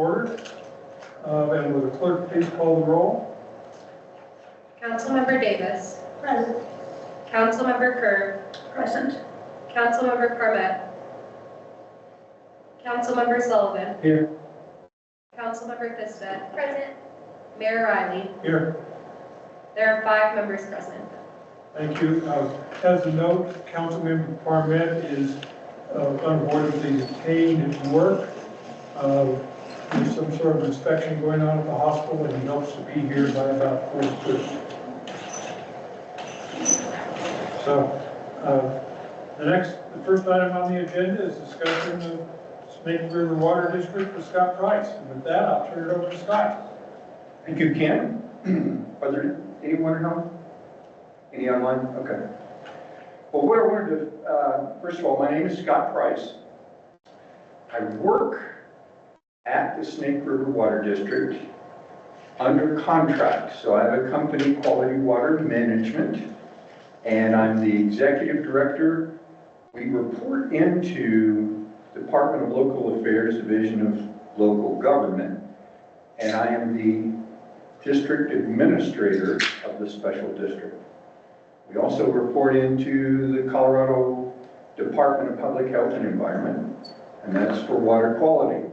Order. And will the clerk please call the roll? Councilmember Davis. Present. Councilmember Kerr. Present. Councilmember Carmet. Councilmember Sullivan. Here. Councilmember Thista. Present. Mayor Riley. Here. There are 5 members present. Thank you. As a note, Councilmember Parmet is unavoidably detained at work. There's some sort of inspection going on at the hospital, and he hopes to be here by about 4:30. So, the first item on the agenda is discussion of Snake River Water District with Scott Price. And with that, I'll turn it over to Scott. Thank you, Ken. Are there anyone at home? Any online? Okay. Well, what I wanted to, first of all, my name is Scott Price. I work at the Snake River Water District under contract. So I have a company, Quality Water Management, and I'm the executive director. We report into Department of Local Affairs, Division of Local Government, and I am the district administrator of the special district. We also report into the Colorado Department of Public Health and Environment, and that's for water quality.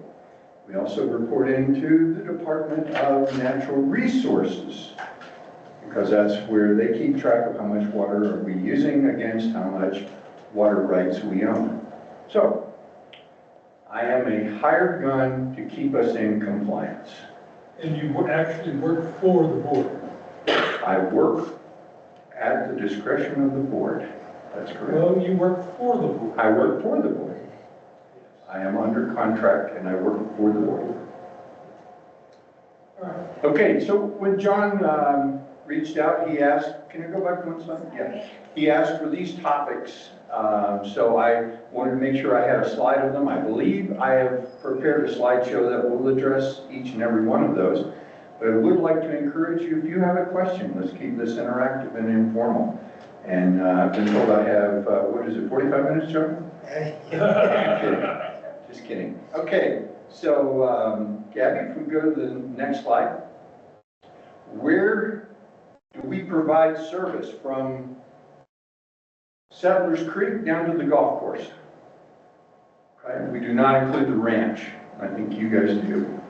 We also report into the Department of Natural Resources, because that's where they keep track of how much water are we using against how much water rights we own. So, I am a hired gun to keep us in compliance. And you actually work for the board. I work at the discretion of the board. That's correct. Well, you work for the board. I work for the board. I am under contract and I work for the board. All right. Okay, so when John reached out, he asked, can you go back one slide? Yeah. He asked for these topics. So I wanted to make sure I had a slide of them. I believe I have prepared a slideshow that will address each and every one of those. But I would like to encourage you, if you have a question, let's keep this interactive and informal. And I've been told I have, what is it, 45 minutes, John? Just kidding. Okay, so Gabby, if we go to the next slide. Where do we provide service from Settlers Creek down to the golf course? Okay, we do not include the ranch. I think you guys do.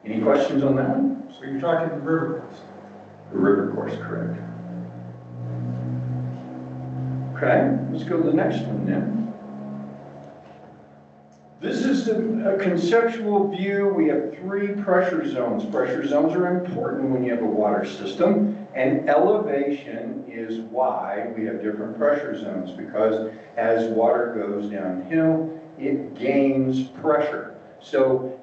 Any questions on that one? So you're talking the river course. The river course, correct. Okay, let's go to the next one then. This is a conceptual view. We have 3 pressure zones. Pressure zones are important when you have a water system, and elevation is why we have different pressure zones, because as water goes downhill, it gains pressure. So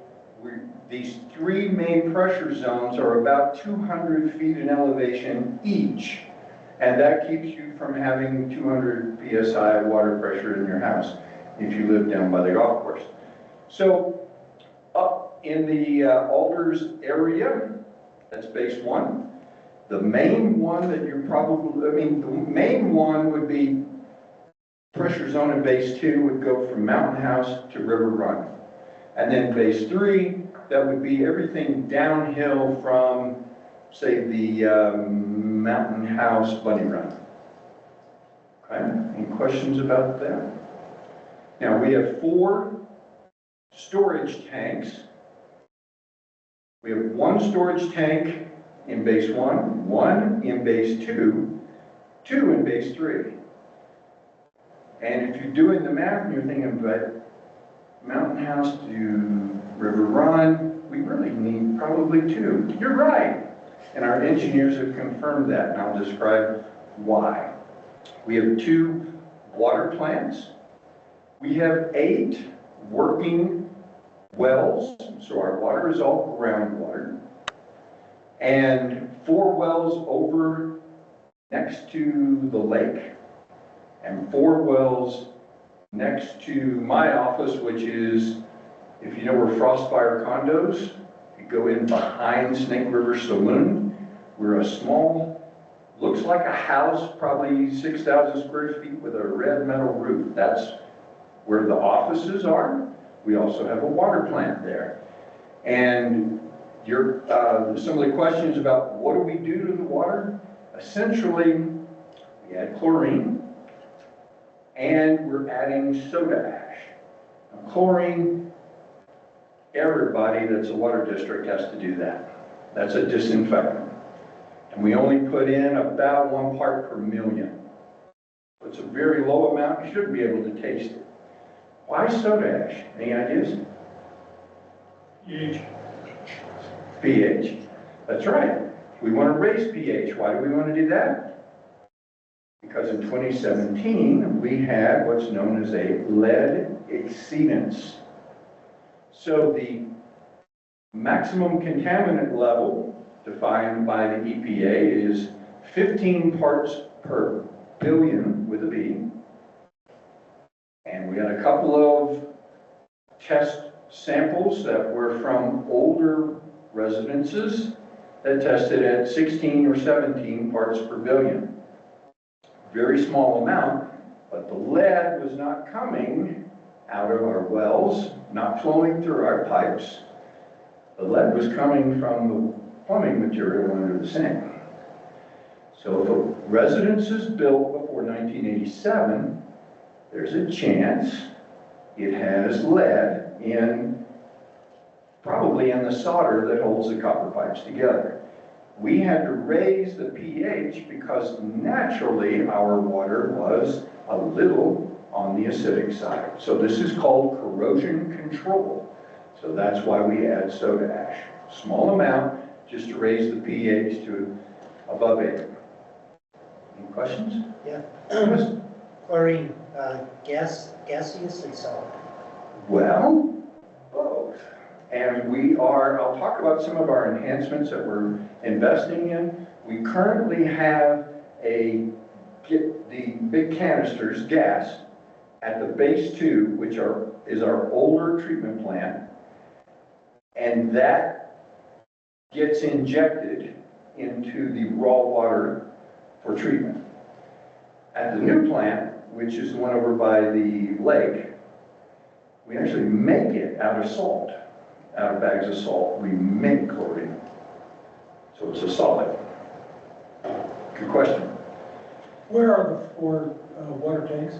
these 3 main pressure zones are about 200 feet in elevation each, and that keeps you from having 200 psi water pressure in your house if you live down by the golf course. So up in the Alders area, that's base 1. The main one that you're probably, the main one would be pressure zone in base 2 would go from Mountain House to River Run. And then base 3, that would be everything downhill from, say, the Mountain House Bunny Run. Okay, any questions about that? Now we have 4 storage tanks. We have 1 storage tank in base 1, 1 in base 2, 2 in base 3. And if you're doing the math and you're thinking about Mountain House to River Run, we really need probably 2. You're right. And our engineers have confirmed that, and I'll describe why. We have 2 water plants. We have 8 working wells, so our water is all groundwater, and 4 wells over next to the lake, and 4 wells next to my office, which is, if you know where Frostfire Condos, you go in behind Snake River Saloon. We're a small, looks like a house, probably 6,000 square feet with a red metal roof. That's where the offices are. We also have a water plant there. And some of the questions about what do we do to the water? Essentially, we add chlorine and we're adding soda ash. Now, chlorine, everybody that's a water district has to do that. That's a disinfectant. And we only put in about 1 part per million. It's a very low amount. You should be able to taste it. Why soda ash? Any ideas? pH. pH. That's right. We want to raise pH. Why do we want to do that? Because in 2017, we had what's known as a lead exceedance. So the maximum contaminant level defined by the EPA is 15 parts per billion with a B. And we had a couple of test samples that were from older residences that tested at 16 or 17 parts per billion. Very small amount, but the lead was not coming out of our wells, not flowing through our pipes. The lead was coming from the plumbing material under the sink. So if a residence is built before 1987, there's a chance it has lead in, probably in the solder that holds the copper pipes together. We had to raise the pH because naturally our water was a little on the acidic side. So this is called corrosion control. So that's why we add soda ash. Small amount, just to raise the pH to above 8. Any questions? Yeah. Yes. Chlorine, gaseous and solid. Well, both. And I'll talk about some of our enhancements that we're investing in. We currently have the big canisters, gas, at the base 2, which is our older treatment plant. And that gets injected into the raw water for treatment. At the new plant, which is the one over by the lake, we actually make it out of salt, out of bags of salt. We make chlorine. So it's a solid. Good question. Where are the 4 water tanks?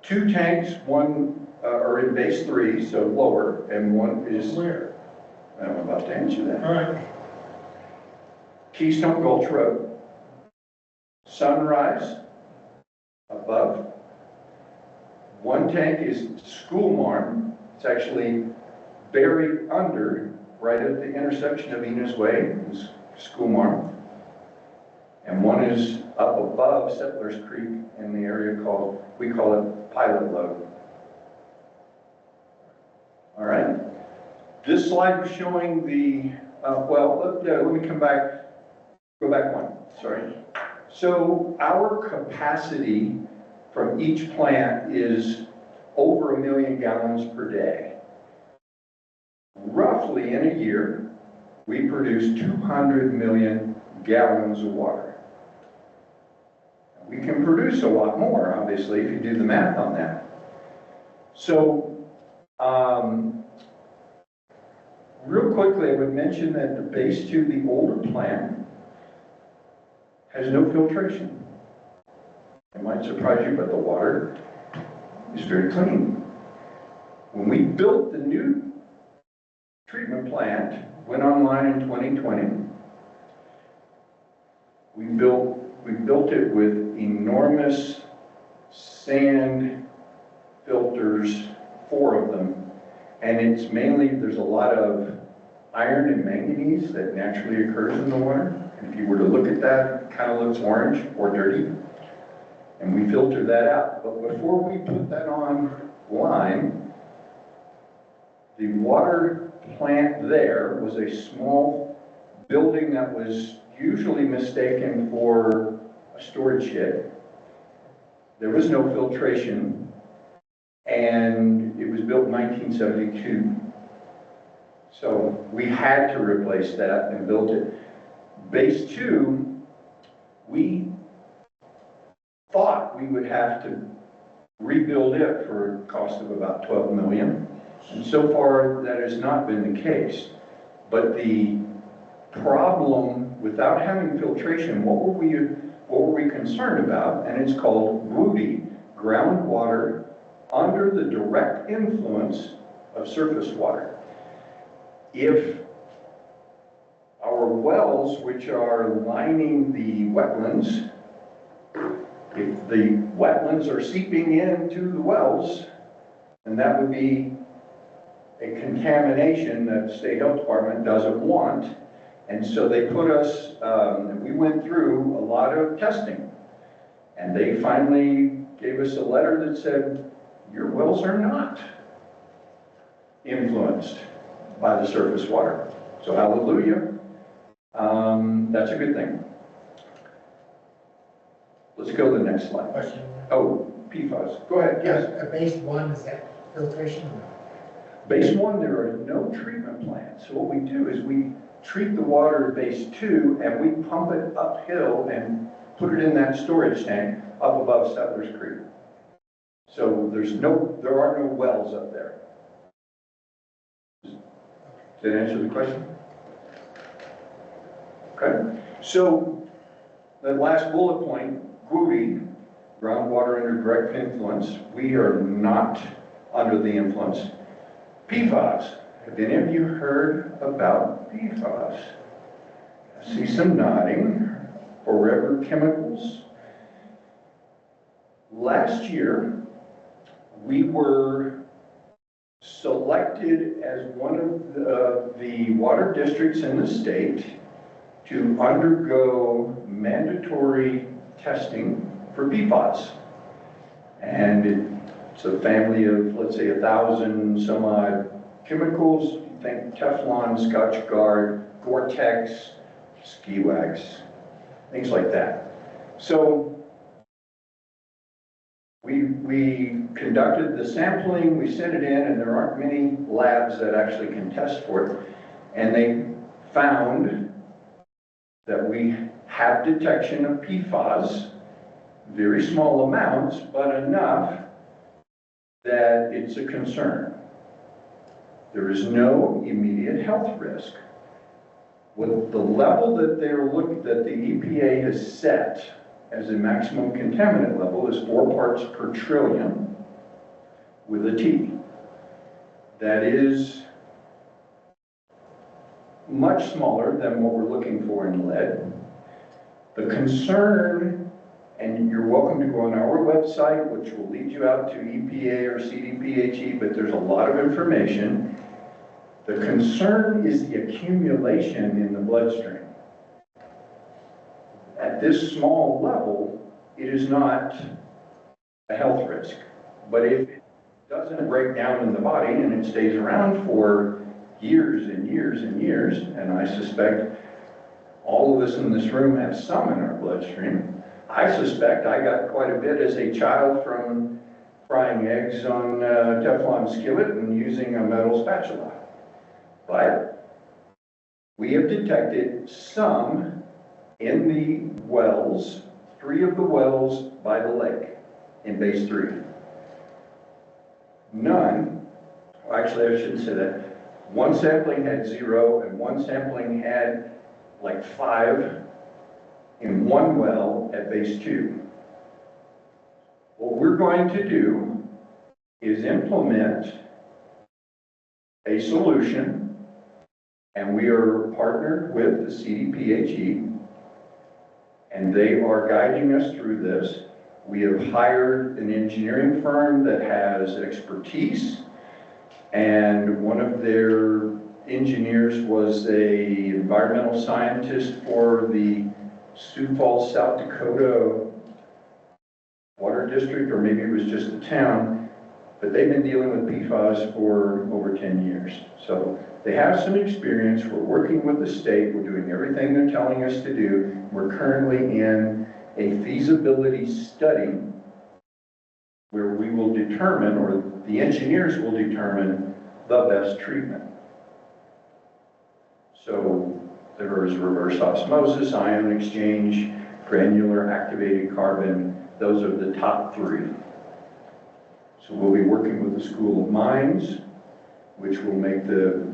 2 tanks, one are in base 3, so lower, and one is, Where? I'm about to answer that. All right. Keystone Gulch Road. Sunrise, above. One tank is School Marm. It's actually buried under, right at the intersection of Enos Way and School Marm. And one is up above Settlers Creek in the area we call it Pilot Load. All right. This slide was showing the, let me go back one, sorry. So our capacity from each plant is over 1 million gallons per day. Roughly in a year, we produce 200 million gallons of water. We can produce a lot more, obviously, if you do the math on that. So, real quickly, I would mention that the base to the older plant has no filtration. It might surprise you, but the water is very clean. When we built the new treatment plant, went online in 2020, we built it with enormous sand filters, 4 of them, and it's mainly, there's a lot of iron and manganese that naturally occurs in the water. And if you were to look at that, it kind of looks orange or dirty. And we filter that out. But before we put that online, the water plant there was a small building that was usually mistaken for a storage shed. There was no filtration, and it was built in 1972. So we had to replace that and built it. Base 2, we thought we would have to rebuild it for a cost of about 12 million. And so far, that has not been the case. But the problem, without having filtration, what were we concerned about? And it's called WUDI, groundwater under the direct influence of surface water. If our wells, which are lining the wetlands, if the wetlands are seeping into the wells, then that would be a contamination that the state health department doesn't want. And so they put us, we went through a lot of testing. And they finally gave us a letter that said, your wells are not influenced by the surface water. So hallelujah, that's a good thing. Let's go to the next slide. Question. Oh, PFAS, go ahead, yes. Base one, is that filtration? Base one, there are no treatment plants. So what we do is we treat the water at base two and we pump it uphill and put it in that storage tank up above Settlers Creek. So there are no wells up there. Does that answer the question? Okay. So the last bullet point, WUDI, groundwater under direct influence, we are not under the influence. PFAS, have any of you heard about PFAS? I see some nodding. Forever chemicals. Last year, we were selected as one of the water districts in the state to undergo mandatory testing for PFAS. And it's a family of, let's say, 1,000 some odd chemicals. You think Teflon, Scotch Guard, Gore-Tex, ski wax, things like that. So we conducted the sampling, we sent it in, and there aren't many labs that actually can test for it. And they found that we have detection of PFAS, very small amounts, but enough that it's a concern. There is no immediate health risk. With the level that that the EPA has set as a maximum contaminant level is 4 parts per trillion with a T. That is much smaller than what we're looking for in lead. The concern, and you're welcome to go on our website, which will lead you out to EPA or CDPHE, but there's a lot of information. The concern is the accumulation in the bloodstream. At this small level, it is not a health risk. But if it doesn't break down in the body and it stays around for years and years and years, and I suspect all of us in this room have some in our bloodstream. I suspect I got quite a bit as a child from frying eggs on a Teflon skillet and using a metal spatula. But we have detected some in the wells, 3 of the wells by the lake in base 3. None, actually I shouldn't say that. One sampling had 0 and one sampling had like 5 in one well at base 2. What we're going to do is implement a solution, and we are partnered with the CDPHE, and they are guiding us through this. We have hired an engineering firm that has expertise, and one of their engineers was an environmental scientist for the Sioux Falls, South Dakota water district, or maybe it was just the town, but they've been dealing with PFAS for over 10 years. So they have some experience. We're working with the state. We're doing everything they're telling us to do. We're currently in a feasibility study where we will determine, or the engineers will determine, the best treatment. So there is reverse osmosis, ion exchange, granular activated carbon. Those are the top 3. So we'll be working with the School of Mines, which will make the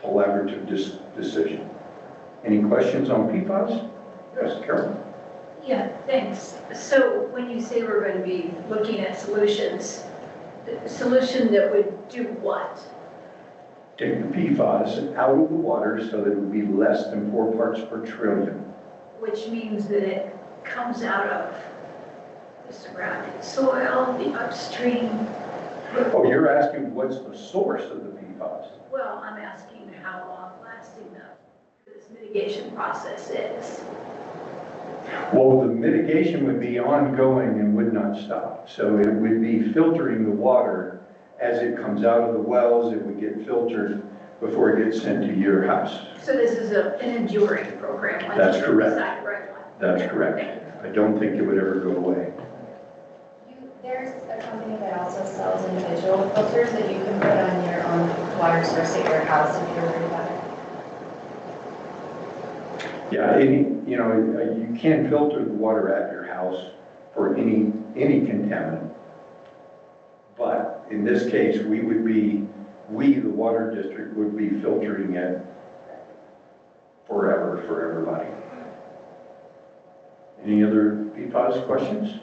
collaborative decision. Any questions on PFAS? Yes, Carol? Yeah, thanks. So when you say we're going to be looking at solutions, the solution that would do what? Take the PFAS out of the water so that it would be less than 4 parts per trillion. Which means that it comes out of the surrounding soil, the upstream. Oh, you're asking what's the source of the PFAS? Well, I'm asking how long lasting this mitigation process is. Well, the mitigation would be ongoing and would not stop. So it would be filtering the water as it comes out of the wells. It would get filtered before it gets sent to your house. So this is an enduring program. once That's you correct. decide the right one. That's Okay, correct. thank you. I don't think it would ever go away. There's a company that also sells individual filters that you can put on your own water source at your house if you're worried about it. Yeah, you can filter the water at your house for any contaminant. But in this case, we, the water district, would be filtering it forever for everybody. Any other PFAS questions?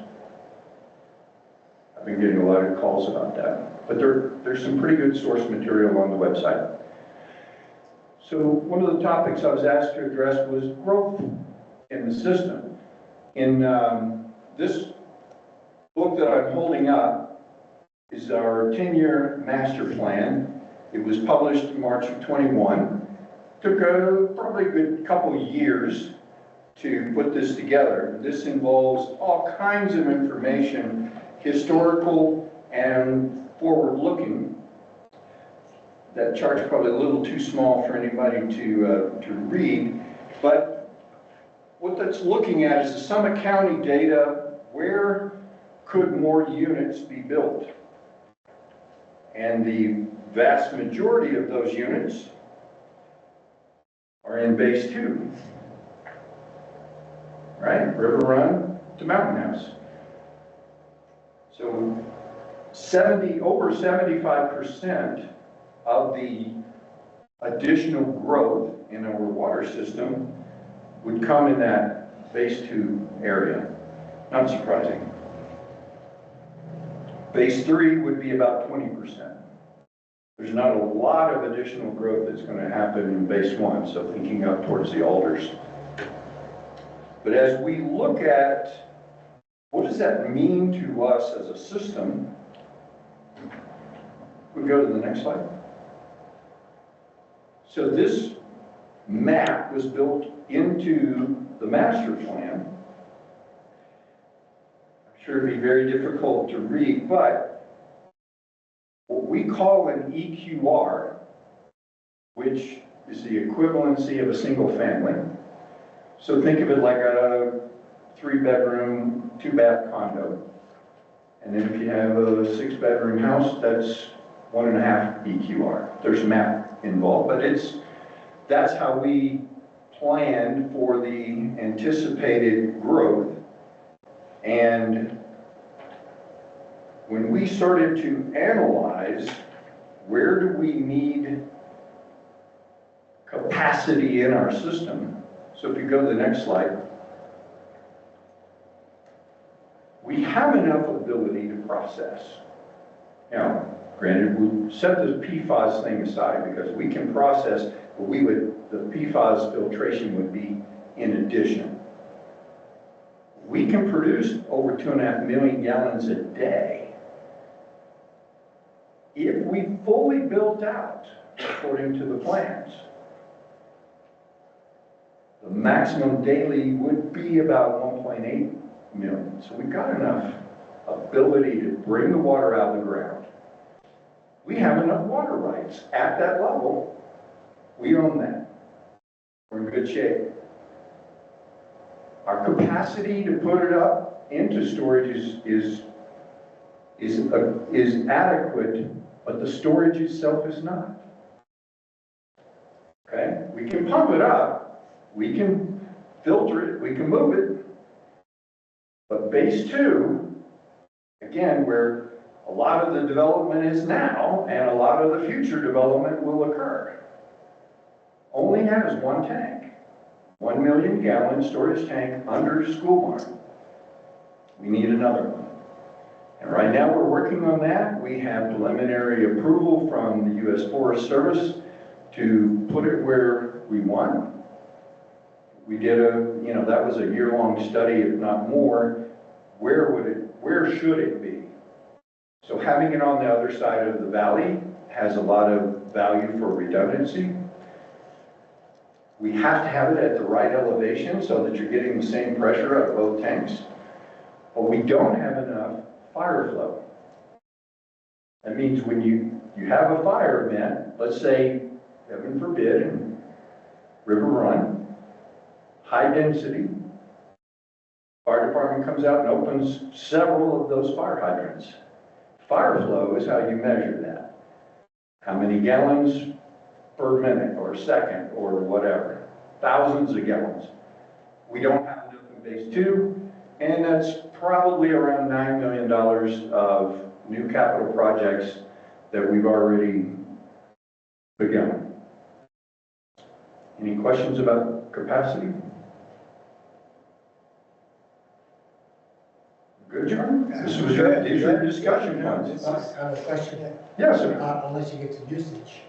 I've been getting a lot of calls about that. But there's some pretty good source material on the website. So one of the topics I was asked to address was growth in the system. In this book that I'm holding up is our 10-year master plan. It was published in March of 21. Took probably a good couple years to put this together. This involves all kinds of information, historical and forward-looking. That chart's probably a little too small for anybody to read, but what that's looking at is the Summit County data. Where could more units be built? And the vast majority of those units are in Base 2, right? River Run to Mountain House. So over 75% of the additional growth in our water system would come in that Base 2 area. Not surprising. Base 3 would be about 20%. There's not a lot of additional growth that's going to happen in Base 1, so thinking up towards the alders. But as we look at what does that mean to us as a system, we go to the next slide. So this map was built into the master plan. I'm sure it'd be very difficult to read, but what we call an EQR, which is the equivalency of a single family. So think of it like a 3-bedroom, 2-bath condo. And then if you have a 6-bedroom house, that's 1.5 EQR. There's math involved, but that's how we planned for the anticipated growth. And when we started to analyze where do we need capacity in our system, so if you go to the next slide, we have enough ability to process. Now, granted, we set the PFAS thing aside because we can process, but the PFAS filtration would be in addition. We can produce over 2.5 million gallons a day if we fully built out according to the plans. The maximum daily would be about 1.8 million. So we've got enough ability to bring the water out of the ground. We have enough water rights at that level. We own that. We're in good shape. Our capacity to put it up into storage is adequate, but the storage itself is not. Okay? We can pump it up. We can filter it. We can move it. But Base 2, again, where A lot of the development is now, and a lot of the future development will occur. Only has one tank, 1 million gallon storage tank under school barn. We need another one. And right now we're working on that. We have preliminary approval from the U.S. Forest Service to put it where we want. We did that was a year-long study, if not more. Where should it be? So having it on the other side of the valley has a lot of value for redundancy. We have to have it at the right elevation so that you're getting the same pressure out of both tanks. But we don't have enough fire flow. That means when you have a fire event, let's say, heaven forbid, in River Run, high density, fire department comes out and opens several of those fire hydrants. Fire flow is how you measure that. How many gallons per minute or second or whatever. Thousands of gallons. We don't have enough in phase 2, and that's probably around $9 million of new capital projects that we've already begun. Any questions about capacity? Good, John. These are discussion points. I have a question, Yes, sir. unless you get to usage.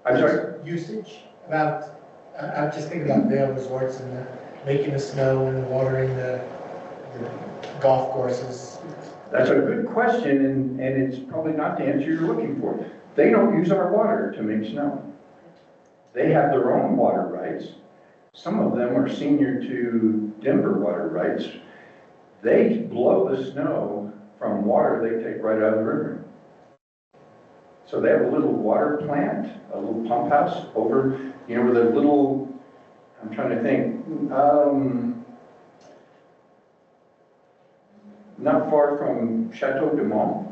I'm sorry? Usage, I'm just thinking about Vail Resorts and making the snow and watering the golf courses. That's a good question, and it's probably not the answer you're looking for. They don't use our water to make snow. They have their own water rights. Some of them are senior to Denver water rights. They blow the snow from water they take right out of the river. So they have a little water plant, a little pump house over, where the little, I'm trying to think, not far from Chateau de Mont,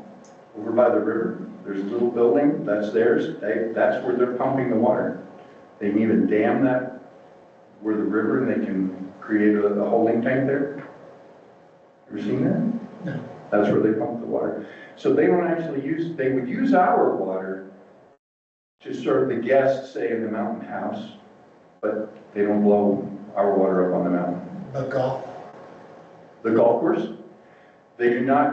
over by the river. There's a little building, that's theirs. That's where they're pumping the water. They can even dam that where the river, and they can create a holding tank there. Ever seen that? No. That's where they pump the water. So they don't actually they would use our water to serve the guests, say, in the mountain house, but they don't blow our water up on the mountain. But golf? The golf course, they do not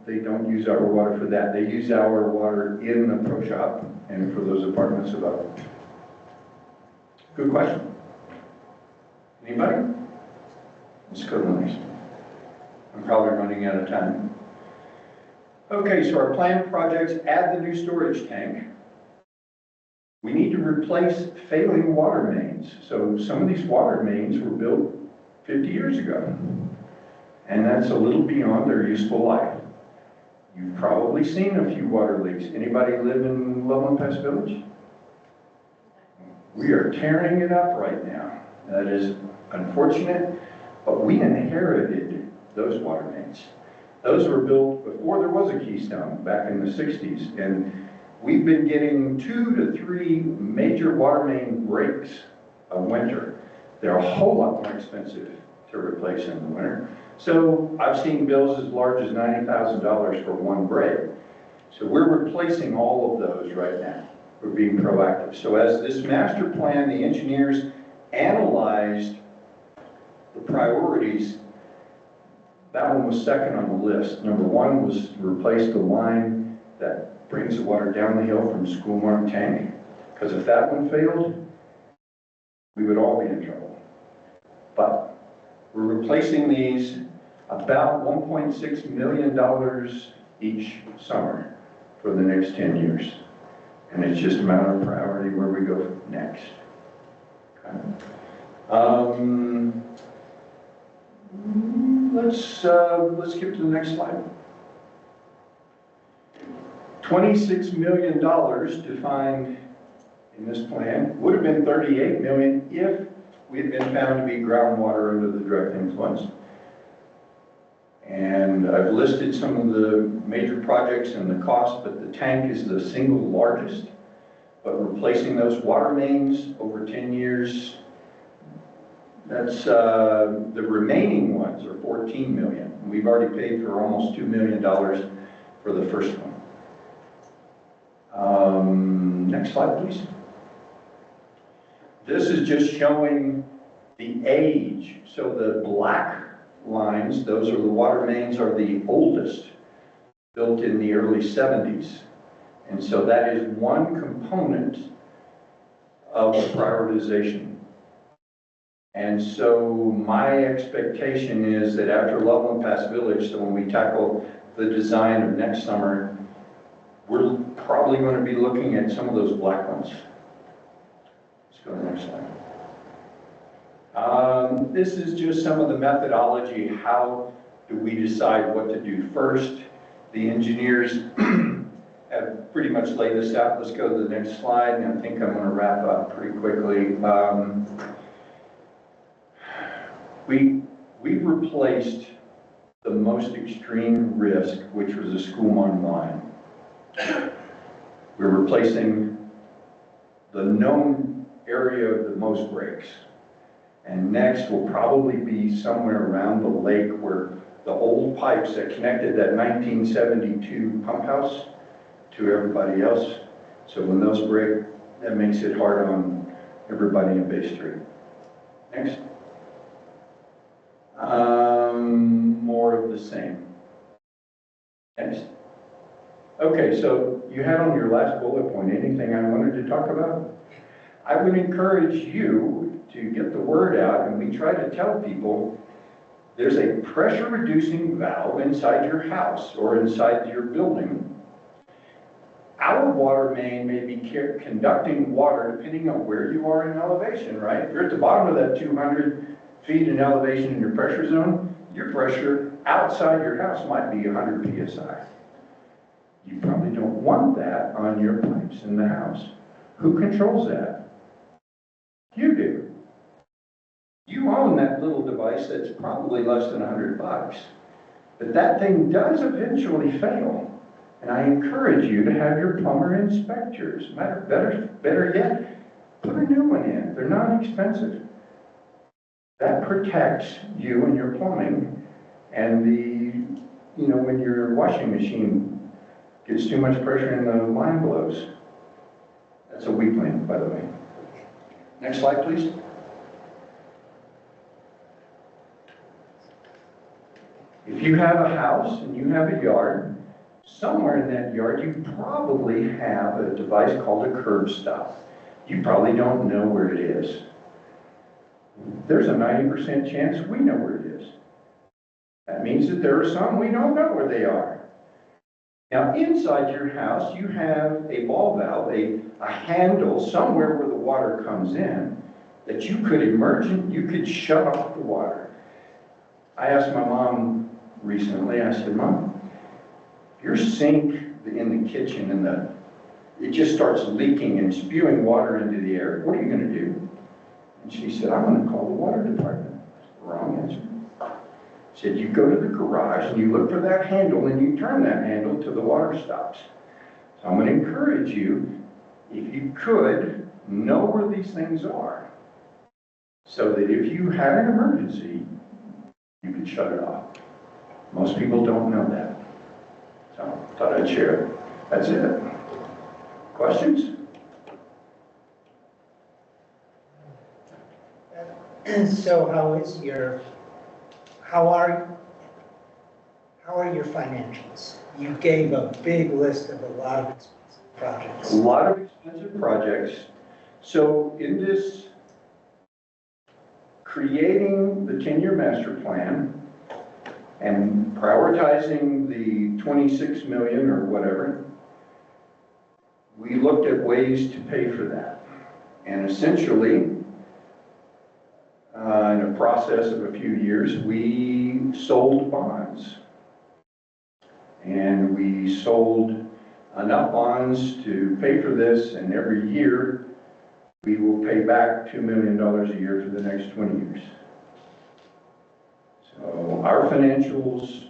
they don't use our water for that. They use our water in the pro shop and for those apartments above. Good question. Anybody? Let's go to the next one. I'm probably running out of time. Okay, so our planned projects add the new storage tank. We need to replace failing water mains. So some of these water mains were built 50 years ago, and that's a little beyond their useful life. You've probably seen a few water leaks. Anybody live in Loveland Pest Village? We are tearing it up right now. That is unfortunate, but we inherited those water mains. Those were built before there was a Keystone, back in the 60s, and we've been getting 2 to 3 major water main breaks a winter. They're a whole lot more expensive to replace in the winter. So I've seen bills as large as $90,000 for one break. So we're replacing all of those right now. We're being proactive. So as this master plan, the engineers analyzed the priorities. That one was second on the list. Number 1 was to replace the line that brings the water down the hill from Schoolmark Tank. Because if that one failed, we would all be in trouble. But we're replacing these about $1.6 million each summer for the next 10 years. And it's just a matter of priority where we go next. Okay. Let's skip to the next slide. $26 million defined in this plan would have been $38 million if we had been found to be groundwater under the direct influence. And I've listed some of the major projects and the cost, but the tank is the single largest. But replacing those water mains over 10 years, that's the remaining ones are $14 million. We've already paid for almost $2 million for for the first one. Next slide, please. This is just showing the age. So the black lines, those are the water mains, are the oldest, built in the early 70s. And so that is one component of prioritization. And so my expectation is that after Loveland Pass Village, so when we tackle the design of next summer, we're probably going to be looking at some of those black ones. Let's go to the next slide. This is just some of the methodology. How do we decide what to do first? The engineers have pretty much laid this out. Let's go to the next slide, and I think I'm going to wrap up pretty quickly. We've replaced the most extreme risk, which was a school-run line. We're replacing the known area of the most breaks. And next will probably be somewhere around the lake where the old pipes that connected that 1972 pump house to everybody else. So when those break, that makes it hard on everybody in Bay Street. Next. More of the same. Next. Okay, so you had on your last bullet point anything I wanted to talk about? I would encourage you to get the word out, and we try to tell people there's a pressure reducing valve inside your house or inside your building. Our water main may be conducting water depending on where you are in elevation, right? If you're at the bottom of that 200 feet in elevation in your pressure zone, your pressure outside your house might be 100 psi. You probably don't want that on your pipes in the house. Who controls that? You do. You own that little device that's probably less than $100. But that thing does eventually fail. And I encourage you to have your plumber inspect yours. Better yet, put a new one in. They're not expensive. That protects you and your plumbing. And when your washing machine gets too much pressure and the line blows. That's a weak link, by the way. Next slide, please. If you have a house and you have a yard, somewhere in that yard you probably have a device called a curb stop. You probably don't know where it is. There's a 90% chance we know where it is. That means that there are some we don't know where they are. Now, inside your house, you have a ball valve, a handle somewhere where the water comes in that you could shut off the water. I asked my mom recently, I said, Mom, your sink in the kitchen it just starts leaking and spewing water into the air. What are you going to do? And she said, I'm going to call the water department. Wrong answer. She said, you go to the garage and you look for that handle and you turn that handle till the water stops. So I'm going to encourage you, if you could, know where these things are. So that if you had an emergency, you could shut it off. Most people don't know that. So I thought I'd share it. That's it. Questions? So how are your financials? You gave a big list of a lot of expensive projects. A lot of expensive projects. So in this, creating the 10-year master plan and prioritizing the 26 million or whatever, we looked at ways to pay for that. And essentially, in a process of a few years, we sold bonds. And we sold enough bonds to pay for this, and every year we will pay back $2 million a year for the next 20 years. So our financials,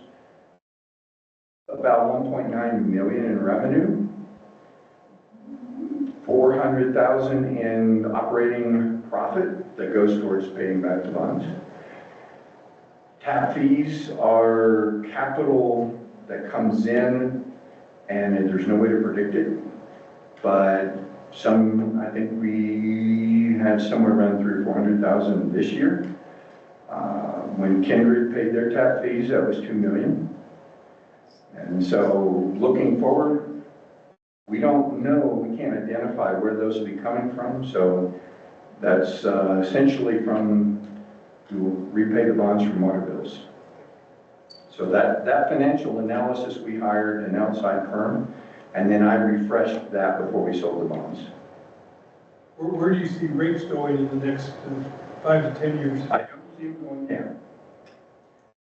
about 1.9 million in revenue, 400,000 in operating profit that goes towards paying back the bonds. Tap fees are capital that comes in and there's no way to predict it. But I think we had somewhere around 300,000 or 400,000 this year. When Kindred paid their tap fees, that was 2 million. And so looking forward, we don't know, we can't identify where those will be coming from. So that's essentially from, we will repay the bonds from water bills. So that financial analysis, we hired an outside firm, and then I refreshed that before we sold the bonds. Where do you see rates going in the next 5 to 10 years? I don't see them going down.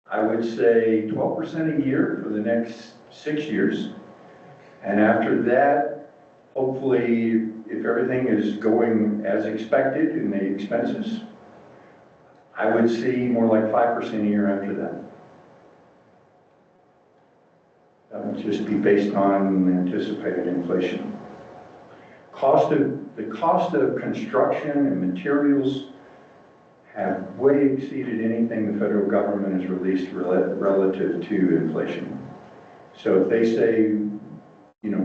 I would say 12% a year for the next 6 years. And after that, hopefully, if everything is going as expected in the expenses, I would see more like 5% a year after that. That would just be based on anticipated inflation. The cost of construction and materials have way exceeded anything the federal government has released relative to inflation. So if they say,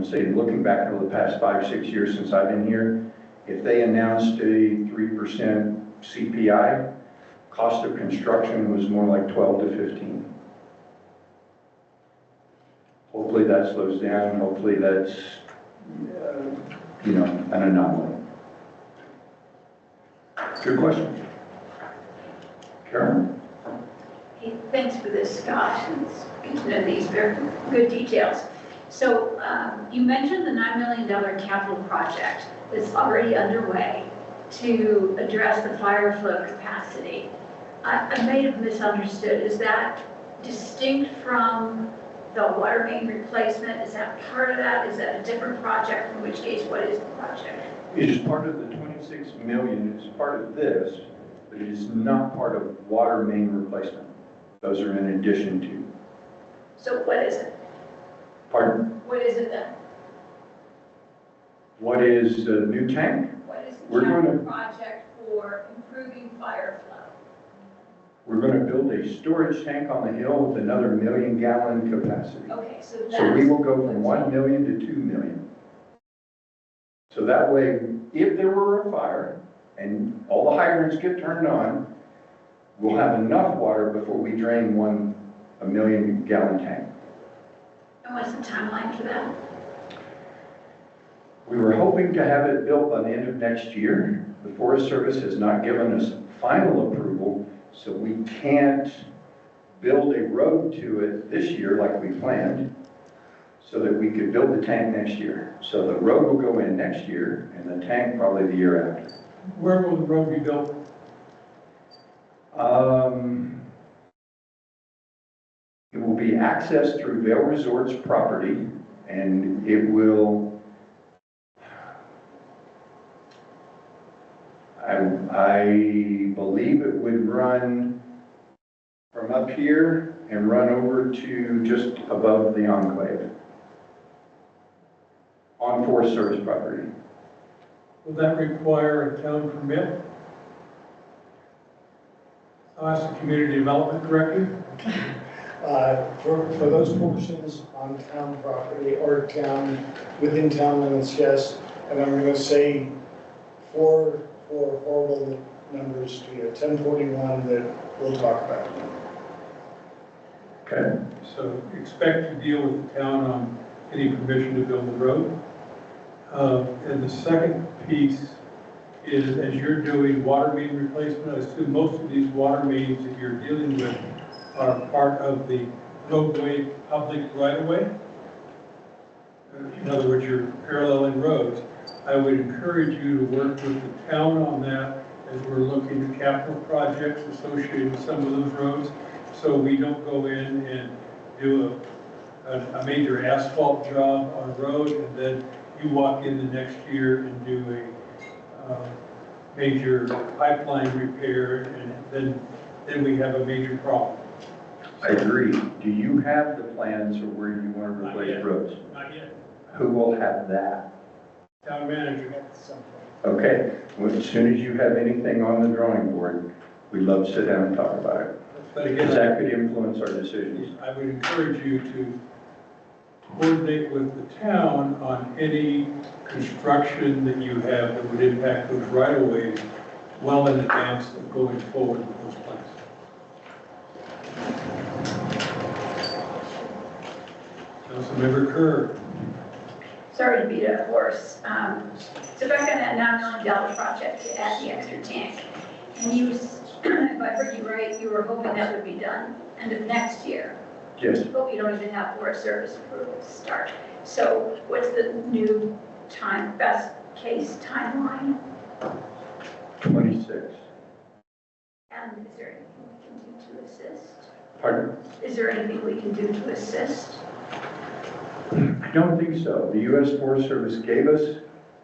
say looking back over the past 5, 6 years since I've been here, if they announced a 3% CPI, cost of construction was more like 12 to 15. Hopefully that slows down. Hopefully that's, an anomaly. Good question. Karen? Hey, thanks for this, Scott. It's good to know these very good details. So you mentioned the $9 million capital project that's already underway to address the fire flow capacity. I may have misunderstood. Is that distinct from the water main replacement? Is that part of that? Is that a different project? In which case, what is the project? It is part of the 26 million. It's part of this, but it is not part of water main replacement. Those are in addition to. So what is it? Pardon? What is it then? What is the new tank? What is the We're capital project for improving fire flow? We're going to build a storage tank on the hill with another 1 million gallon capacity. Okay, so that's... So we will go from 1 million to 2 million. So that way, if there were a fire and all the hydrants get turned on, we'll have enough water before we drain a 1 million gallon tank. And what's the timeline for that? We were hoping to have it built by the end of next year. The Forest Service has not given us final approval, so we can't build a road to it this year like we planned, so that we could build the tank next year. So the road will go in next year, and the tank probably the year after. Where will the road be built? It will be accessed through Vail Resorts property, and it will, I believe it would run from up here and run over to just above the enclave on Forest Service property. Will that require a town permit? I'll ask the Community Development Director. For those portions on town property or within town limits, yes. And I'm going to say four horrible numbers to you, 1041 that we'll talk about. Okay. So expect to deal with the town on any permission to build the road. And the second piece is, as you're doing water main replacement, I assume most of these water mains that you're dealing with are part of the roadway public right-of-way. In other words, you're paralleling roads. I would encourage you to work with the town on that as we're looking at capital projects associated with some of those roads, so we don't go in and do a major asphalt job on a road, and then you walk in the next year and do a major pipeline repair, and then we have a major problem. I agree. Do you have the plans for where you want to replace roads? Not yet. Who will have that? Town manager. At some point. Okay, well, as soon as you have anything on the drawing board, we'd love to sit down and talk about it. But Because again, that could influence our decisions. I would encourage you coordinate with the town on any construction that you have that would impact those right-of-ways well in advance of going forward with those plans. Councilmember Kerr. Sorry to beat a horse. So back on that $9 million project to add the extra tank, and you, if I heard you right, you were hoping that would be done end of next year. Yes, But we don't even have Forest Service approval to start. So what's the new best case timeline? 26. And is there anything we can do to assist? Pardon? Is there anything we can do to assist? I don't think so. The U.S. Forest Service gave us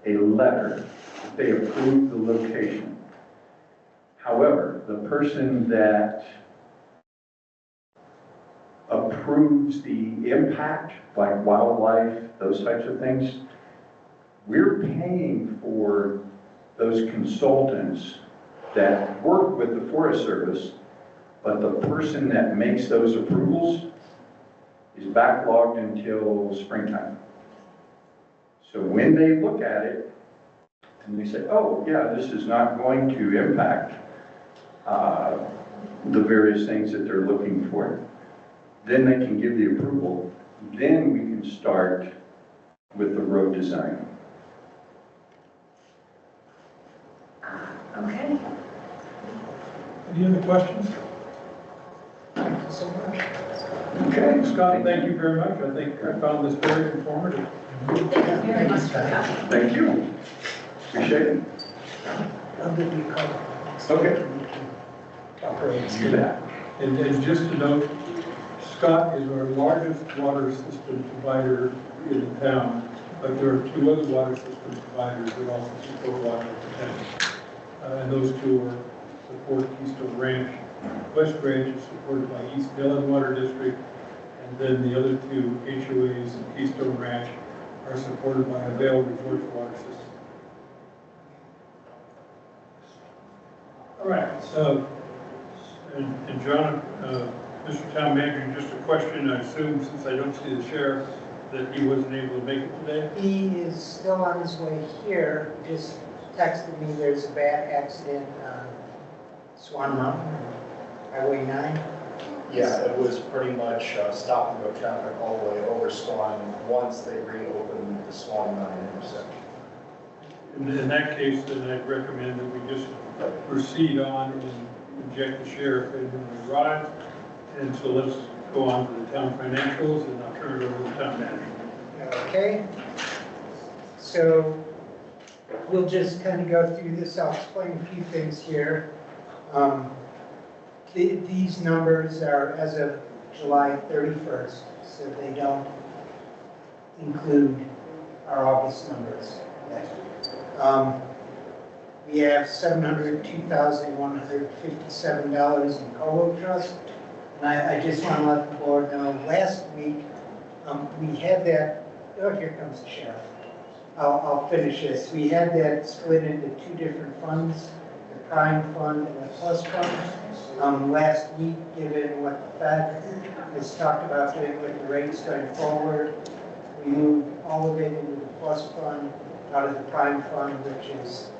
a letter. They approved the location. However, the person that approves the impact, like wildlife, those types of things, we're paying for those consultants that work with the Forest Service, but the person that makes those approvals is backlogged until springtime. So when they look at it and they say, oh yeah, this is not going to impact the various things that they're looking for, then they can give the approval. Then we can start with the road design. Okay. Any other questions? Thank you so much. Okay, Scott, thank you very much. I think I found this very informative. Thank you very much for coming. Thank you. Appreciate it. I'll give you a call. Okay. Operates. Do that. And just to note, Scott is our largest water system provider in the town, but there are two other water system providers that also support water in the town. And those two are support Keystone Ranch. West Ranch is supported by East Dillon Water District, and then the other two HOAs and Keystone Ranch are supported by a Vail Resort Water System. All right, so, and John, Mr. Town Manager, just a question. I assume, since I don't see the sheriff, that he wasn't able to make it today? He is still on his way here, just texted me there's a bad accident on Swan Mountain, Highway 9. Yeah, it was pretty much stop and go traffic all the way over Swan once they reopened the Swan Mountain intersection. In that case, then I'd recommend that we just proceed on and inject the sheriff in when we arrive. And so let's go on to the town financials, and I'll turn it over to the town manager. Okay. So we'll just kind of go through this. I'll explain a few things here. These numbers are as of July 31st, so they don't include our August numbers. We have $702,157 in COLO trust. And I just want to let the board know, last week, we had that, oh, here comes the sheriff. I'll finish this. We had that split into two different funds, the prime fund and the plus fund. Last week, given what the Fed has talked about doing with the rates going forward, we moved all of it into the plus fund out of the prime fund, which is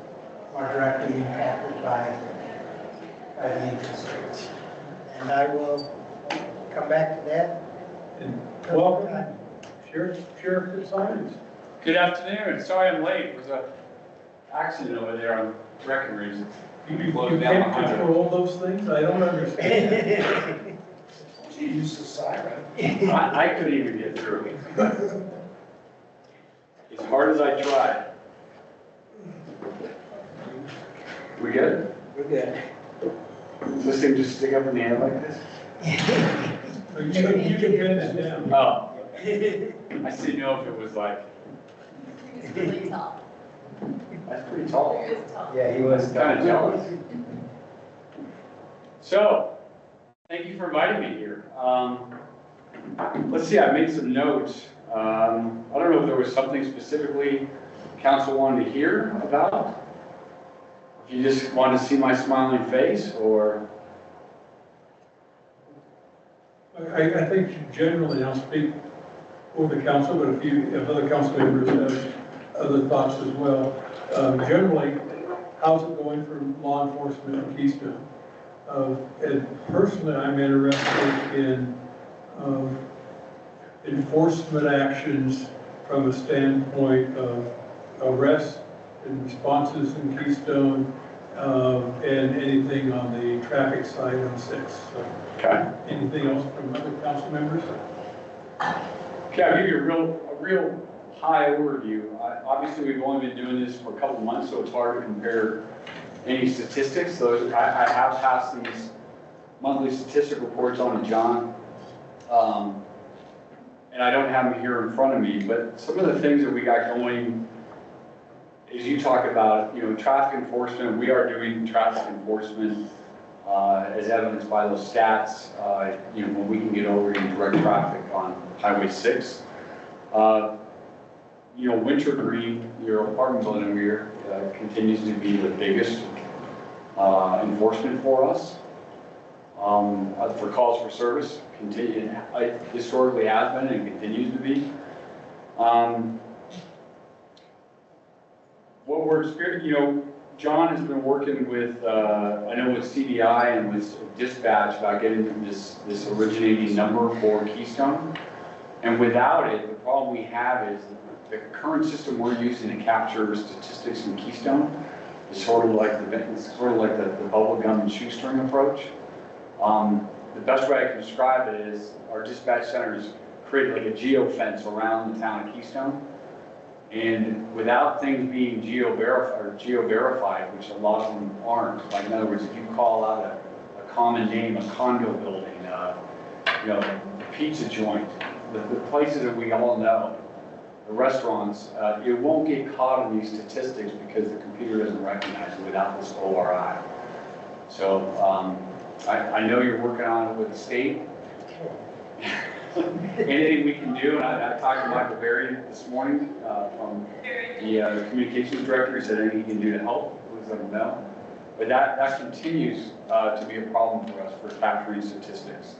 more directly impacted by the interest rates. And I will come back to that. And welcome, Sheriff Simons. Good afternoon. Sorry I'm late. There was an accident over there on Breckenridge. You Closed down can't behind it. control those things? I don't understand. You use the siren. I couldn't even get through. As hard as I tried. We good? We're good. Does this thing just stick up in the air like this? You can bend it down. Oh. I just didn't know if it was like, It's really tall. that's pretty tall. It is tall. Yeah, he was Kind of jealous. So, thank you for inviting me here. Let's see, I made some notes. I don't know if there was something specifically council wanted to hear about. If you just want to see my smiling face, or I think generally, I'll speak for the council, but if other council members have other thoughts as well. Generally, how's it going for law enforcement in Keystone? And personally, I'm interested in enforcement actions from a standpoint of arrests and responses in Keystone, and anything on the traffic side on 6. So, Okay. anything else from other council members? Okay, I'll give you a real high overview. Obviously, we've only been doing this for a couple months, so it's hard to compare any statistics. So I have passed these monthly statistic reports on to John. And I don't have them here in front of me, but some of the things that we got going, as you talk about, traffic enforcement, we are doing traffic enforcement as evidenced by those stats, when we can get over in direct traffic on Highway 6. Wintergreen, your apartment building over here, continues to be the biggest enforcement for us. For calls for service, historically has been and continues to be. What we're experiencing, John has been working with, I know with CDI and with dispatch about getting this originating number for Keystone. And without it, the problem we have is the current system we're using to capture statistics in Keystone is sort of like the bubble gum and shoestring approach. The best way I can describe it is our dispatch centers create like a geofence around the town of Keystone. And without things being geo-verified, which a lot of them aren't, like in other words, if you call out a common name, a condo building, a pizza joint, the places that we all know, the restaurants, it won't get caught in these statistics because the computer doesn't recognize it without this ORI. So I know you're working on it with the state. Anything we can do, and I talked to Michael Berry this morning from the communications director. He said anything he can do to help, please let him know. But that continues to be a problem for us for capturing statistics.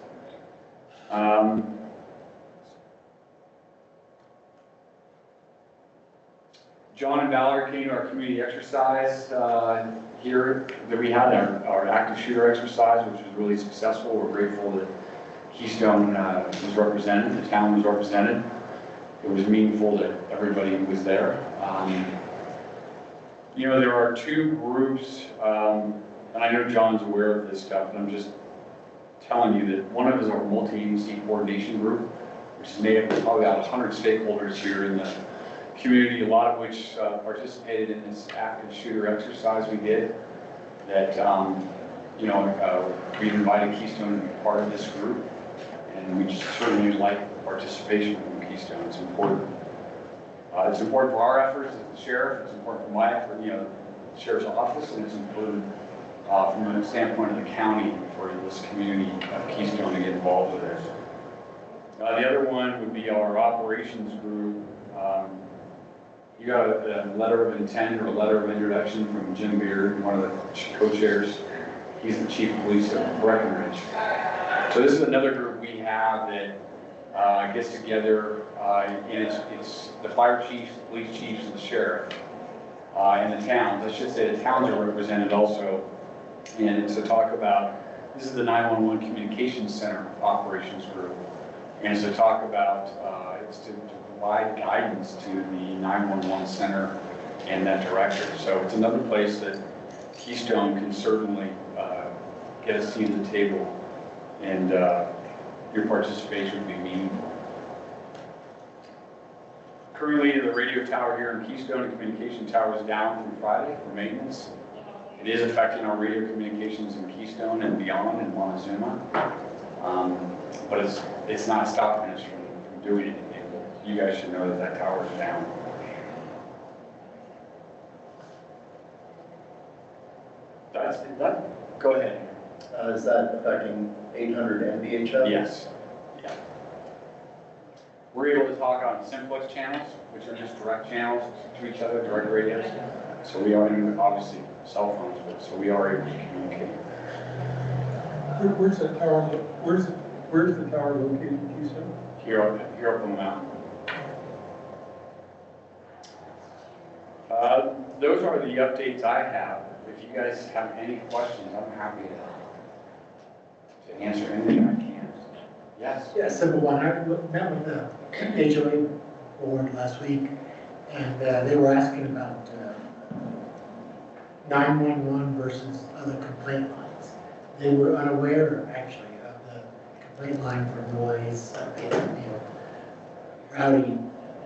John and Valerie came to our community exercise here that we had, our active shooter exercise, which was really successful. We're grateful that Keystone was represented, the town was represented. It was meaningful that everybody was there. There are two groups, and I know John's aware of this stuff, and I'm just telling you that one of them is our multi-agency coordination group, which is made up of probably about 100 stakeholders here in the community, a lot of which participated in this active shooter exercise we did. That we invited Keystone to be part of this group, and we just certainly like participation from Keystone. It's important. It's important for our efforts as the sheriff. It's important for my effort, the sheriff's office, and it's important from the standpoint of the county for this community of Keystone to get involved with it. The other one would be our operations group. You got a letter of intent or a letter of introduction from Jim Beard, one of the co-chairs. He's the chief of police of Breckenridge. So this is another group we have that gets together, and it's the fire chiefs, the police chiefs, and the sheriff, and the towns. I should say the towns are represented also. And it's to talk about, this is the 911 Communications Center Operations Group. And it's to talk about, it's to provide guidance to the 911 center and that director. So it's another place that Keystone can certainly get a seat at the table, and your participation would be meaningful. Currently, the radio tower here in Keystone, the communication tower is down from Friday for maintenance. It is affecting our radio communications in Keystone and beyond in Montezuma, but it's not stopping us from doing anything. You guys should know that that tower is down. Go ahead. Is that affecting 800 MVHF? Yes. Yeah. We're able to talk on simplex channels, which are just direct channels to each other, direct radios. So we are, obviously, cell phones, but so we are able to communicate. Where's the tower? Where's the tower located in Keystone? Here up on the mountain. Those are the updates I have. If you guys have any questions, I'm happy to answer anything I can. Yes? Yeah, simple one. I met with the HOA board last week, and they were asking about 911 versus other complaint lines. They were unaware, actually, of the complaint line for noise, rowdy.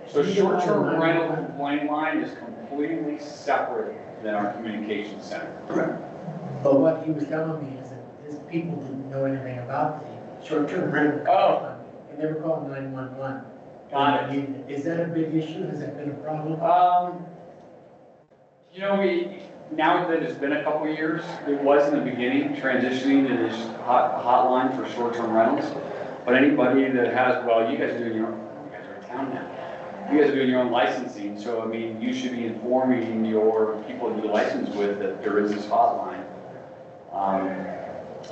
So short-term rental complaint line is completely separate than our communications center. Correct. But what he was telling me is that his people didn't know anything about the short-term rental complaint line, and they were calling 911. Got it. Is that a big issue? Has that been a problem? Now that it's been a couple of years, it was in the beginning, transitioning to this hotline for short-term rentals. But anybody that has, well, you guys are in town now. You guys are doing your own licensing, so I mean, you should be informing your people that you license with that there is this hotline.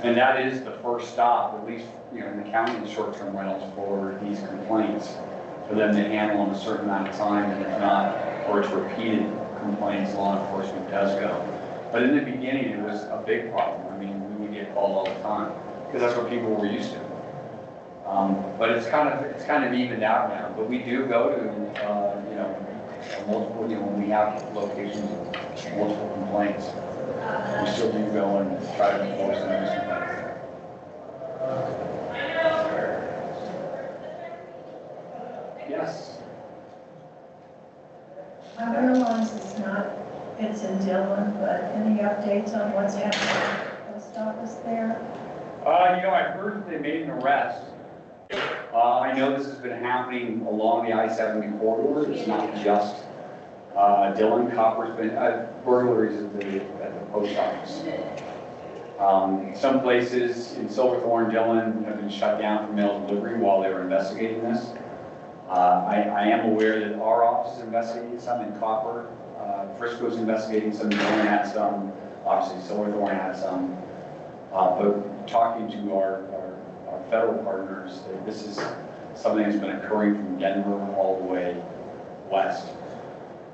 And that is the first stop, at least, in the county, in short-term rentals for these complaints, for them to handle in a certain amount of time, and if not, or it's repeated complaints, law enforcement does go. But in the beginning, it was a big problem. I mean, we would get called all the time, because that's what people were used to. But it's kind of evened out now. But we do go to, multiple, when we have locations of multiple complaints, we still do go and try to enforce them. Yes. I realize it's in Dillon, but any updates on what's happening at the post office there? I heard that they made an arrest. I know this has been happening along the I-70 corridor. It's not just Dillon. Copper's been burglaries at the post office. Some places in Silverthorne, Dillon have been shut down for mail delivery while they were investigating this. I am aware that our office is investigating some in Copper. Frisco's investigating some. Dillon had some. Obviously, Silverthorne had some. But talking to our federal partners, this is something that's been occurring from Denver all the way west.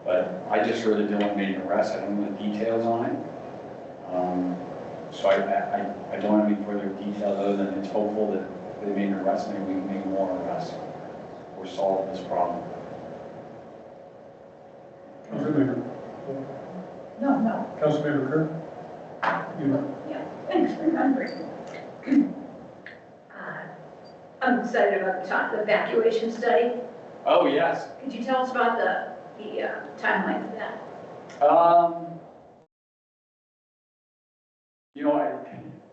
But I just heard that Dillon made an arrest. I don't know the details on it. So I don't have any further details other than it's hopeful that they made an arrest, maybe we can make more arrests or solve this problem. Councilmember. No. Councilmember Kerr? Yeah, thanks for remembering. I'm excited about the evacuation study. Oh, yes. Could you tell us about the timeline of that?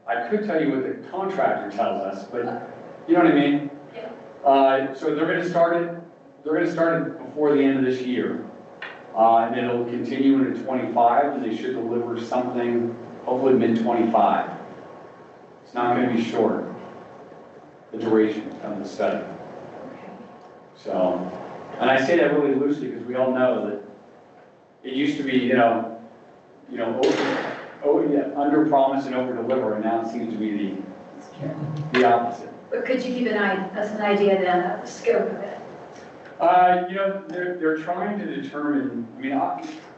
I could tell you what the contractor tells us, but you know what I mean? Yeah. So they're going to start it before the end of this year. And it'll continue into 25, and they should deliver something hopefully mid-25. It's not going to be short, the duration of the study. So, and I say that really loosely because we all know that it used to be, under promise and over deliver, and now it seems to be the opposite. But could you give us an idea then of the scope of it? They're trying to determine,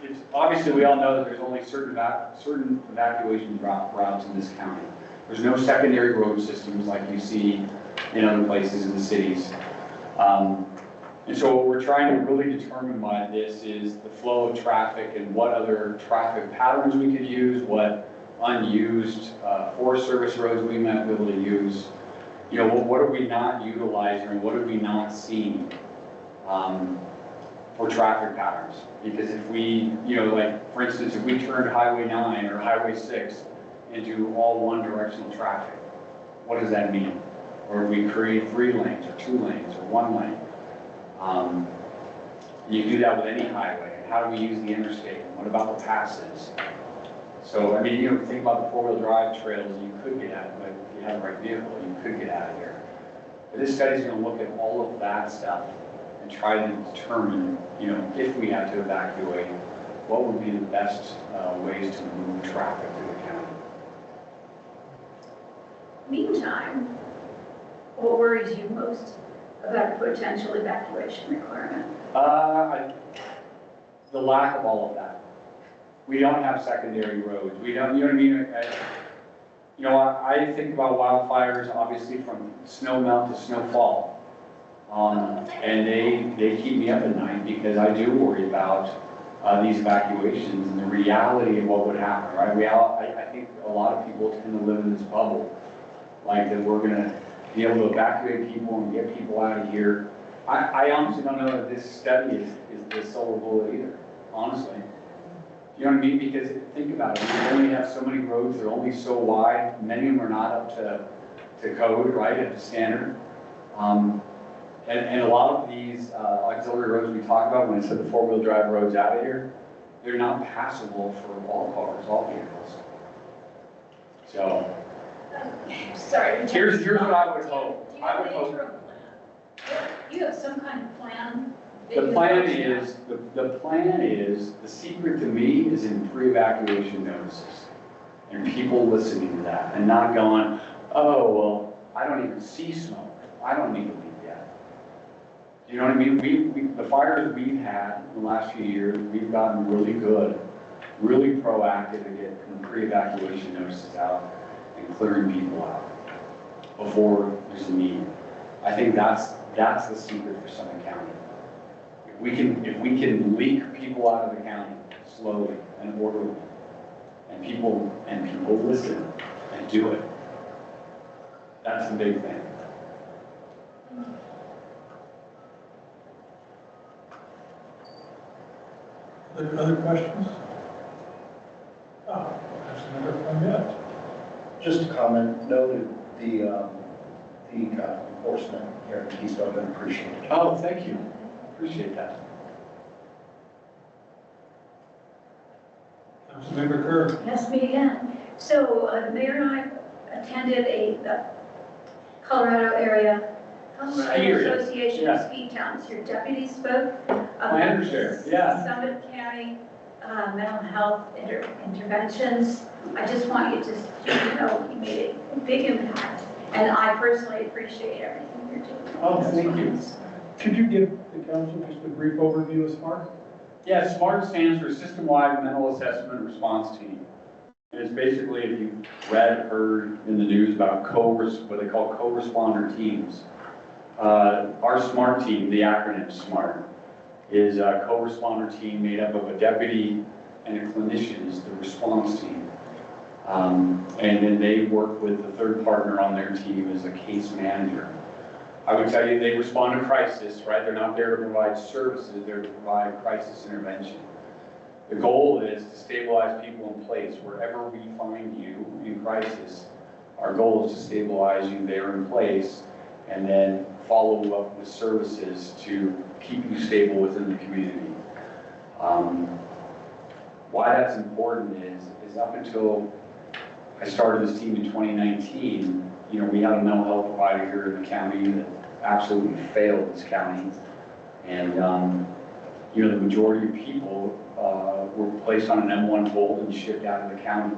it's obviously we all know that there's only certain evacuation routes in this county. There's no secondary road systems like you see in other places in the cities. And so what we're trying to really determine by this is the flow of traffic and what other traffic patterns we could use, what unused Forest Service roads we might be able to use. What are we not utilizing and what are we not seeing for traffic patterns? Because if we, for instance, if we turned Highway 9 or Highway 6 into all one directional traffic, what does that mean? Or if we create 3 lanes or 2 lanes or 1 lane. You do that with any highway. How do we use the interstate? What about the passes? So, think about the 4-wheel drive trails you could get out of, like if you have the right vehicle, you could get out of here. But this study's going to look at all of that stuff and try to determine, if we had to evacuate, what would be the best ways to move traffic through the county. Meantime, what worries you most about a potential evacuation requirement? the lack of all of that. We don't have secondary roads. We don't, you know what I mean? You know, I think about wildfires, obviously, from snow melt to snowfall. And they keep me up at night because I do worry about these evacuations and the reality of what would happen, right? I think a lot of people tend to live in this bubble, like that we're gonna be able to evacuate people and get people out of here. I honestly don't know that this study is the silver bullet either, honestly. You know what I mean? Because think about it, we only have so many roads, they're only so wide, many of them are not up to code, right, up to standard. And a lot of these auxiliary roads we talk about, when I said the four-wheel drive roads out of here, they're not passable for all cars, all vehicles. So, Sorry. here's what I would hope. Do you have an interim plan? You have some kind of plan? The plan is, the secret to me is in pre-evacuation notices. And people listening to that and not going, oh, well, I don't even see smoke. I don't need to leave yet. You know what I mean? The fires we've had in the last few years, we've gotten really good, really proactive to get pre-evacuation notices out and clearing people out before there's a need. I think that's the secret for Summit County. If we can leak people out of the county slowly and orderly, and people listen and do it, that's the big thing. Other questions? Oh, there's another permit. Just a comment, noted the enforcement here in Keystone, been appreciated. Oh, thank you. Appreciate that. Councilmember Kerr. Yes, me again. So the mayor and I attended the Colorado Association of Ski Towns. Your deputy spoke My about undersheriff, yeah. Summit County mental health interventions. I just want you to know he made a big impact, and I personally appreciate everything you're doing. Oh, thank you. Could you give the council just a brief overview of SMART? Yeah, SMART stands for System-Wide Mental Assessment Response Team. And it's basically, if you've read, heard in the news about what they call co-responder teams. Our SMART team, the acronym SMART, is a co-responder team made up of a deputy and a clinician is the response team. And then they work with the third partner on their team as a case manager. I would tell you they respond to crisis, right? They're not there to provide services, they're there to provide crisis intervention. The goal is to stabilize people in place. Wherever we find you in crisis, our goal is to stabilize you there in place and then follow up with services to keep you stable within the community. Why that's important is up until I started this team in 2019, you know, we had a mental health provider here in the county that absolutely failed this county. And, you know, the majority of people were placed on an M1 hold and shipped out of the county.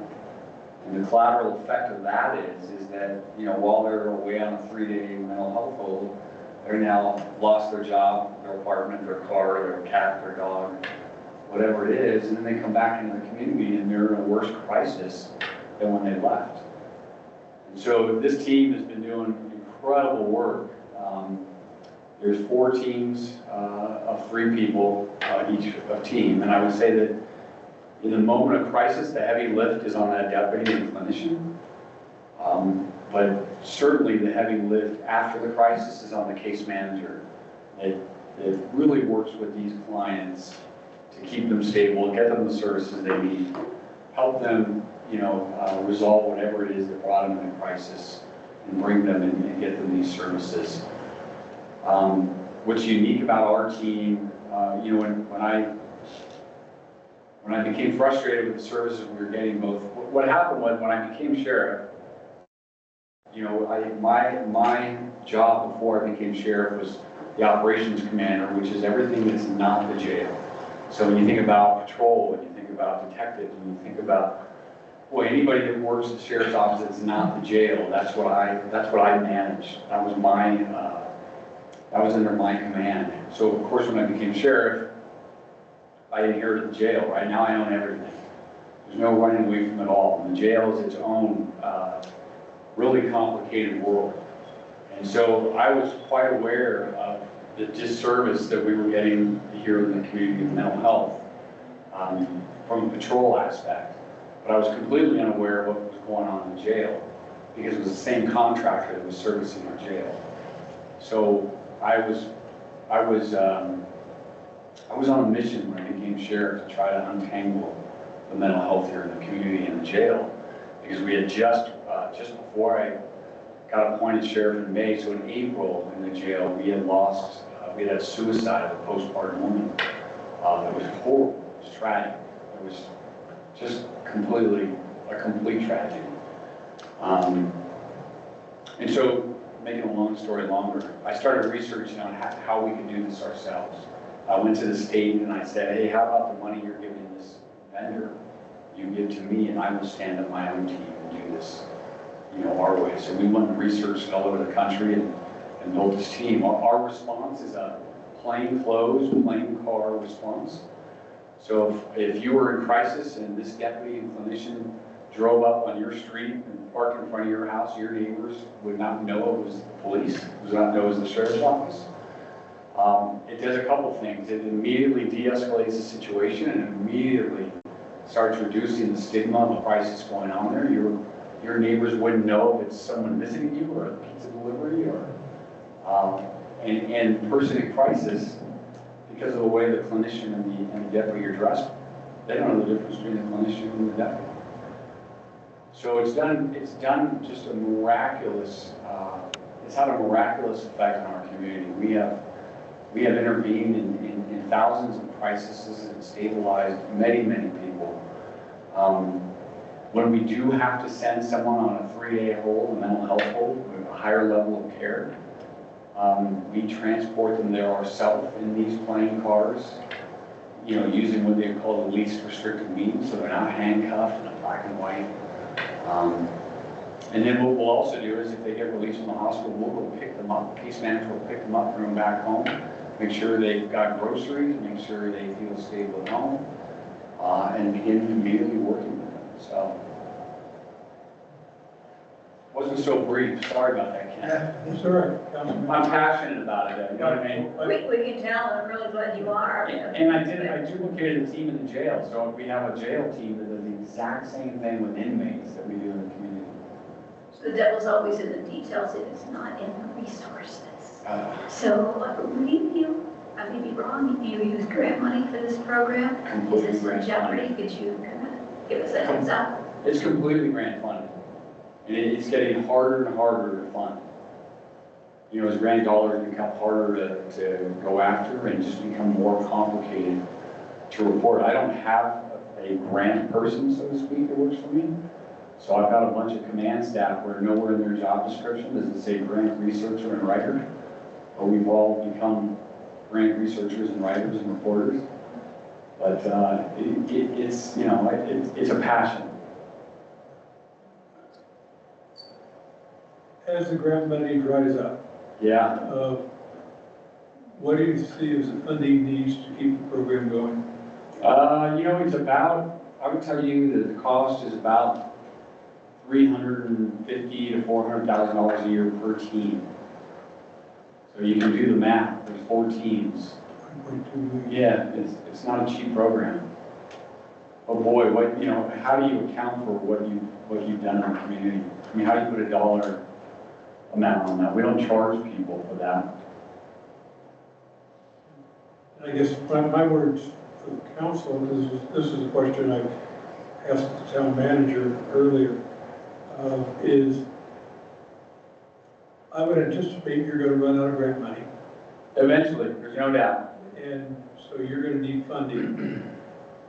And the collateral effect of that is that, you know, while they're away on a 3-day mental health hold, they're now lost their job, their apartment, their car, their cat, their dog, whatever it is, and then they come back into the community and they're in a worse crisis than when they left. And so this team has been doing incredible work. There's 4 teams of 3 people each team, and I would say that in the moment of crisis, the heavy lift is on that deputy and clinician. But certainly the heavy lift after the crisis is on the case manager. It really works with these clients to keep them stable, get them the services they need, help them, you know, resolve whatever it is that brought them into crisis, and bring them and get them these services. What's unique about our team, you know, when I became frustrated with the services we were getting, what happened was when I became sheriff, you know, my job before I became sheriff was the operations commander, which is everything that's not the jail. So when you think about patrol, when you think about detectives, when you think about, boy, anybody that works at the sheriff's office that's not the jail, that's what I managed. That was that was under my command. So of course, when I became sheriff, I inherited the jail. Right now I own everything. There's no running away from it all. And the jail is its own really complicated world. And so I was quite aware of the disservice that we were getting here in the community of mental health from a patrol aspect. But I was completely unaware of what was going on in the jail because it was the same contractor that was servicing our jail. So I was on a mission when I became sheriff to try to untangle the mental health here in the community and the jail, because we had just before I got appointed sheriff in May, so in April in the jail, we had had suicide of a postpartum woman. It was horrible, it was tragic. It was just a complete tragedy. And so, making a long story longer, I started researching on how we could do this ourselves. I went to the state and I said, hey, how about the money you're giving this vendor, you give to me and I will stand up my own team and do this, our way. So we went and researched it all over the country and built this team. Our response is a plain clothes, plain car response. So if you were in crisis and this deputy and clinician drove up on your street and parked in front of your house, your neighbors would not know it was the police, would not know it was the sheriff's office. It does a couple things. It immediately de-escalates the situation and immediately starts reducing the stigma of a crisis going on there. Your neighbors wouldn't know if it's someone visiting you or a pizza delivery or and the person in crisis, because of the way the clinician and the deputy are dressed, they don't know the difference between the clinician and the deputy. So it's done just a miraculous, it's had a miraculous effect on our community. We have intervened in thousands of crises and stabilized many, many people. When we do have to send someone on a 3-day hold, a mental health hold, with a higher level of care, we transport them there ourselves in these plain cars, using what they call the least restrictive means, so they're not handcuffed in a black and white. And then what we'll also do is if they get released from the hospital, we'll go pick them up. Case manager will pick them up, bring them back home, make sure they've got groceries, make sure they feel stable at home, and begin immediately working with them. So, wasn't so brief. Sorry about that, Ken. That's all right, Councilman. I'm passionate about it, you know what I mean? We can tell, I'm really glad you are. And I duplicated the team in the jail, so we have a jail team that does the exact same thing with inmates that we do in the community. So the devil's always in the details, it is not in the resources. So, I may be wrong, you use grant money for this program? Is this in jeopardy? Could you kind of give us a heads up? It's completely grant funded. And it's getting harder and harder to fund. As grant dollars become harder to go after and just become more complicated to report. I don't have a grant person, so to speak, that works for me. So I've got a bunch of command staff where nowhere in their job description does it say grant researcher and writer. But we've all become grant researchers and writers and reporters. But it's a passion. As the grant money dries up, Yeah. what do you see as the funding needs to keep the program going? It's about, I would tell you that the cost is about $350,000 to $400,000 a year per team. So you can do the math, there's 4 teams. 1.2 million. Yeah, it's not a cheap program. But boy, how do you account for what you've done in the community? I mean, how do you put a dollar amount on that? We don't charge people for that. And I guess my words for the council, this is a question I asked the town manager earlier, is I would anticipate you're going to run out of grant money. Eventually, there's no doubt. And so you're going to need funding.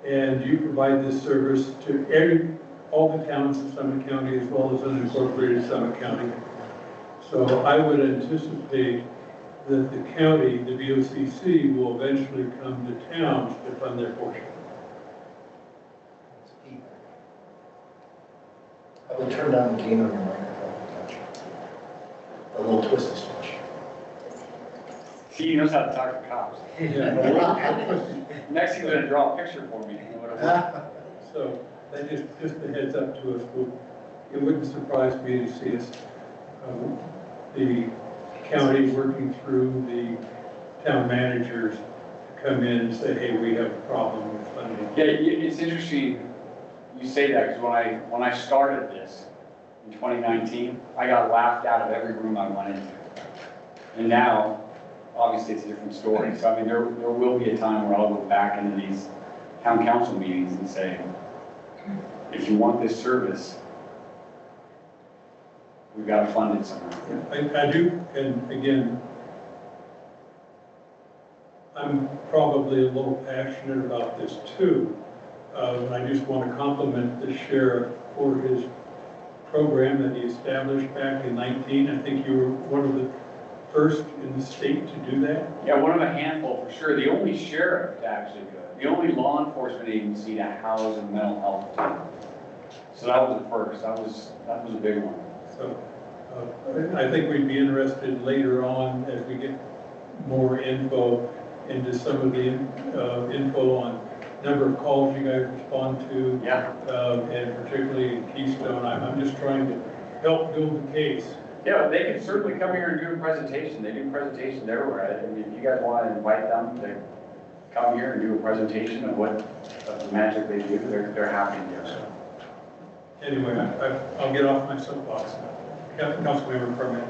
And you provide this service to all the towns in Summit County as well as unincorporated Summit County. So I would anticipate that the county, the VOCC, will eventually come to towns to fund their portion. I would turn down the gain on your microphone. A little twisty switch. He knows how to talk to cops. Next, he's gonna draw a picture for me. You know what I want? So that just a heads up to us. It wouldn't surprise me to see us, the county working through the town managers to come in and say, hey, we have a problem with funding. Yeah, it's interesting you say that, because when I started this in 2019, I got laughed out of every room I went into. And now, obviously, it's a different story. So, I mean, there will be a time where I'll go back into these town council meetings and say, if you want this service, we've got to fund it somehow. I do, and again, I'm probably a little passionate about this too. I just want to compliment the sheriff for his program that he established back in 19. I think you were one of the first in the state to do that. Yeah, one of a handful for sure. The only sheriff to actually do it. The only law enforcement agency to house a mental health team. So that was a first. That was a big one. So I think we'd be interested later on as we get more info into some of the info on number of calls you guys respond to. Yeah. And particularly in Keystone. I'm just trying to help build the case. Yeah, they can certainly come here and do a presentation. They do presentations everywhere. I mean, if you guys want to invite them to come here and do a presentation of the magic they do, they're happy to do so. Anyway, I'll get off my soapbox now. Councilmember Permit.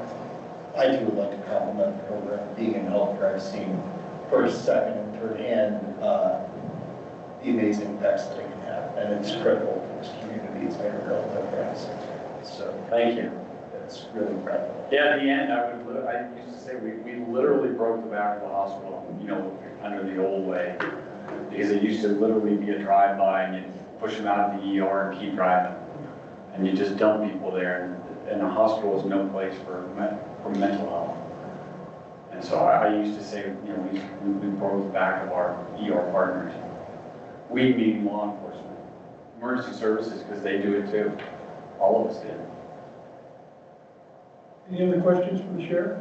I too would like to compliment the program, being in healthcare, I've seen first, second, and third hand, the amazing impacts that it can have, and it's critical to this community. It's made a real difference. So Thank you. it's really incredible. Yeah, at the end, I used to say, we literally broke the back of the hospital, you know, under the old way. Because it used to literally be a drive-by and you'd push them out of the ER and keep driving. And you just dump people there, and the hospital is no place for mental health. And so I used to say, you know, we broke the back of our ER partners. We meaning law enforcement, emergency services, because they do it too. All of us did. Any other questions for the sheriff?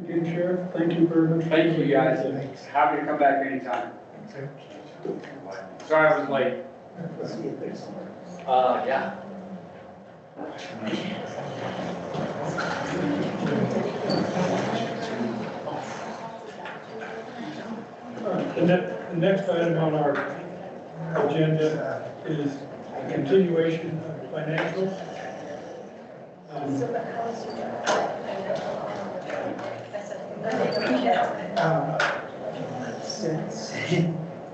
Again, Sheriff, thank you very much. Thank you, guys. Happy to come back anytime. Sorry I was late. Let's see if there's somewhere. Yeah. The next item on our agenda is a continuation of financials.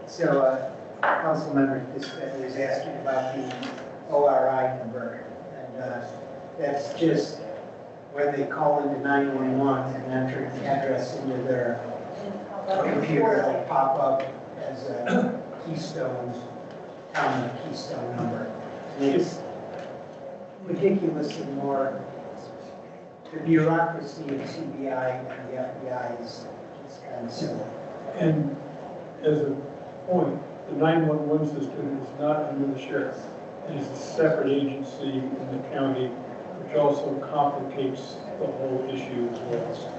So, Councilmember Dispenza is asking about the ORI number, and that's just when they call into 911 and enter the address into their computer, it'll pop up as a Keystone, town of Keystone number. And it's ridiculously more, the bureaucracy of CBI and the FBI is kind of similar. And as a point, the 911 system is not under the sheriff. It is a separate agency in the county, which also complicates the whole issue as well.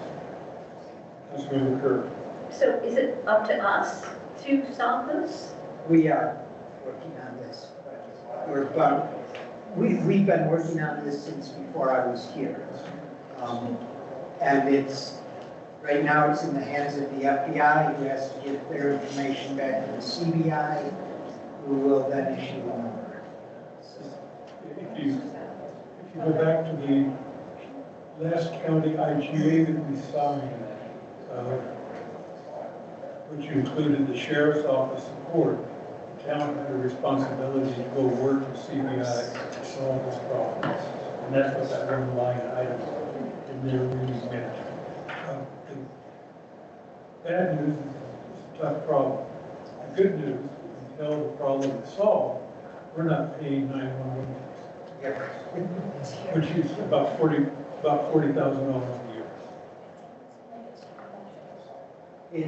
Councilmember Kerr. So is it up to us to solve this? We are working on this. We've been working on this since before I was here. And right now it's in the hands of the FBI, who has to give their information back to the CBI, who will then issue the number. If you go back to the last county IGA that we signed, which included the sheriff's office support, the town had a responsibility to go work with CBI to solve this problem. And that's what that one line item in there really meant. The bad news is it's a tough problem. The good news, until the problem is solved, we're not paying 911 fees, which is about $40,000 a year. It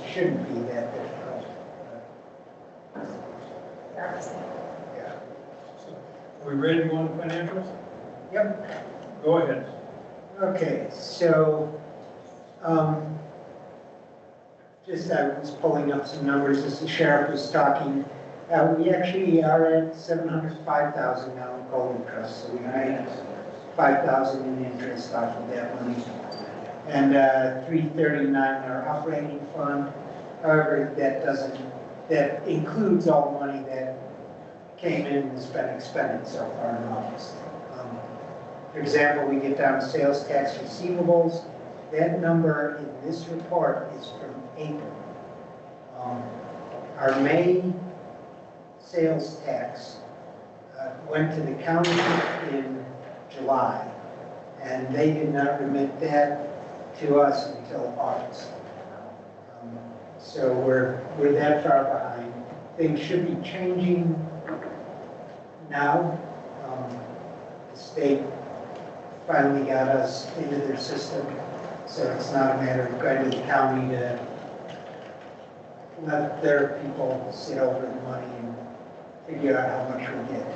shouldn't be that difficult. Yeah. So, are we ready to go on to financials? Yep. Go ahead. Okay, so Just I was pulling up some numbers as the sheriff was talking. We actually are at 705,000 now in Golden Trust, so we made 5,000 in interest off of that money. And 339 our operating fund. However, that includes all the money that came in and has been expended so far in August. For example, we get down to sales tax receivables. That number in this report is from April. Our May sales tax went to the county in July, and they did not remit that to us until August. So we're that far behind. Things should be changing now. The state finally got us into their system, so it's not a matter of going to the county to let their people sit over the money and figure out how much we get.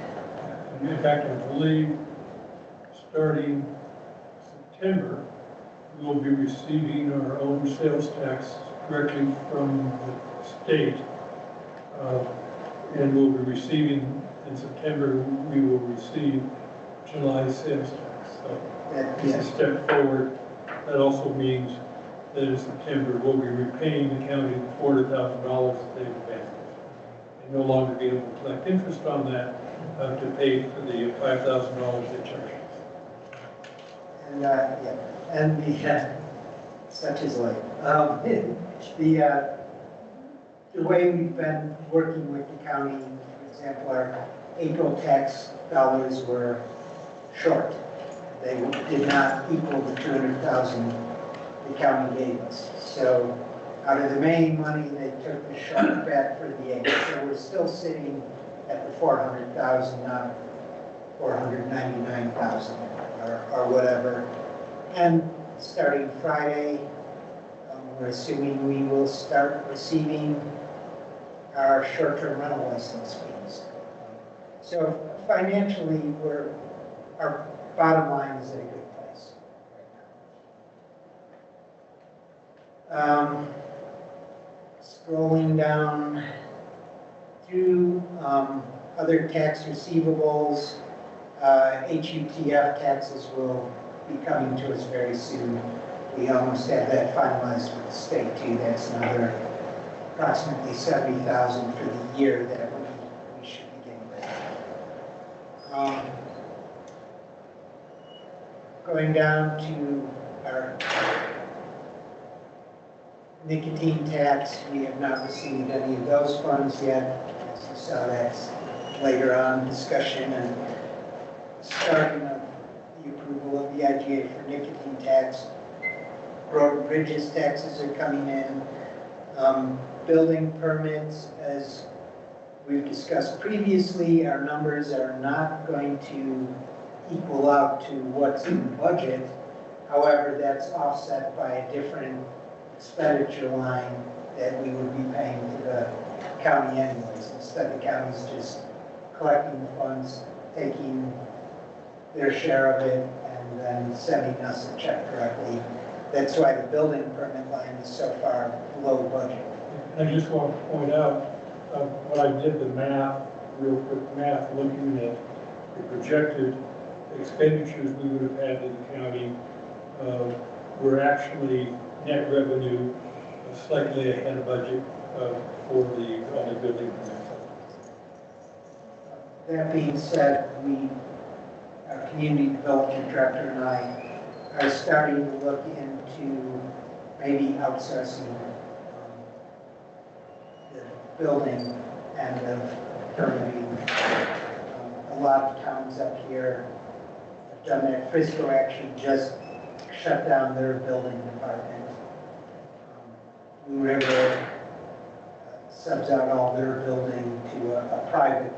And in fact, I believe starting September, we'll be receiving our own sales tax directly from the state. And we'll be receiving, in September, we will receive July sales tax. So it's a step forward. That also means that in September, we'll be repaying the county the $400,000 that they've advanced. And no longer be able to collect interest on that to pay for the $5,000 they charge us. Such is life. The way we've been working with the county, for example, our April tax dollars were short. They did not equal the 200,000 the county gave us. So out of the May money, they took the short back for the April. So we're still sitting at the 400,000, not 499,000 or whatever. And starting Friday, we're assuming we will start receiving our short-term rental license fees. So financially, our bottom line is in a good place right now. Scrolling down through other tax receivables, HUTF taxes will be coming to us very soon. We almost have that finalized with the state too. That's another approximately 70,000 for the year that we should be getting back. Going down to our nicotine tax, we have not received any of those funds yet. As you saw, that's later on discussion and starting of the approval of the IGA for nicotine tax. Road and bridges taxes are coming in. Building permits, as we've discussed previously, our numbers are not going to equal out to what's in the budget. However, that's offset by a different expenditure line that we would be paying to the county anyways. Instead, the county's just collecting the funds, taking their share of it, and then sending us a check directly. That's why the building permit line is so far below budget. I just want to point out, when I did the math, real quick math, looking at the projected expenditures we would have had in the county, we're actually net revenue slightly ahead of budget for all the building permits. That being said, our community development director and I are starting to look into maybe outsourcing the building and of permitting. A lot of towns up here have done that. Frisco actually just shut down their building department. Blue River subs out all their building to a private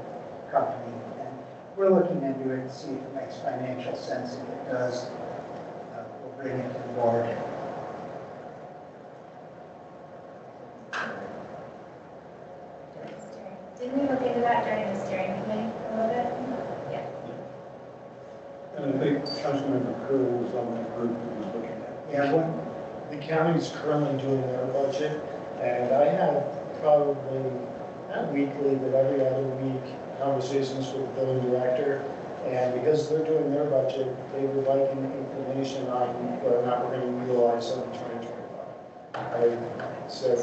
company. And we're looking into it to see if it makes financial sense. If it does, we'll bring it to the board. Didn't we look into that during the steering committee a little bit? Yeah. And I think Councilmember Kerr was on that group that was looking at it. Yeah, the county's currently doing their budget, and I have probably, not weekly, but every other week, conversations with the building director. And because they're doing their budget, they would like an inclination on whether or not we're going to utilize them in 2025. So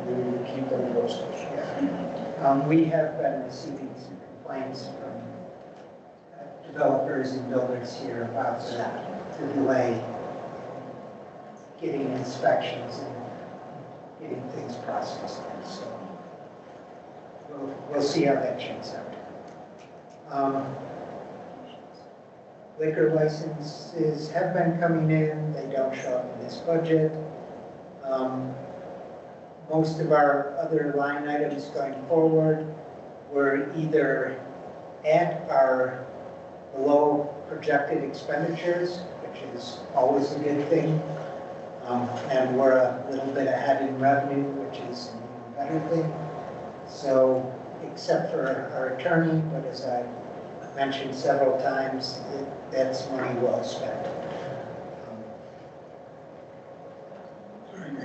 we would keep them posted. We have been receiving some complaints from developers and builders here about the delay getting inspections and getting things processed. So we'll see how that shakes out. Liquor licenses have been coming in. They don't show up in this budget. Most of our other line items going forward were either at or below projected expenditures, which is always a good thing. And we're a little bit ahead in revenue, which is an even better thing. So, except for our attorney, but as I mentioned several times, that's money well spent.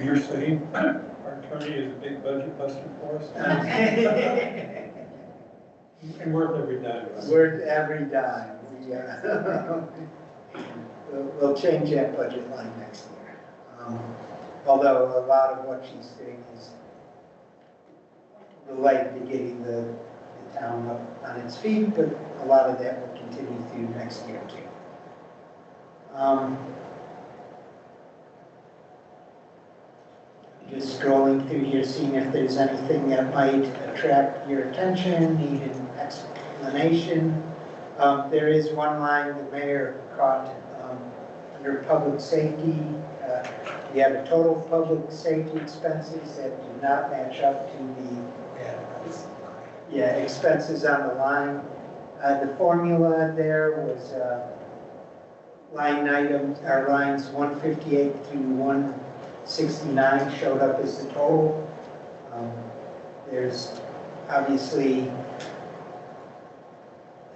You're saying our attorney is a big budget buster for us? And worth every dime. Worth every dime. We'll change that budget line next year. Although a lot of what she's doing is related to getting the town up on its feet, but a lot of that will continue through next year too. Just scrolling through here, seeing if there's anything that might attract your attention, need an explanation. There is one line the mayor caught under public safety. You have a total public safety expenses that do not match up to the expenses on the line. The formula there was line items, or lines 158 through 169 showed up as the total. There's obviously,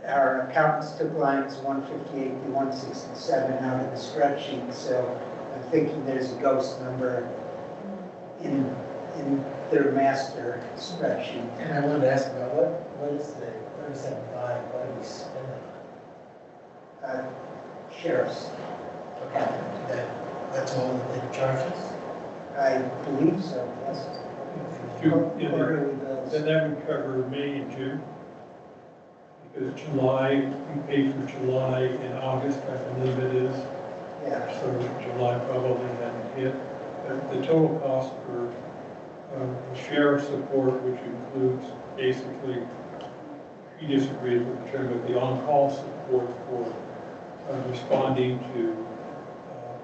our accountants took lines 158 to 167 out of the spreadsheet, so I'm thinking there's a ghost number in their master spreadsheet. And I wanted to ask about what is the 37.5, what do we spend it Sheriff's. on? Okay, that's all that it charges? I believe so, yes. Quarterly bills. Then that would cover May and June. Because July, we pay for July and August, I believe it is. Yeah. So July probably hadn't hit. The total cost for the sheriff's support, which includes basically, he disagrees with the term, but the on-call support for responding to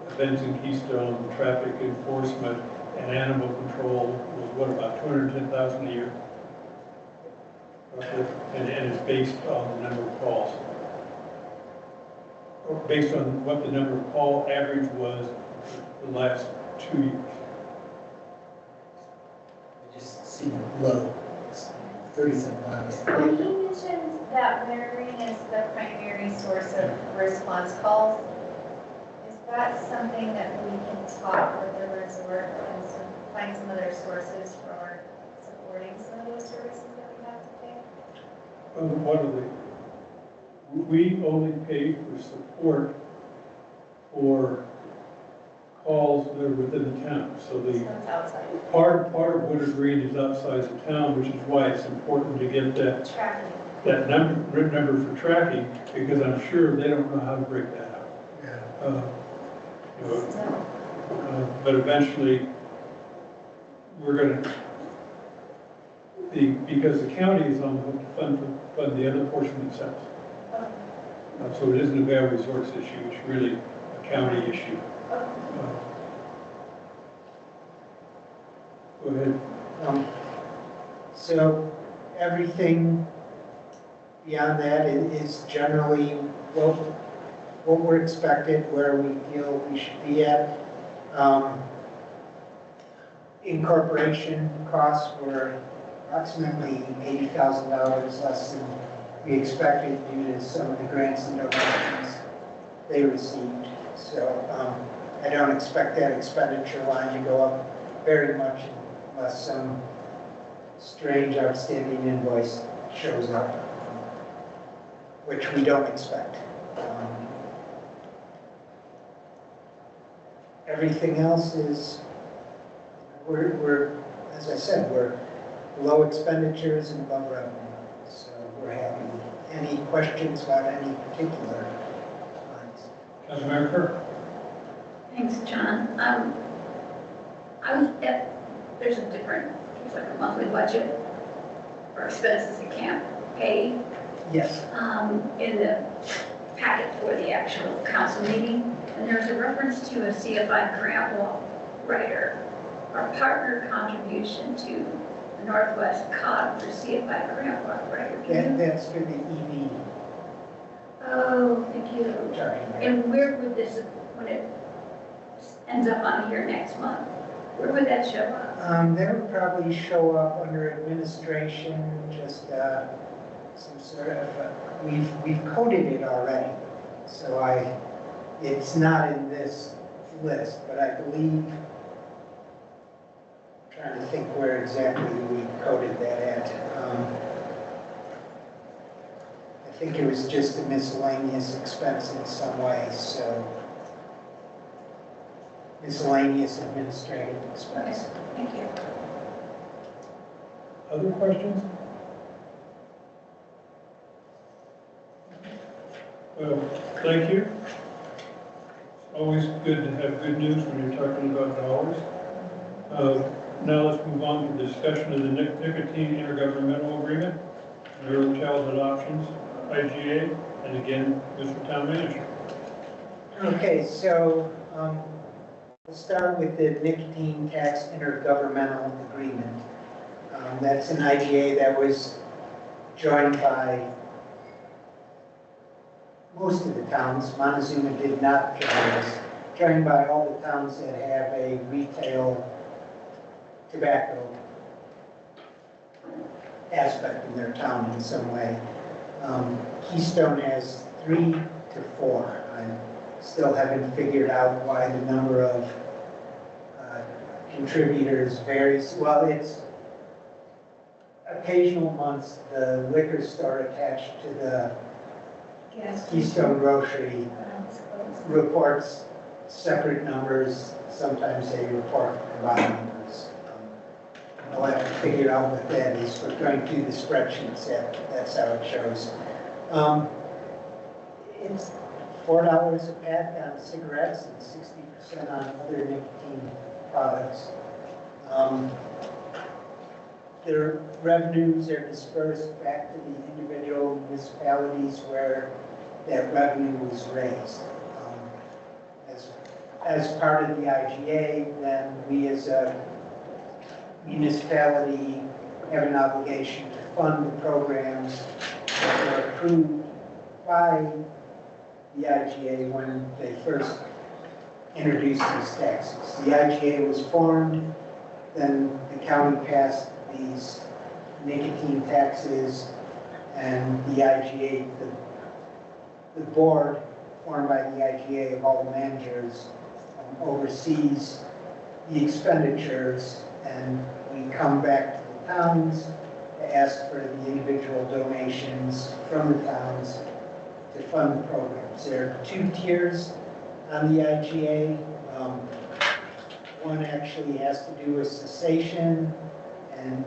events in Keystone, traffic enforcement, and animal control was what, about $210,000 a year? And it's based on the number of calls. Or based on what the number of call average was the last 2 years. It just seemed low, 37.5. When he mentioned that wiring is the primary source of response calls, is that something that we can talk with the resort and find some other sources for supporting some of those services that we have to pay? What are they? We only pay for support for calls that are within the town. So the Someone's outside. part of Woodard Green is outside the town, which is why it's important to get Tracking. that number for tracking, because I'm sure they don't know how to break that out. You know, but eventually, we're going to, because the county is on the hook to fund the other portion themselves. So it isn't a Vail Resorts issue, it's really a county issue. Go ahead. So everything beyond that is generally what we're expected, where we feel we should be at. Incorporation costs were approximately $80,000 less than we expected due to some of the grants and donations they received. So I don't expect that expenditure line to go up very much unless some strange outstanding invoice shows up, which we don't expect. Everything else is, we're, as I said, we're low expenditures and above revenue, so we're happy. Any questions about any particular lines? Councilmember Kerr? Thanks, John. There's like a monthly budget for expenses that can't pay Yes. in the packet for the actual council meeting. And there's a reference to a CFI grant writer, our partner contribution to the Northwest COG for CFI grant writer. That's for the EV Oh, thank you. charging. And where would this, when it ends up on here next month, where would that show up? That would probably show up under administration, just some sort of, we've coded it already. So it's not in this list, but I believe, I'm trying to think where exactly we coded that at. I think it was just a miscellaneous expense in some way, so miscellaneous administrative expense. Thank you. Other questions? Well, thank you. It's always good to have good news when you're talking about dollars. Now let's move on to discussion of the nicotine intergovernmental agreement, early childhood options, IGA, and again, Mr. Town Manager. Okay, so we'll start with the nicotine tax intergovernmental agreement. That's an IGA that was joined by most of the towns. Montezuma did not join us. Joined by all the towns that have a retail tobacco aspect in their town in some way. Keystone has 3 to 4. I still haven't figured out why the number of contributors varies. Well, it's occasional months the liquor store attached to the Yes. Keystone Grocery It's closed. reports separate numbers. Sometimes they report combined numbers. I'll have to figure out what that is. We're going through the spreadsheets, that's how it shows. It's $4 a pack on cigarettes and 60% on other nicotine products. Their revenues are dispersed back to the individual municipalities where that revenue was raised. As part of the IGA, then we as a municipality have an obligation to fund the programs that were approved by the IGA when they first introduced these taxes. The IGA was formed, then the county passed these nicotine taxes, and the IGA, the board formed by the IGA of all the managers oversees the expenditures, and we come back to the towns to ask for the individual donations from the towns to fund the programs. There are 2 tiers on the IGA. One actually has to do with cessation, and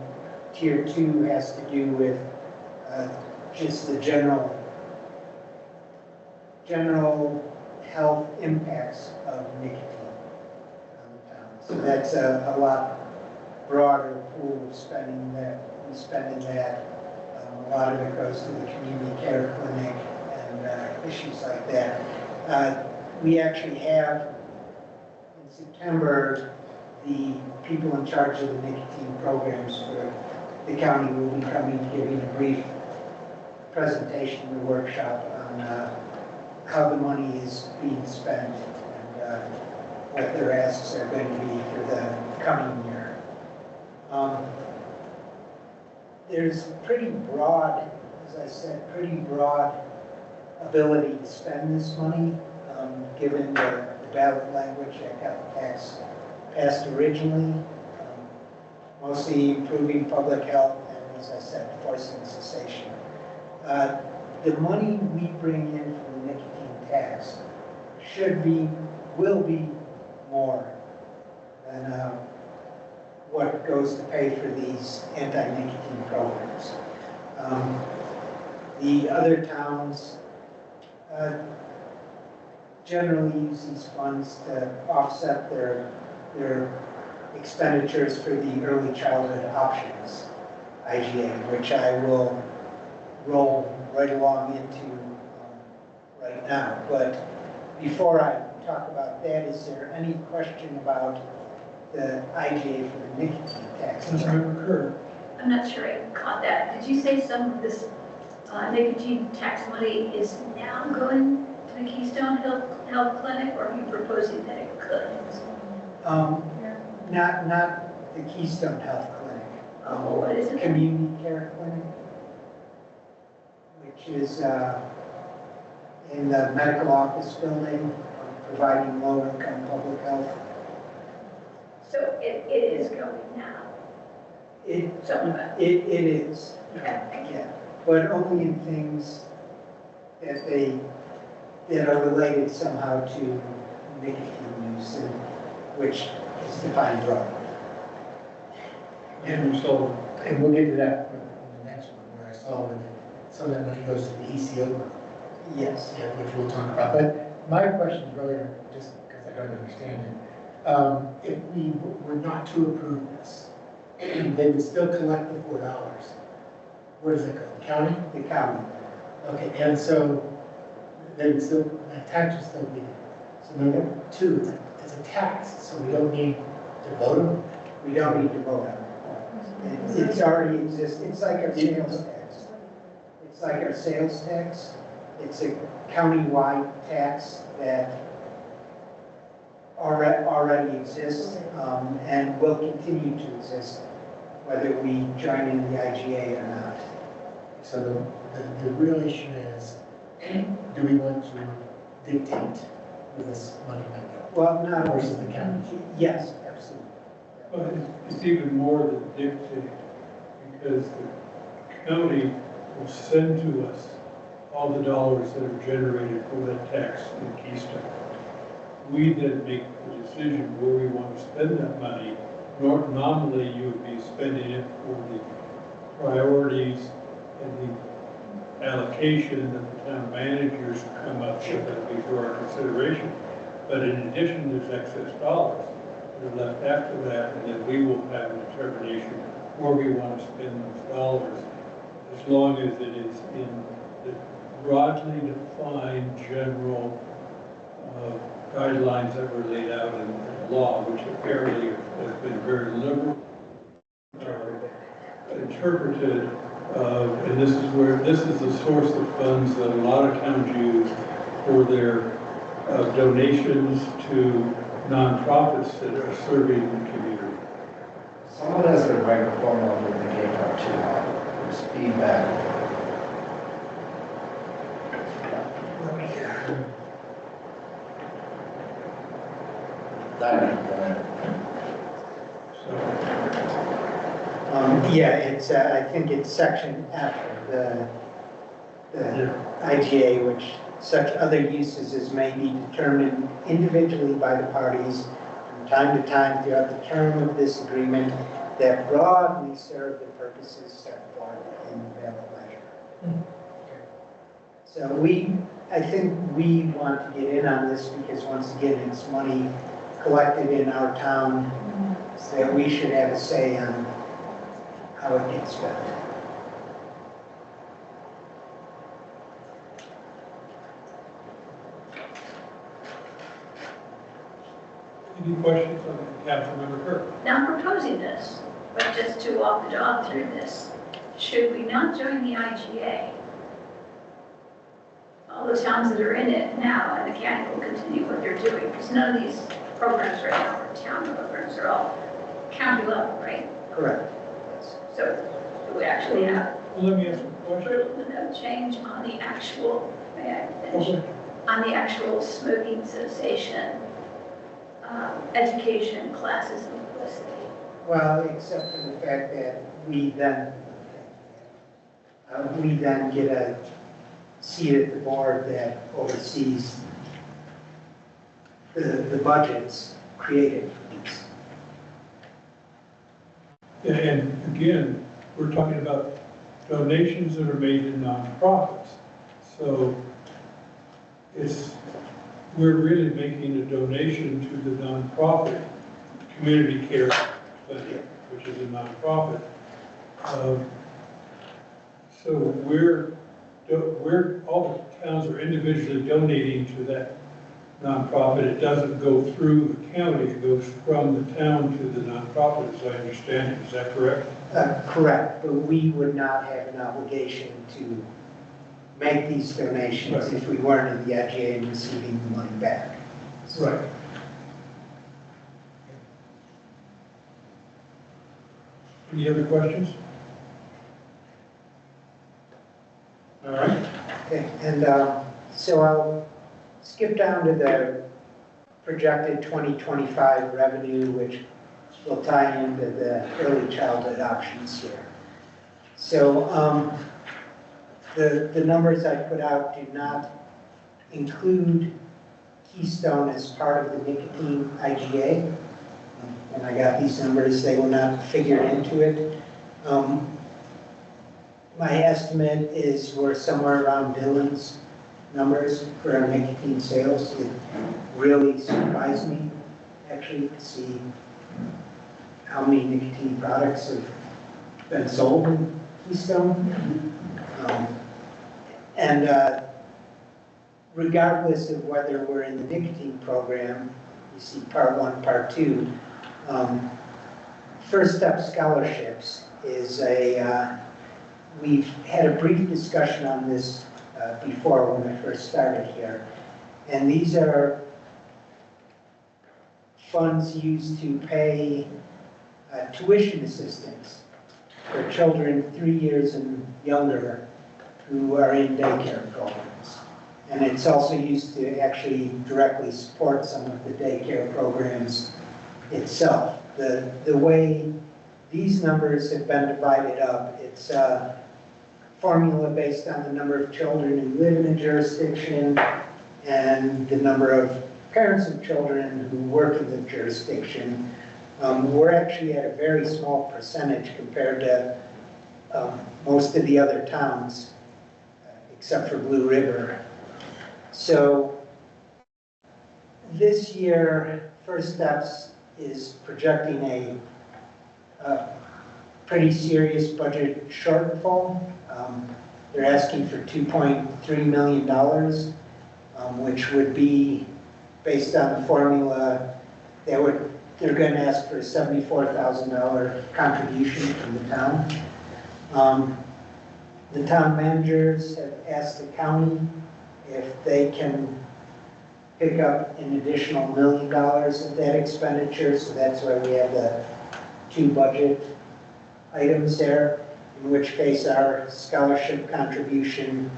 tier 2 has to do with just the general health impacts of nicotine on the town. So that's a lot broader pool of spending that we spend in that. A lot of it goes to the community care clinic and issues like that. We actually have, in September, the people in charge of the nicotine programs for the county will be coming, giving a brief presentation, the workshop on how the money is being spent and what their asks are going to be for the coming year. There's pretty broad, as I said, pretty broad ability to spend this money, given the ballot language that got the tax passed originally, mostly improving public health and, as I said, forcing cessation. The money we bring in from the nicotine tax will be more than what goes to pay for these anti-nicotine programs. The other towns generally use these funds to offset their expenditures for the early childhood options, IGA, which I will roll right along into right now. But before I talk about that, is there any question about the IGA for the nicotine tax? Councilmember Kerr. I'm not sure I caught that. Did you say some of this nicotine tax money is now going to the Keystone Health Clinic, or are you proposing that it could? Not the Keystone Health Clinic. Oh, what is it? Community Care Clinic, which is in the medical office building, providing low-income public health. So it is going now? Some of it? It is. Okay, thank you. Yeah, but only in things that are related somehow to nicotine use, and which is defined broadly. Andrew Sullivan. And we'll get to that in the next one, where I saw that some of that money goes to the ECO, Yes. yeah, which we'll talk about. But my question is really, just because I don't understand it, if we were not to approve this, they would still collect the $4. Where does it go? The county? The county. Okay, and so they would still, the tax would still be there. So number two, it's a tax, so we don't need to vote on it. We don't need to vote on it. It's already exists. It's like our sales tax. It's like our sales tax. It's a countywide tax that already exists and will continue to exist, whether we join in the IGA or not. So the real issue is, do we want to dictate where this money might go Well, not versus the county? Yes, absolutely. But it's even more than dictate, because the county will send to us all the dollars that are generated for that tax in Keystone. We then make the decision where we want to spend that money. Nominally, you would be spending it for the priorities and the allocation that the town managers come up with, that would be for our consideration. But in addition, there's excess dollars that are left after that, and then we will have a determination where we want to spend those dollars, as long as it is in the broadly defined general guidelines that were laid out in the law, which apparently has been very liberal interpreted, and this is the source of funds that a lot of towns use for their donations to nonprofits that are serving the community. Someone has their microphone on when they came up too. There's feedback. Yeah, it's, I think it's section F of the IGA, which such other uses as may be determined individually by the parties from time to time throughout the term of this agreement that broadly serve the purposes set forth in the ballot measure. So I think we want to get in on this because once again, it's money collected in our town, so that we should have a say on how it gets spent. Any questions on Councilmember Kerr? Now I'm proposing this, but just to walk the dog through this, should we not join the IGA? All the towns that are in it now, and the county will continue what they're doing, because none of these programs right now are town programs, they're all county level, right? Correct. Yes. So do we actually have Well, let me ask you a question. little to no change on the actual, may I finish? Okay. On the actual smoking cessation education classes and publicity. Well, except for the fact that we then get a seat at the board that oversees the budgets created for these. Yeah, and again, we're talking about donations that are made to nonprofits. So we're really making a donation to the nonprofit Community Care Clinic, which is a nonprofit. So all the towns are individually donating to that nonprofit. It doesn't go through the county, it goes from the town to the nonprofit, as I understand it. Is that correct? Correct, but we would not have an obligation to make these donations Right. if we weren't in the IGA and receiving the money back. Right. Any other questions? All right. Okay, and so I'll skip down to the projected 2025 revenue, which will tie into the early childhood options here. So the numbers I put out do not include Keystone as part of the nicotine IGA. And I got these numbers, they were not figured into it. My estimate is we're somewhere around Dylan's numbers for our nicotine sales. It really surprised me, actually, to see how many nicotine products have been sold in Keystone. Regardless of whether we're in the nicotine program, you see part one, part two, First Step Scholarships is we've had a brief discussion on this before when I first started here. And these are funds used to pay tuition assistance for children 3 years and younger who are in daycare programs. And it's also used to actually directly support some of the daycare programs itself. The way these numbers have been divided up, it's a formula based on the number of children who live in a jurisdiction and the number of parents of children who work in the jurisdiction. We're actually at a very small percentage compared to most of the other towns, except for Blue River. So this year, First Steps is projecting a pretty serious budget shortfall. They're asking for $2.3 million, which would be based on the formula. They're going to ask for a $74,000 contribution from the town. The town managers have asked the county if they can pick up an additional $1 million of that expenditure, so that's why we have the two budget items there, in which case our scholarship contribution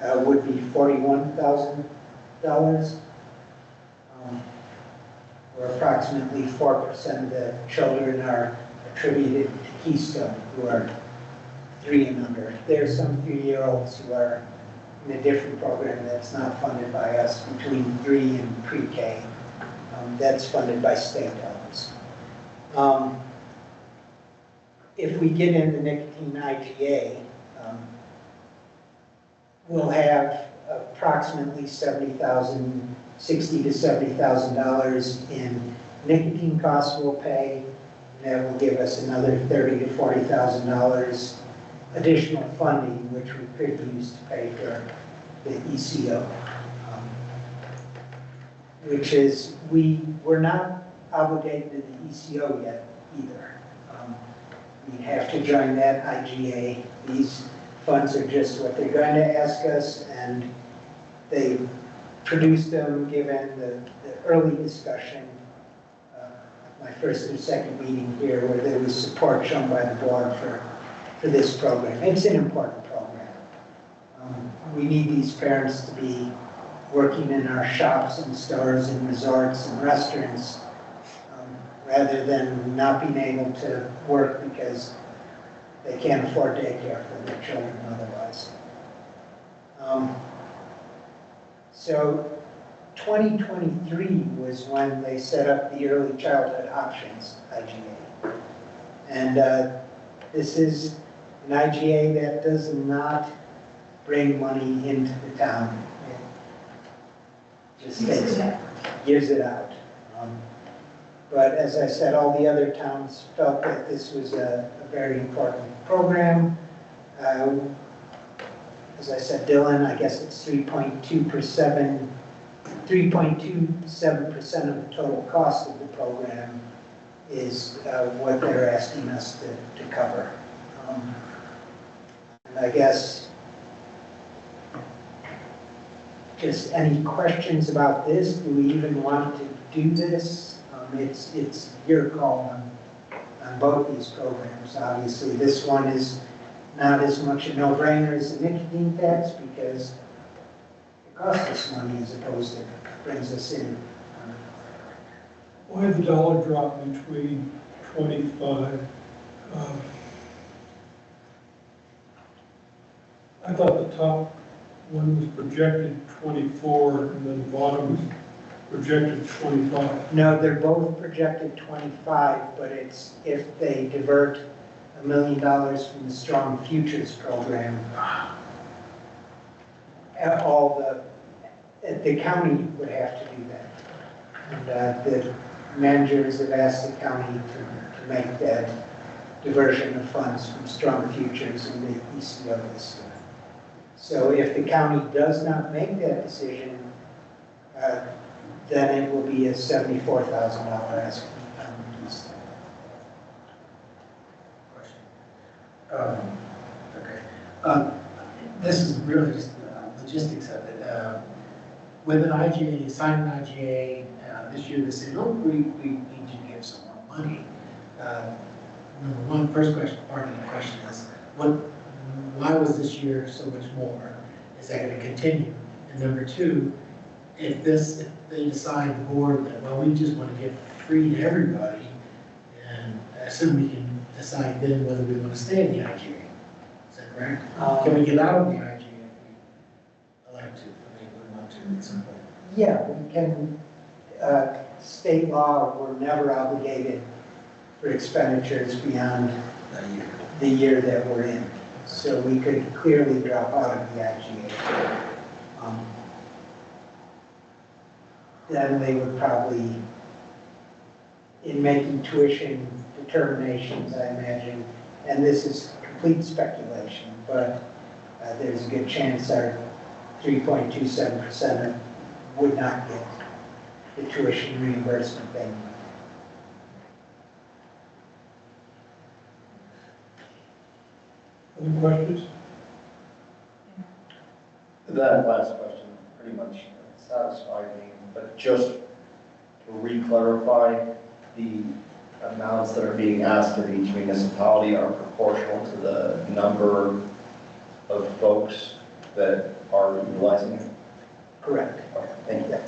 would be $41,000, or approximately 4% of the children are attributed to Keystone, who are 3 and under. There are some 3-year-olds who are in a different program that's not funded by us, between 3 and pre-K. That's funded by state dollars. If we get in the nicotine IGA, we'll have approximately $60,000 to $70,000 in nicotine costs we'll pay. And that will give us another $30,000 to $40,000 additional funding, which we could use to pay for the ECO. Which is, we're not obligated to the ECO yet either. We have to join that IGA. These funds are just what they're going to ask us, and they produced them given the early discussion, my first or second meeting here, where there was support shown by the board for this program. It's an important program. We need these parents to be working in our shops and stores and resorts and restaurants rather than not being able to work because they can't afford daycare for their children otherwise. So 2023 was when they set up the Early Childhood Options IGA. And this is an IGA that does not bring money into the town. It just gives it out. But as I said, all the other towns felt that this was a very important program. As I said, Dillon, I guess it's 3.27% of the total cost of the program is what they're asking us to cover. And I guess just any questions about this? Do we even want to do this? It's your call on both these programs. Obviously, this one is not as much a no-brainer as the nicotine tax because it costs us money as opposed to brings us in. Why the dollar drop between 25? I thought the top one was projected 24 and then the bottom was projected 25. No, they're both projected 25, but it's if they divert $1 million from the Strong Futures program, the county would have to do that. And the managers have asked the county to make that diversion of funds from Strong Futures and the ECO this year. So if the county does not make that decision, then it will be a $74,000 ask from Keystone. Okay. This is really just logistics of it. With an IGA, you sign an IGA, this year they say, no, we need you to give some more money. Number one, first question, part of the question is, why was this year so much more? Is that going to continue? And number two, if they decide, the board, that, well, we just want to give free to everybody, and I assume we can decide then whether we want to stay in the IGA. Is that correct? Can we get out of the IGA if we elect to? I mean, we want to at some point. Yeah, we can, state law, we're never obligated for expenditures beyond the year that we're in. So we could clearly drop out of the IGA. Then they would probably, in making tuition determinations, I imagine, and this is complete speculation, but there's a good chance our 3.27% would not get the tuition reimbursement they need. Other questions? That last question pretty much satisfied me, but just to re-clarify, the amounts that are being asked of each municipality are proportional to the number of folks that are utilizing it? Correct. Okay, thank you.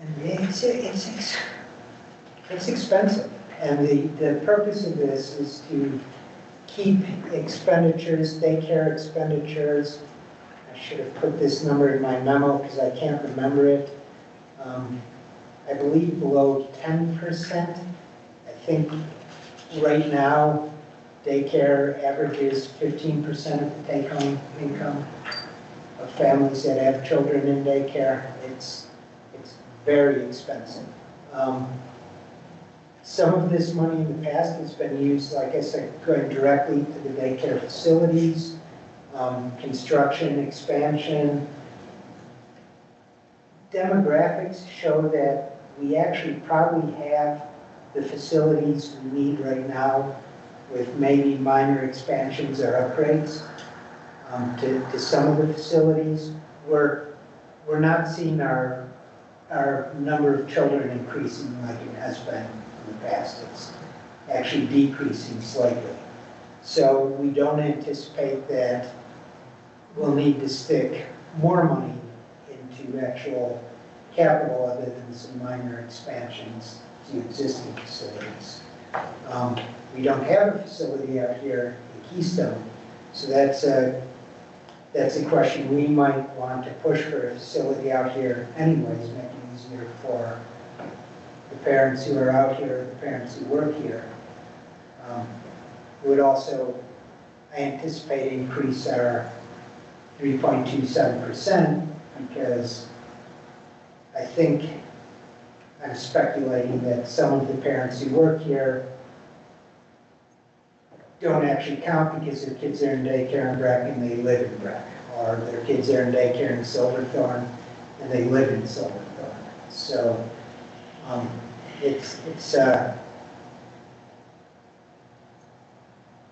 And it's expensive. And the purpose of this is to keep expenditures, daycare expenditures. I should have put this number in my memo because I can't remember it. I believe below 10%. I think right now daycare averages 15% of the take-home income of families that have children in daycare. It's very expensive. Some of this money in the past has been used, like I said, going directly to the daycare facilities, construction, expansion. Demographics show that we actually probably have the facilities we need right now with maybe minor expansions or upgrades to some of the facilities. We're not seeing our number of children increasing like it has been in the past. It's actually decreasing slightly. So we don't anticipate that we'll need to stick more money into actual capital other than some minor expansions to existing facilities. We don't have a facility out here in Keystone, so that's a question we might want to push for a facility out here anyways, make it easier for the parents who are out here, the parents who work here. It would also, I anticipate, increase our 3.27% because I think, I'm speculating that some of the parents who work here don't actually count because their kids are in daycare in Breck and they live in Breck, or their kids are in daycare in Silverthorne and they live in Silverthorne. So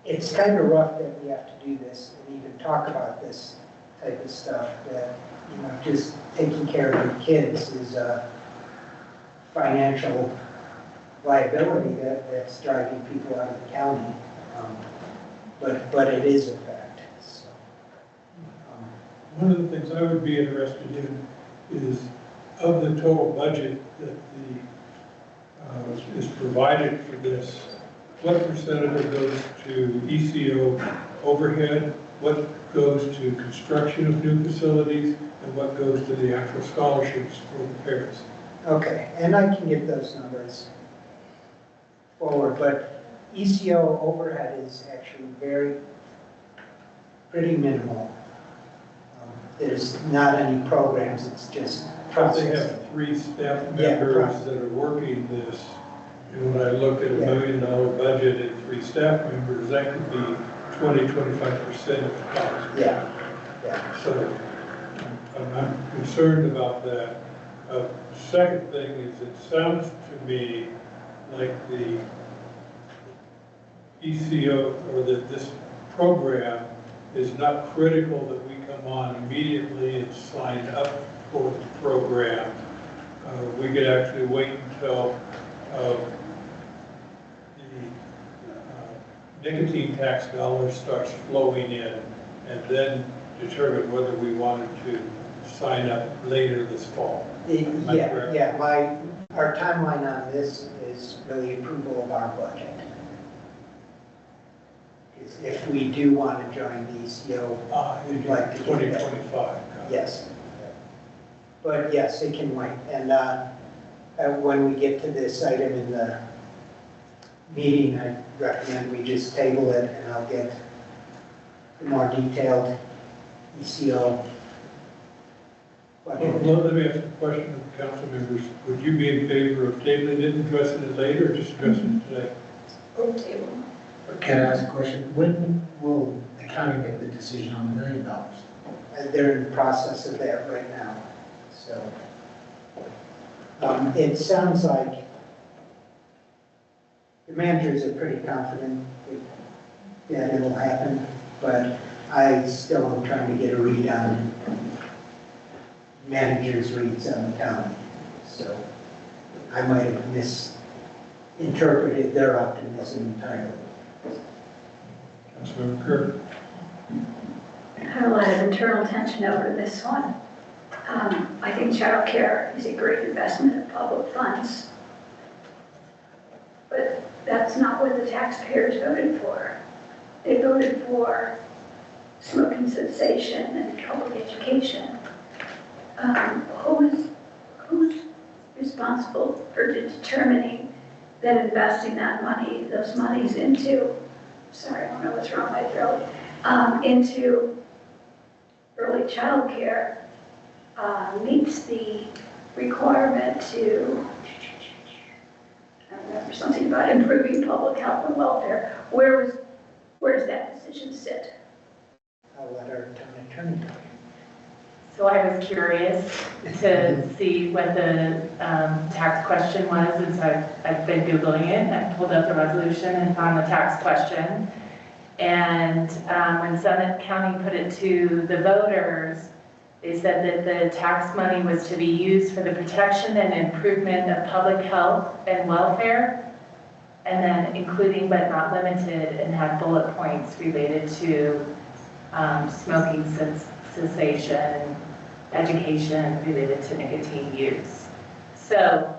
it's kind of rough that we have to do this and even talk about this type of stuff, that, you know, just taking care of your kids is a financial liability that's driving people out of the county. But it is a fact. So, One of the things I would be interested in is, of the total budget that is provided for this, what percentage goes to ECO overhead, what goes to construction of new facilities, and what goes to the actual scholarships for the parents? okay, and I can get those numbers forward, but ECO overhead is actually pretty minimal. There's not any programs, it's just But they processing. have 3 staff Yeah, members right. that are working this. And when I look at $1 million budget and 3 staff members, that could be 20–25% of the cost. Yeah. So I'm concerned about that. Second thing is, it sounds to me like the ECO, or that this program is not critical that we come on immediately and sign up for the program. We could actually wait until the nicotine tax dollars starts flowing in, and then determine whether we wanted to sign up later this fall. Am I correct? Our timeline on this is really approval of our budget. If we do want to join the ECO, we'd like to get that. 2025. Yes. But yes, it can wait. And when we get to this item in the meeting, I recommend we just table it, and I'll get the more detailed ECO. Well, let me ask a question of the council members. Would you be in favor of tabling it and addressing it later, or just addressing it today? Table. Can I ask a question? When will the county make the decision on the $1 million? And they're in the process of that right now. So it sounds like the managers are pretty confident that it'll happen, but I still am trying to get a read on managers' reads on the county. So I might have misinterpreted their optimism entirely. Councilmember Kirk? I had a lot of internal tension over this one. I think child care is a great investment of public funds. But that's not what the taxpayers voted for. They voted for smoking cessation and public education. Who's responsible for determining that investing that money, those monies into, sorry, I don't know what's wrong with my throat, into early child care meets the requirement to, I remember something about improving public health and welfare. Where does that decision sit? I'll let our attorney talk. So I was curious to see what the tax question was, and so I've been Googling it, and I pulled up the resolution and found the tax question. And when Summit County put it to the voters, they said that the tax money was to be used for the protection and improvement of public health and welfare, and then including but not limited, and had bullet points related to smoking cessation, education related to nicotine use. So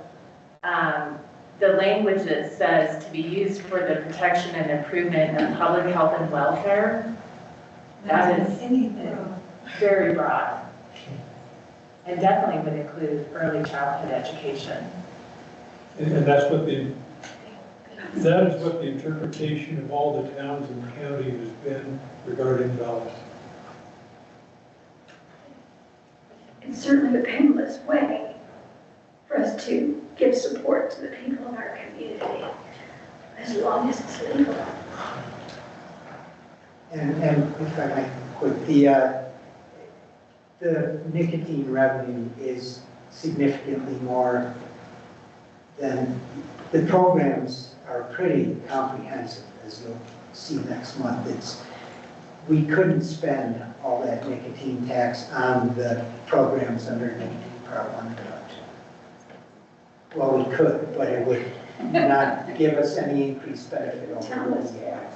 the language that says to be used for the protection and improvement of public health and welfare, that is Anything. very broad. And definitely would include early childhood education. And that is what the interpretation of all the towns in the county has been regarding dollars. It's certainly a painless way for us to give support to the people in our community, as long as it's legal. And if I might quick, the nicotine revenue is significantly more than, the programs are pretty comprehensive, as you'll see next month. We couldn't spend all that nicotine tax on the programs under nicotine Part 1 budget. Well, we could, but it would not give us any increased benefit over what we have.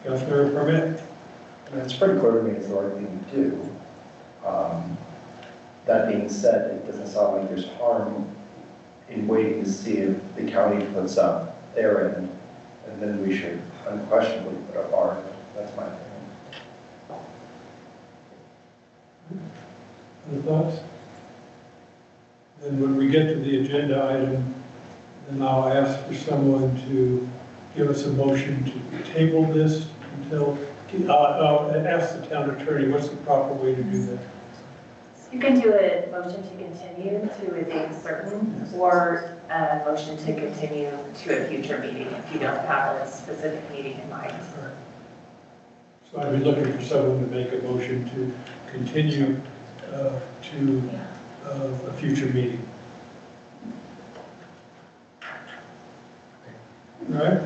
Councilmember Permit? It's pretty clear to me it's the right thing to do. That being said, it doesn't sound like there's harm in waiting to see if the county puts up their end, and then we should unquestionably put up our end. That's my opinion. Other thoughts? Then when we get to the agenda item, then I'll ask for someone to give us a motion to table this until, I'll ask the town attorney, what's the proper way to do that? You can do a motion to continue to a date certain, or a motion to continue to a future meeting if you don't have a specific meeting in mind. So I'd be looking for someone to make a motion to continue to a future meeting. All right,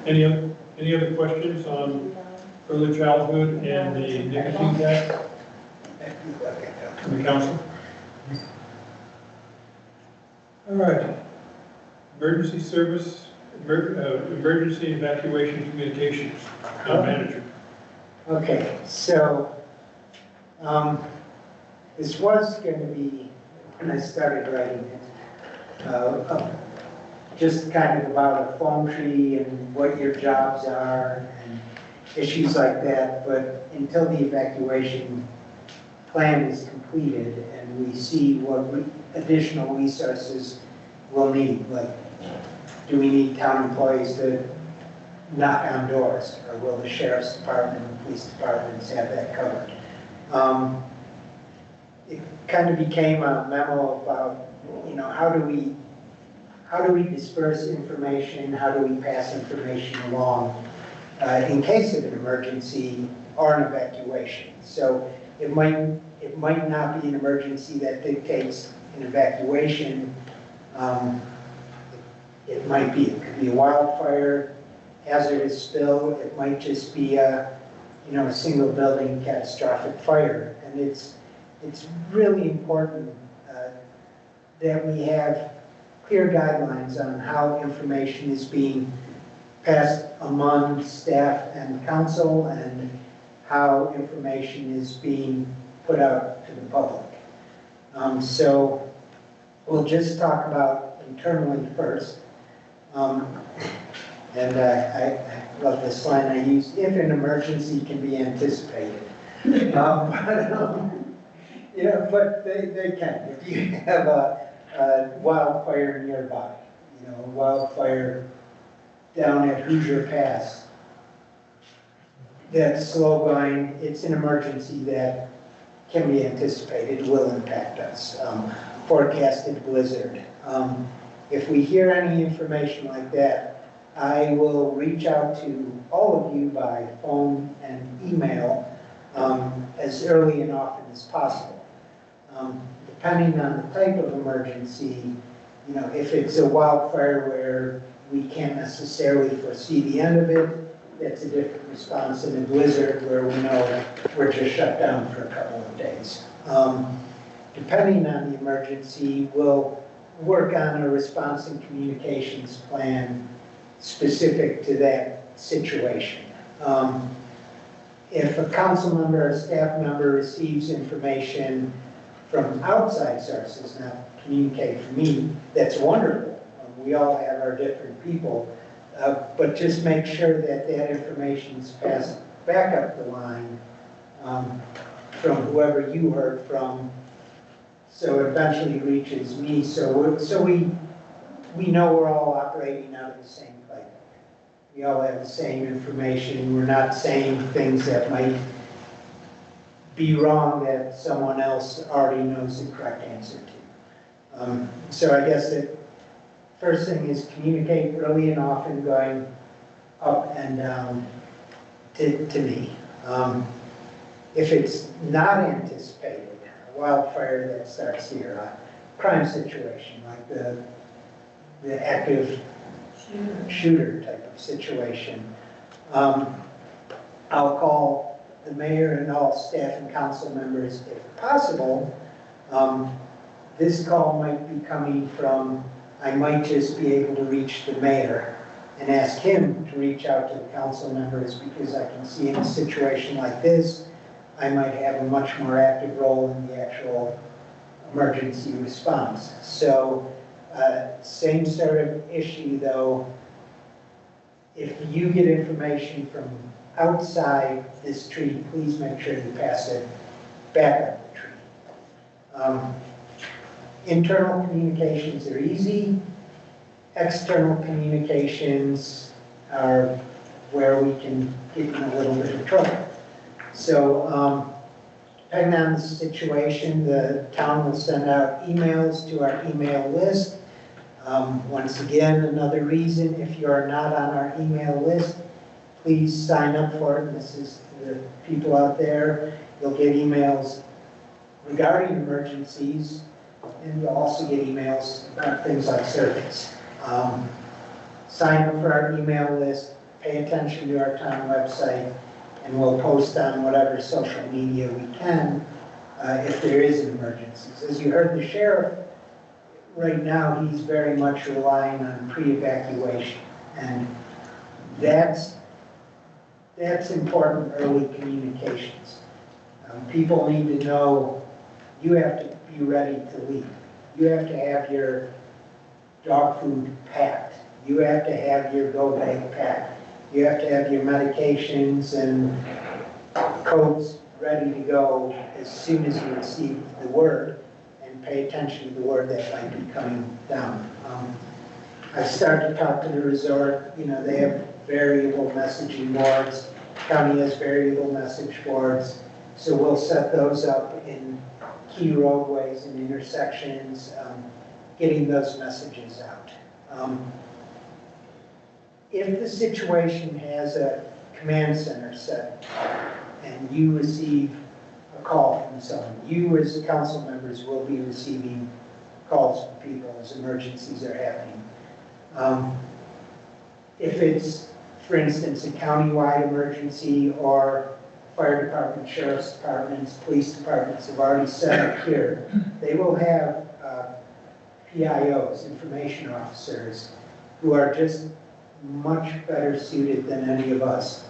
any other questions on early childhood and the nicotine tax from the council? All right, emergency service, emergency evacuation communications, town manager. Okay, so this was going to be, when I started writing it, just kind of about a phone tree and what your jobs are and issues like that. But until the evacuation plan is completed and we see what additional resources we'll need, like do we need town employees to knock on doors, or will the sheriff's department and police departments have that covered? It kind of became a memo about, how do we disperse information, how do we pass information along in case of an emergency or an evacuation. So it might not be an emergency that dictates an evacuation. It could be a wildfire, hazardous spill. It might just be a single building catastrophic fire. And it's really important that we have clear guidelines on how information is being passed among staff and council and how information is being put out to the public. So we'll just talk about internally first. And I love this line I use, if an emergency can be anticipated. But they can. If you have a wildfire nearby, a wildfire down at Hoosier Pass, that's slow going, it's an emergency that can be anticipated, will impact us. Forecasted blizzard. If we hear any information like that, I will reach out to all of you by phone and email as early and often as possible. Depending on the type of emergency, if it's a wildfire where we can't necessarily foresee the end of it, that's a different response than a blizzard where we know we're just shut down for a couple of days. Depending on the emergency, we'll work on a response and communications plan specific to that situation. if a council member or staff member receives information from outside sources, not communicate from me, that's wonderful. We all have our different people, but just make sure that that information is passed back up the line from whoever you heard from, so it eventually reaches me. So we know we're all operating out of the same playbook. We all have the same information. We're not saying things that might be wrong that someone else already knows the correct answer to. So I guess the first thing is communicate early and often, going up and down to me. If it's not anticipated, a wildfire that starts here, a crime situation like the active shooter type of situation, I'll call the mayor and all staff and council members if possible. This call might be coming from, I might just be able to reach the mayor and ask him to reach out to the council members, because I can see in a situation like this, I might have a much more active role in the actual emergency response. So same sort of issue though, if you get information from outside this tree, please make sure you pass it back up the tree. Internal communications are easy. External communications are where we can get in a little bit of trouble. So depending on the situation, the town will send out emails to our email list. Once again, another reason, if you are not on our email list, please sign up for it. This is the people out there. You'll get emails regarding emergencies, and you'll also get emails about things like surveys. Sign up for our email list, pay attention to our town website, and we'll post on whatever social media we can if there is an emergency. As you heard the sheriff, right now he's very much relying on pre-evacuation, and that's important early communications. People need to know you have to be ready to leave. You have to have your dog food packed. You have to have your go bag packed. You have to have your medications and coats ready to go as soon as you receive the word, and pay attention to the word that might be coming down. I started to talk to the resort. You know, they have variable messaging boards. County has variable message boards. So we'll set those up in key roadways and intersections, getting those messages out. If the situation has a command center set and you receive a call from someone, you as council members will be receiving calls from people as emergencies are happening. If it's, for instance, a countywide emergency, or fire department, sheriff's departments, police departments have already set up here, they will have PIOs, information officers, who are just much better suited than any of us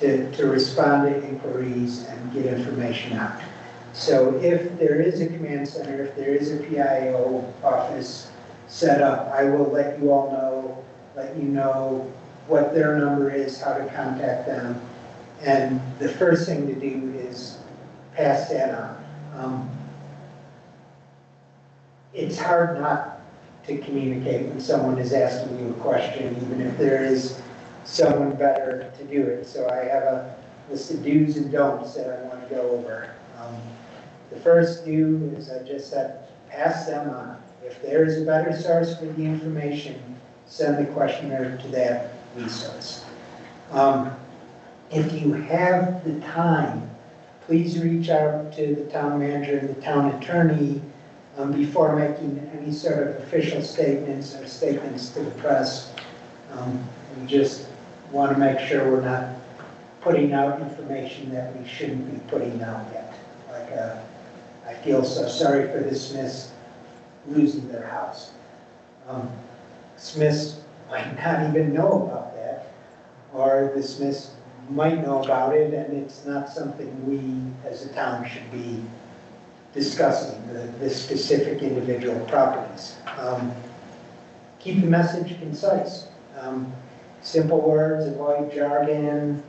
to respond to inquiries and get information out. So if there is a command center, if there is a PIO office set up, I will let you all know, let you know what their number is, how to contact them. And the first thing to do is pass that on. It's hard not to communicate when someone is asking you a question, even if there is someone better to do it. So I have a list of do's and don'ts that I want to go over. The first do is, I just said, pass them on. If there is a better source for the information, send the questioner to that resource. If you have the time, please reach out to the town manager and the town attorney before making any sort of official statements or statements to the press. We just want to make sure we're not putting out information that we shouldn't be putting out yet. Like, I feel so sorry for the Smiths losing their house. Smiths might not even know about that, or the Smiths might know about it, and it's not something we as a town should be discussing, the specific individual properties. Keep the message concise. Simple words, avoid jargon,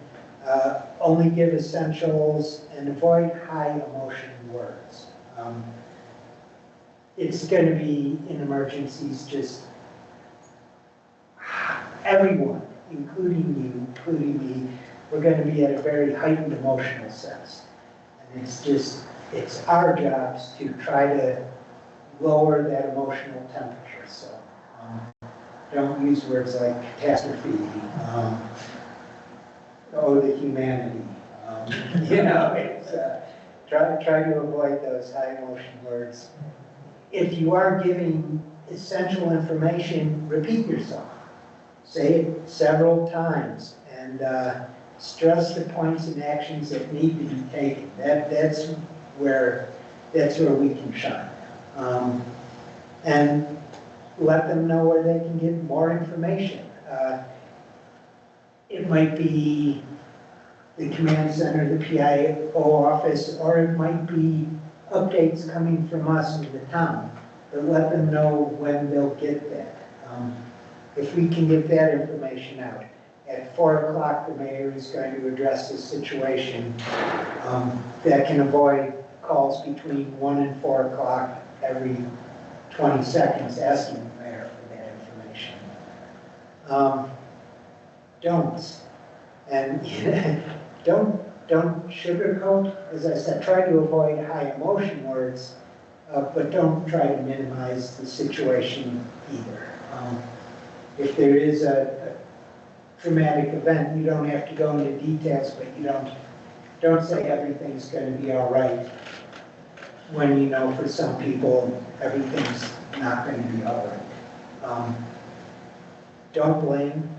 only give essentials, and avoid high emotion words. It's going to be in emergencies just everyone, including you, including me, we're going to be at a very heightened emotional sense. And it's our jobs to try to lower that emotional temperature. So don't use words like catastrophe, the humanity. It's, try to avoid those high emotion words. If you are giving essential information, repeat yourself. Say it several times and stress the points and actions that need to be taken. That's where we can shine. And let them know where they can get more information. It might be the command center, the PIO office, or it might be updates coming from us in the town. But let them know when they'll get that. If we can get that information out. At 4 o'clock, the mayor is going to address the situation. That can avoid calls between 1 and 4 o'clock every 20 seconds asking the mayor for that information. Don'ts. And don't sugarcoat. As I said, try to avoid high emotion words, but don't try to minimize the situation either. If there is a traumatic event, you don't have to go into details, but you don't say everything's going to be all right when you know for some people everything's not going to be all right. Don't blame.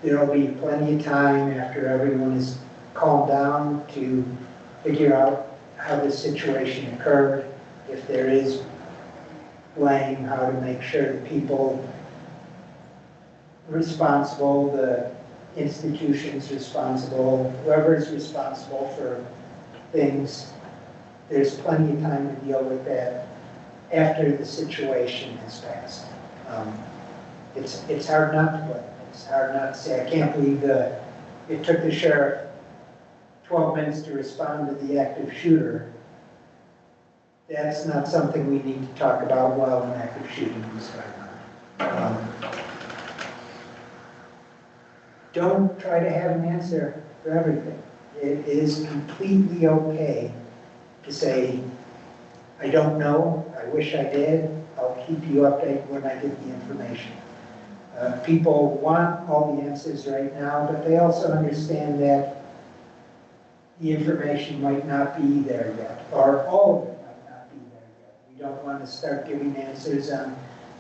There will be plenty of time after everyone is calmed down to figure out how the situation occurred. If there is blame, how to make sure the people responsible, the institutions responsible, whoever is responsible for things, there's plenty of time to deal with that after the situation has passed. It's hard not to blame. It's hard not to say, I can't believe it took the sheriff 12 minutes to respond to the active shooter. That's not something we need to talk about while an active shooting is going on. Don't try to have an answer for everything. It is completely okay to say, I don't know, I wish I did, I'll keep you updated when I get the information. People want all the answers right now, but they also understand that the information might not be there yet, or all of it might not be there yet. We don't want to start giving answers on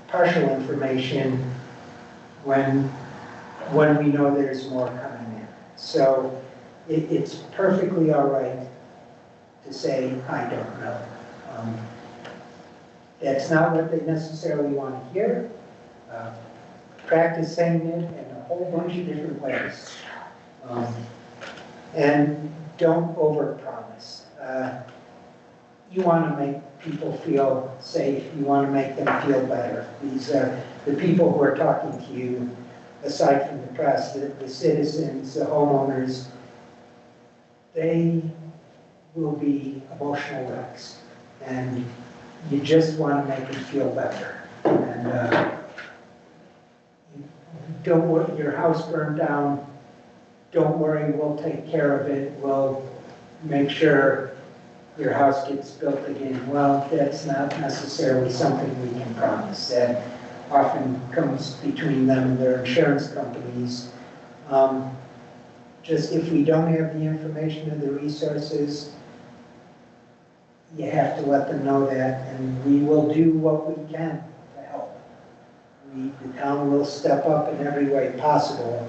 partial information when we know there's more coming in. So it's perfectly all right to say, I don't know. That's not what they necessarily want to hear. Practice saying it in a whole bunch of different ways. And don't overpromise. You want to make people feel safe. You want to make them feel better. These are the people who are talking to you, aside from the press, the citizens, the homeowners. They will be emotional wrecks. And you just want to make them feel better. And don't want your house burned down. Don't worry, we'll take care of it. We'll make sure your house gets built again. Well, that's not necessarily something we can promise. That often comes between them and their insurance companies. Just if we don't have the information or the resources, you have to let them know that, and we will do what we can to help. The town will step up in every way possible.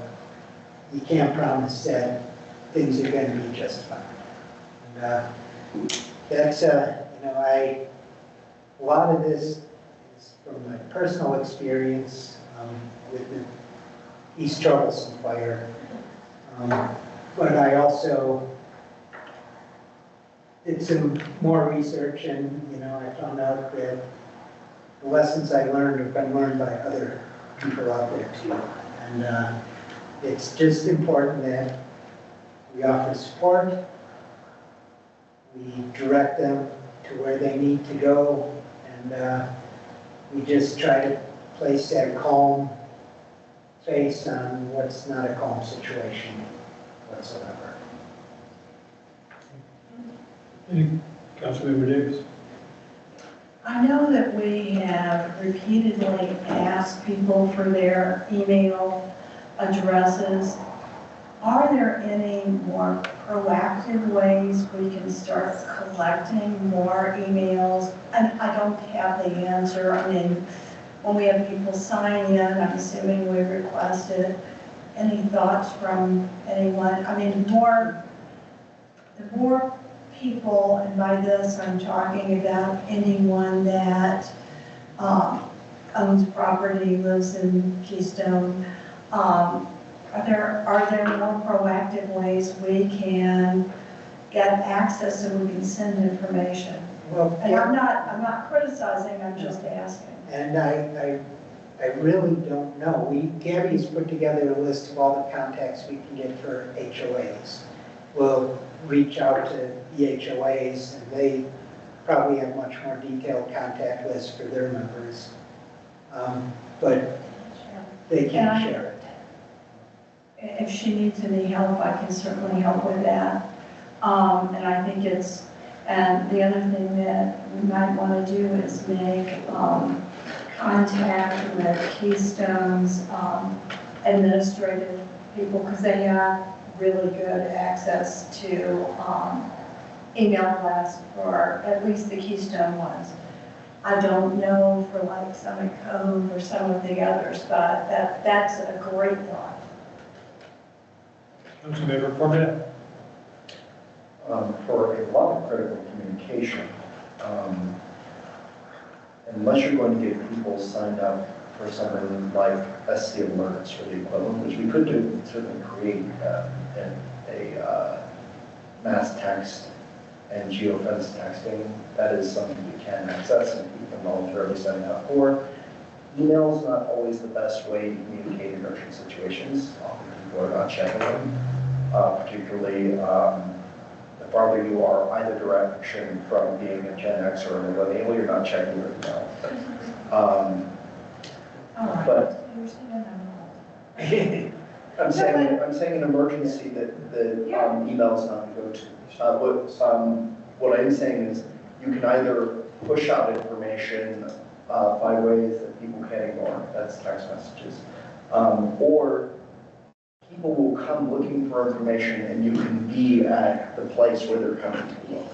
You can't promise that things are going to be just fine. And that's, a lot of this is from my personal experience with the East Troublesome fire. But I also did some more research and, I found out that the lessons I learned have been learned by other people out there too. And it's just important that we offer support, we direct them to where they need to go, and we just try to place that calm face on what's not a calm situation whatsoever. Councilmember Davis? I know that we have repeatedly asked people for their email addresses. Are there any more proactive ways we can start collecting more emails? And I don't have the answer. I mean, when we have people sign in, I'm assuming we requested. Any thoughts from anyone? I mean, the more people, and by this I'm talking about anyone that owns property, lives in Keystone, are there more proactive ways we can get access so we can send information? Well, And I'm not criticizing, I'm just asking. And I really don't know. Gabby's put together a list of all the contacts we can get for HOAs. We'll reach out to the HOAs, and they probably have much more detailed contact lists for their members. But they can't share it. If she needs any help, I can certainly help with that. And I think and the other thing that we might want to do is make contact with Keystone's administrative people, because they have really good access to email blasts for at least the Keystone ones. I don't know for like Summit Cove or some of the others, but that's a great thought. Councilmember Corbett? For a lot of critical communication, unless you're going to get people signed up for something like SC alerts or the equivalent, which we could do, certainly create a mass text and geofence texting. That is something you can access and people can voluntarily sign up for. Email is not always the best way to communicate in urgent situations. Often people are not checking them, particularly the farther you are either direction from being a Gen X or a millennial, you're not checking your email. But I'm saying an emergency that the email is not going to go to. What I'm saying is you can either push out information by ways that people can't ignore, that's text messages, or people will come looking for information and you can be at the place where they're coming to look.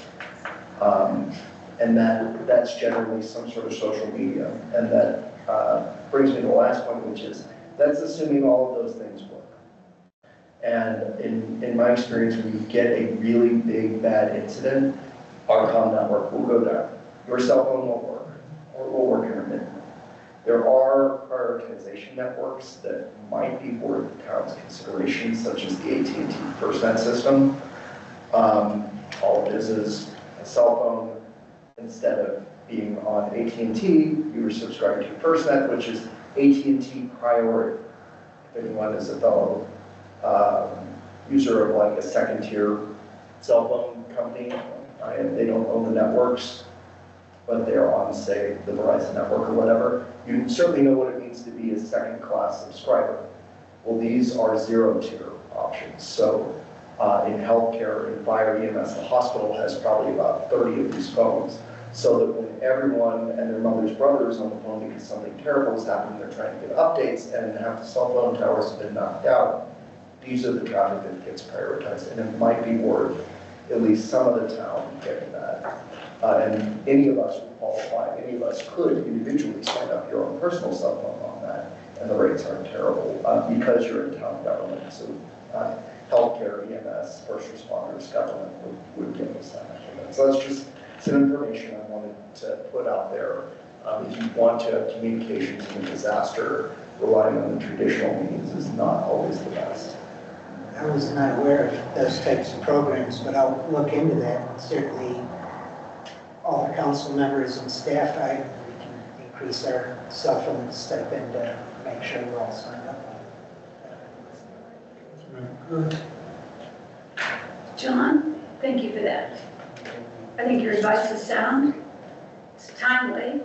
And that's generally some sort of social media. And that brings me to the last point, which is that's assuming all of those things work. And in my experience, when you get a really big bad incident, our comm network will go down. Your cell phone won't work, or it will work intermittently. There are prioritization networks that might be worth the town's consideration, such as the AT&T FirstNet system. All it is a cell phone. Instead of being on AT&T, you were subscribing to FirstNet, which is AT&T priority. If anyone is a fellow user of like a second-tier cell phone company, they don't own the networks, but they're on, say, the Verizon network or whatever, you certainly know what it means to be a second-class subscriber. Well, these are zero-tier options. So in healthcare, in fire, EMS, the hospital has probably about 30 of these phones, so that when everyone and their mother's brother is on the phone because something terrible has happened, they're trying to get updates, and half the cell phone towers have been knocked out, these are the traffic that gets prioritized, and it might be worth at least some of the town getting that. And any of us would qualify, any of us could individually sign up your own personal cell phone on that, and the rates aren't terrible because you're in town government. So healthcare, EMS, first responders, government would give us that measurement. So that's just some information I wanted to put out there. If you want to have communications in a disaster, relying on the traditional means is not always the best. I was not aware of those types of programs, but I'll look into that. Certainly, all the council members and staff, we can increase our supplement stipend to make sure we're all signed up. Councilmember Kerr. John, thank you for that. I think your advice is sound, it's timely,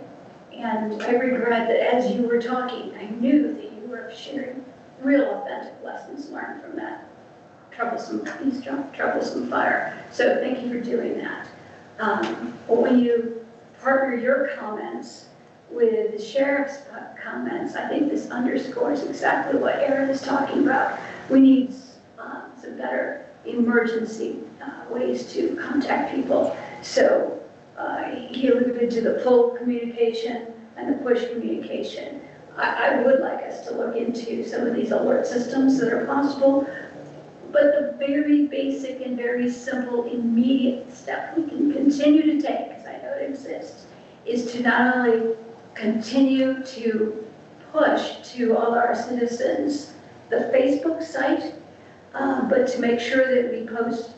and I regret that as you were talking, I knew that you were sharing real authentic lessons learned from that troublesome fire. So thank you for doing that. But when you partner your comments with the sheriff's comments, I think this underscores exactly what Aaron is talking about. We need some better emergency ways to contact people. So he alluded to the pull communication and the push communication. I would like us to look into some of these alert systems that are possible, but the very basic and very simple immediate step we can continue to take, because I know it exists, is to not only continue to push to all our citizens the Facebook site, but to make sure that we post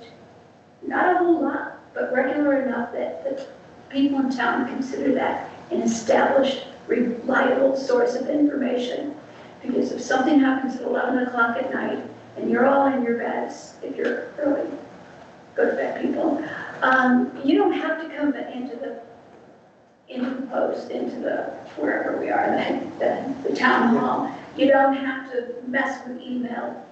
not a whole lot, but regular enough that people in town consider that an established, reliable source of information. Because if something happens at 11 o'clock at night and you're all in your beds, if you're early, go to bed people, you don't have to come into the post, into the, wherever we are, the town hall. You don't have to mess with email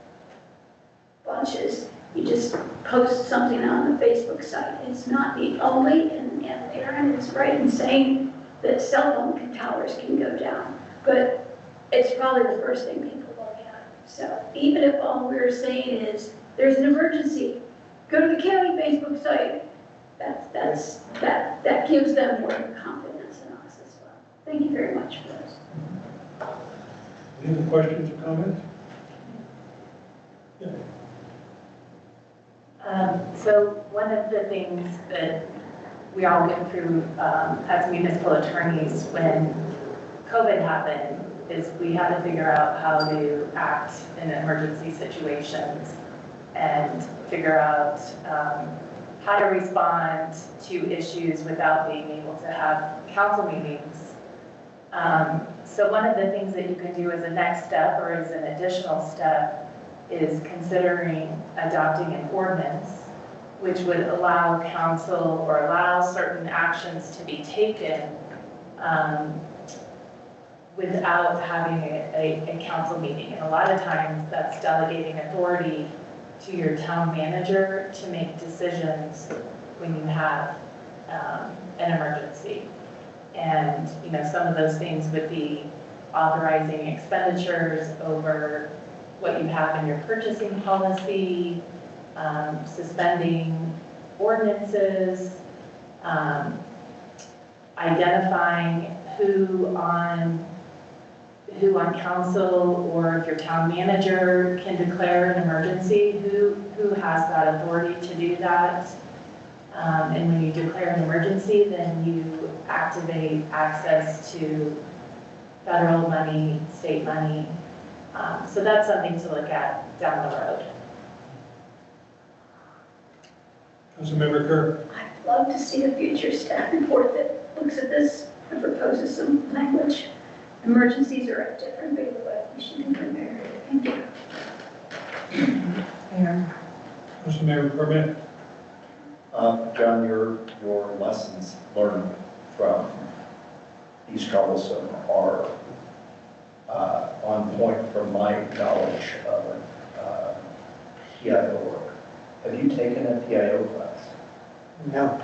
bunches. You just post something on the Facebook site. It's not the only, and Aaron is right in saying that cell phone towers can go down, but it's probably the first thing people look at. So even if all we're saying is there's an emergency, go to the county Facebook site. That gives them more confidence in us as well. Thank you very much for this. Any other questions or comments? Yeah. So one of the things that we all went through as municipal attorneys when COVID happened is we had to figure out how to act in emergency situations and figure out how to respond to issues without being able to have council meetings. So one of the things that you can do as a next step or as an additional step is considering adopting an ordinance which would allow council or allow certain actions to be taken without having a council meeting. And a lot of times that's delegating authority to your town manager to make decisions when you have an emergency. And some of those things would be authorizing expenditures over what you have in your purchasing policy, suspending ordinances, identifying who on council or if your town manager can declare an emergency, who has that authority to do that. And when you declare an emergency, then you activate access to federal money, state money. So that's something to look at down the road. Councilmember Kerr. I'd love to see a future staff report that looks at this and proposes some language. Emergencies are a different bailiwick. We should be prepared. Thank you. Councilmember Permit. John, your lessons learned from these troublesome are on point from my knowledge of PIO work. Have you taken a PIO class? No.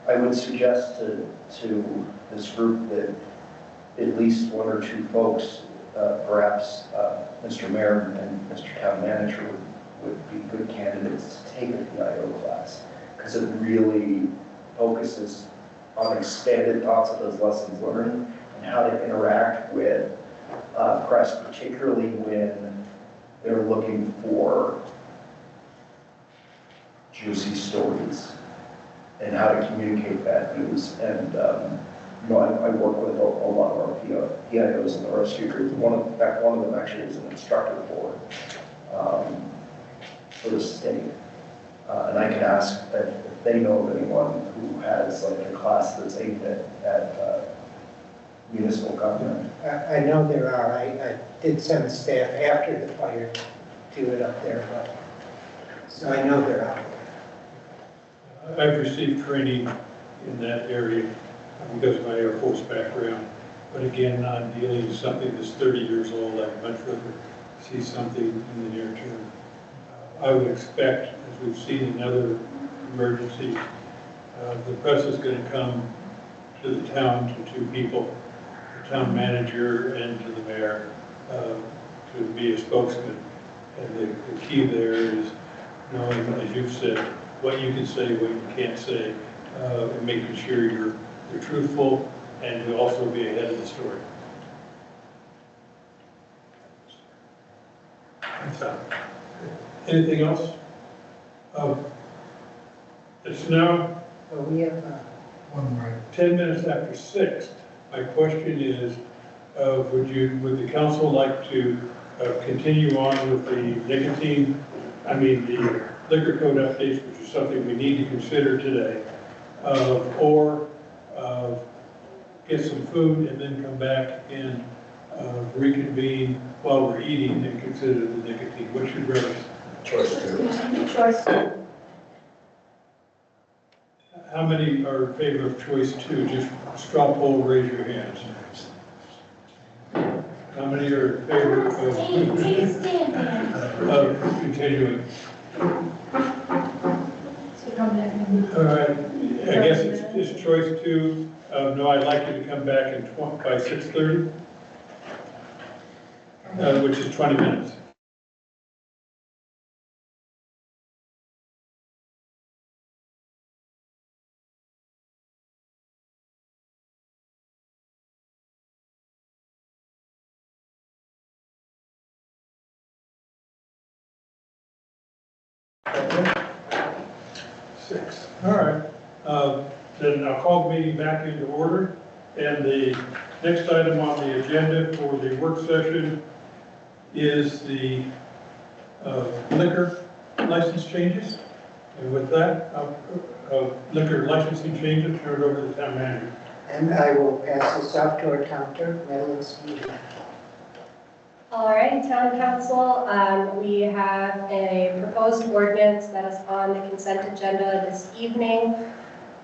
I would suggest to this group that at least one or two folks, perhaps Mr. Mayor and Mr. Town Manager would be good candidates to take a PIO class, because it really focuses on expanded thoughts of those lessons learned and how to interact with press, particularly when they're looking for juicy stories and how to communicate bad news. And I work with a lot of our PIOs in the rescue group. One of them actually is an instructor for for the state. And I can ask if they know of anyone who has like a class that's aimed at municipal government. I know there are. I did send staff after the fire to do it up there, but, so I know they're out there. I've received training in that area because of my Air Force background. But again, I'm dealing with something that's 30 years old. I'd much rather see something in the near term. I would expect, as we've seen in other emergencies, the press is going to come to the town to two people, the town manager and to the mayor, to be a spokesman. And the key there is knowing, as you've said, what you can say, what you can't say, and making sure you're truthful and to also be ahead of the story. Anything else? It's now So we have, One more. 10 minutes after 6. My question is, would the council like to continue on with the the liquor code updates, which is something we need to consider today, or get some food and then come back and reconvene while we're eating and consider the nicotine? What should rather? Choice two. Choice. How many are in favor of choice 2? Just straw poll, raise your hands. How many are in favor of continuing? All right, I guess it's choice 2. No, I'd like you to come back by 6:30, which is 20 minutes. Six. All right. Then I'll call the meeting back into order. And the next item on the agenda for the work session is the liquor license changes. And with that, liquor licensing changes, turn it over to the town manager. and I will pass this off to our counter, Madeline Stevens. All right, Town Council, we have a proposed ordinance that is on the consent agenda this evening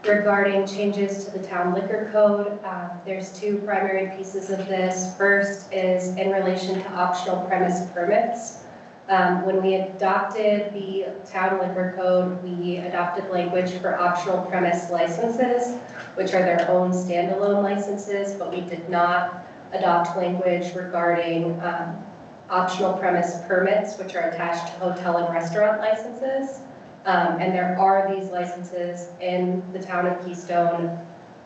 regarding changes to the town liquor code. There's two primary pieces of this. First is in relation to optional premise permits. When we adopted the town liquor code, we adopted language for optional premise licenses, which are their own standalone licenses, but we did not adopt language regarding optional premise permits, which are attached to hotel and restaurant licenses. And there are these licenses in the town of Keystone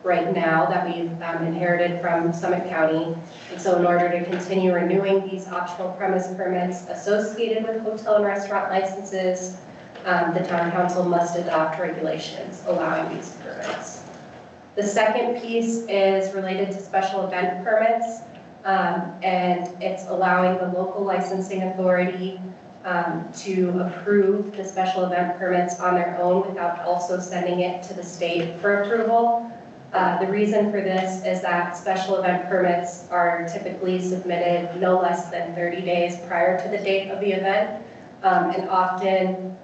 right now that we've inherited from Summit County. And so in order to continue renewing these optional premise permits associated with hotel and restaurant licenses, the town council must adopt regulations allowing these permits. The second piece is related to special event permits, and it's allowing the local licensing authority to approve the special event permits on their own without also sending it to the state for approval. The reason for this is that special event permits are typically submitted no less than 30 days prior to the date of the event, and often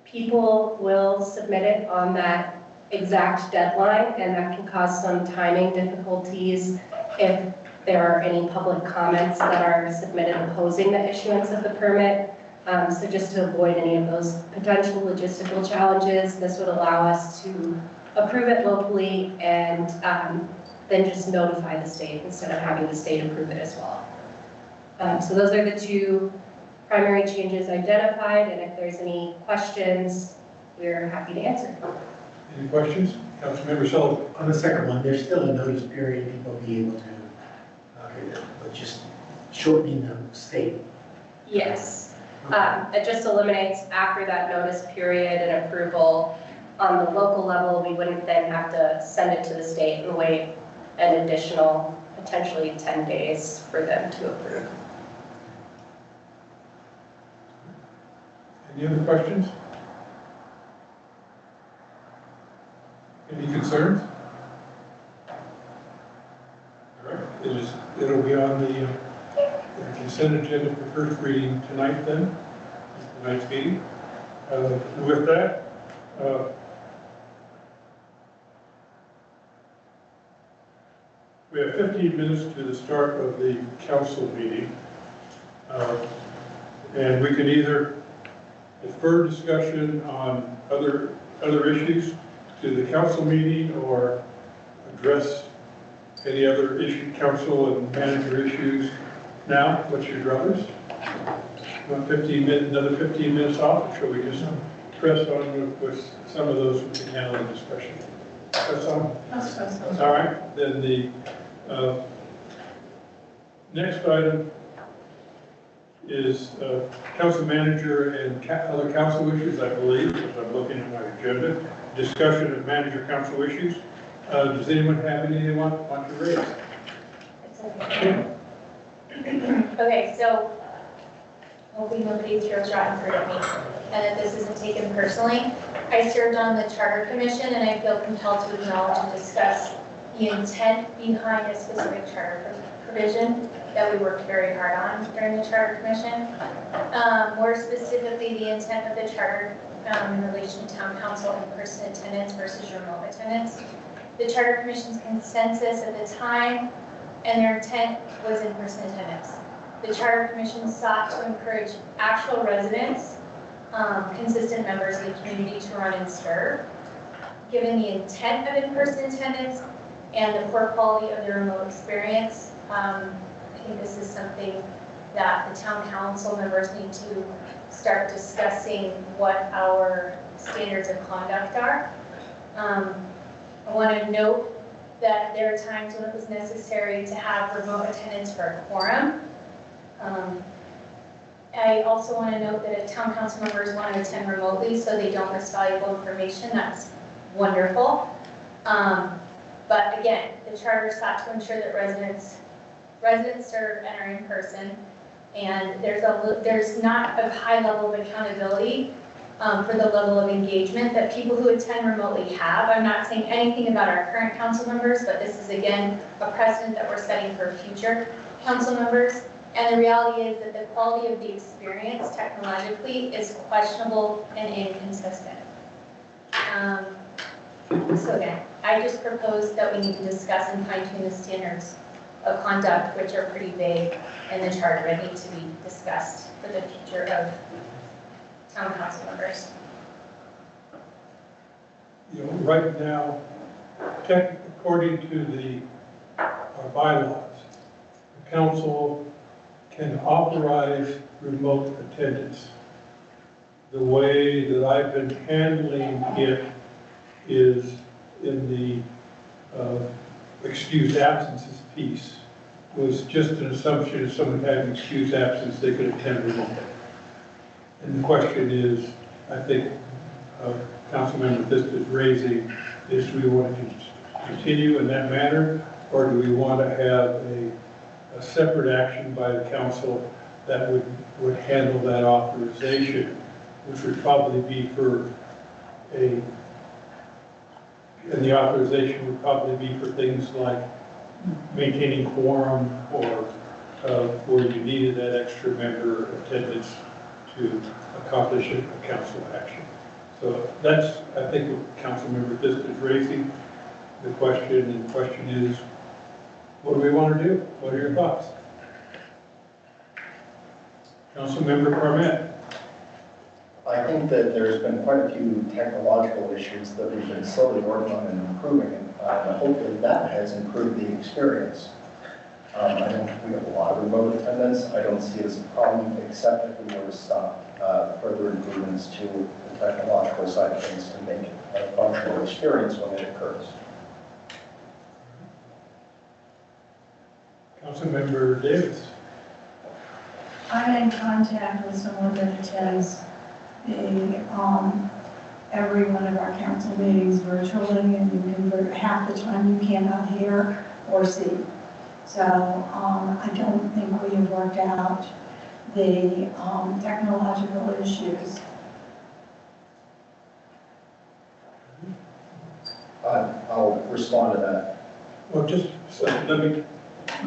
people will submit it on that exact deadline, and that can cause some timing difficulties if there are any public comments that are submitted opposing the issuance of the permit. So just to avoid any of those potential logistical challenges, this would allow us to approve it locally and then just notify the state instead of having the state approve it as well. So those are the two primary changes identified, and if there's any questions, we're happy to answer. Any questions? Councilmember Sullivan. On the second one, there's still a notice period, people be able to, but just shortening the state. Yes. It just eliminates after that notice period and approval on the local level, we wouldn't then have to send it to the state and wait an additional potentially 10 days for them to approve. Any other questions? Any concerns? All right, it'll be on the consent agenda for first reading tonight then, tonight's meeting. With that, we have 15 minutes to the start of the council meeting. And we can either defer discussion on other issues to the council meeting or address any other issue, council and manager issues now. What's your druthers? Want 15 minutes, another 15 minutes off, or shall we just press on with some of those we can handle in discussion? Press on? All right, then the next item is council manager and other council issues, I believe, as I'm looking at my agenda. Discussion of manager council issues. Does anyone have anything they want to raise? Okay, so hopefully nobody throws rotten fruit at me and that this isn't taken personally. I served on the Charter Commission and I feel compelled to acknowledge and discuss the intent behind a specific charter provision that we worked very hard on during the Charter Commission. More specifically, the intent of the charter in relation to town council in-person attendance versus remote attendance. The Charter Commission's consensus at the time and their intent was in-person attendance. The Charter Commission sought to encourage actual residents, consistent members of the community to run and serve. Given the intent of in-person attendance and the poor quality of the remote experience, I think this is something that the town council members need to start discussing what our standards of conduct are. I want to note that there are times when it was necessary to have remote attendance for a quorum. I also want to note that if town council members want to attend remotely so they don't miss valuable information, that's wonderful. But again, the charter sought to ensure that residents serve and are in person, and there's not a high level of accountability for the level of engagement that people who attend remotely have. I'm not saying anything about our current council members, but this is again a precedent that we're setting for future council members. And the reality is that the quality of the experience technologically is questionable and inconsistent. So again, I just propose that we need to discuss and fine-tune the standards of conduct, which are pretty vague in the charter and need to be discussed for the future of town council members. You know, right now, according to our bylaws, the council can authorize remote attendance. The way that I've been handling it is in the excused absences piece. It was just an assumption if someone had an excused absence, they could attend remotely. And the question is, I think Councilmember Vista is raising, is do we want to continue in that manner, or do we want to have a separate action by the council that would handle that authorization, which would probably be and the authorization would probably be for things like maintaining quorum or where you needed that extra member attendance to accomplish a council action. So that's, I think, what Councilmember Vista is raising the question, and the question is, what do we want to do? What are your thoughts? Councilmember Parmet. I think that there's been quite a few technological issues that we've been slowly working on and improving, and hopefully that has improved the experience. I don't think we have a lot of remote attendance. I don't see it as a problem, except if we were to stop further improvements to the technological side of things to make it a functional experience when it occurs. Councilmember Davis. I'm in contact with someone that attends every one of our council meetings virtually, and you can, half the time you cannot hear or see. So I don't think we have worked out the technological issues respond to that. Well, just, so let me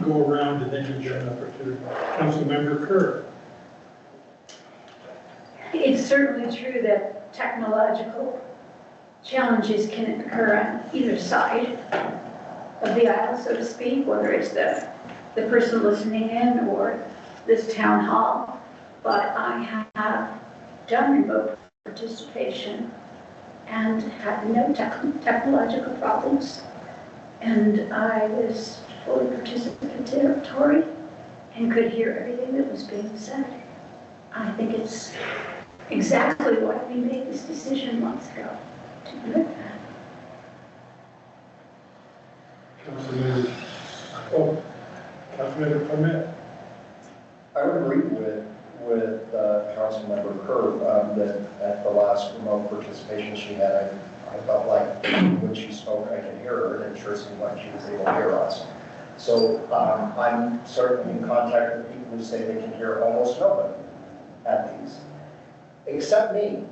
go around and then you get an opportunity. Councilmember Kerr. It's certainly true that technological challenges can occur on either side of the aisle, so to speak, whether it's the person listening in or this town hall. But I have done remote participation and had no technological problems. And I was fully participatory and could hear everything that was being said. I think it's exactly why we made this decision months ago to do it. Councilmember, oh, Councilmember Clement. I would agree with Councilmember Kerr that at the last remote participation she had, I felt like when she spoke, I could hear her, and it sure seemed like she was able to hear us. So I'm certainly in contact with people who say they can hear almost nobody at these, except me,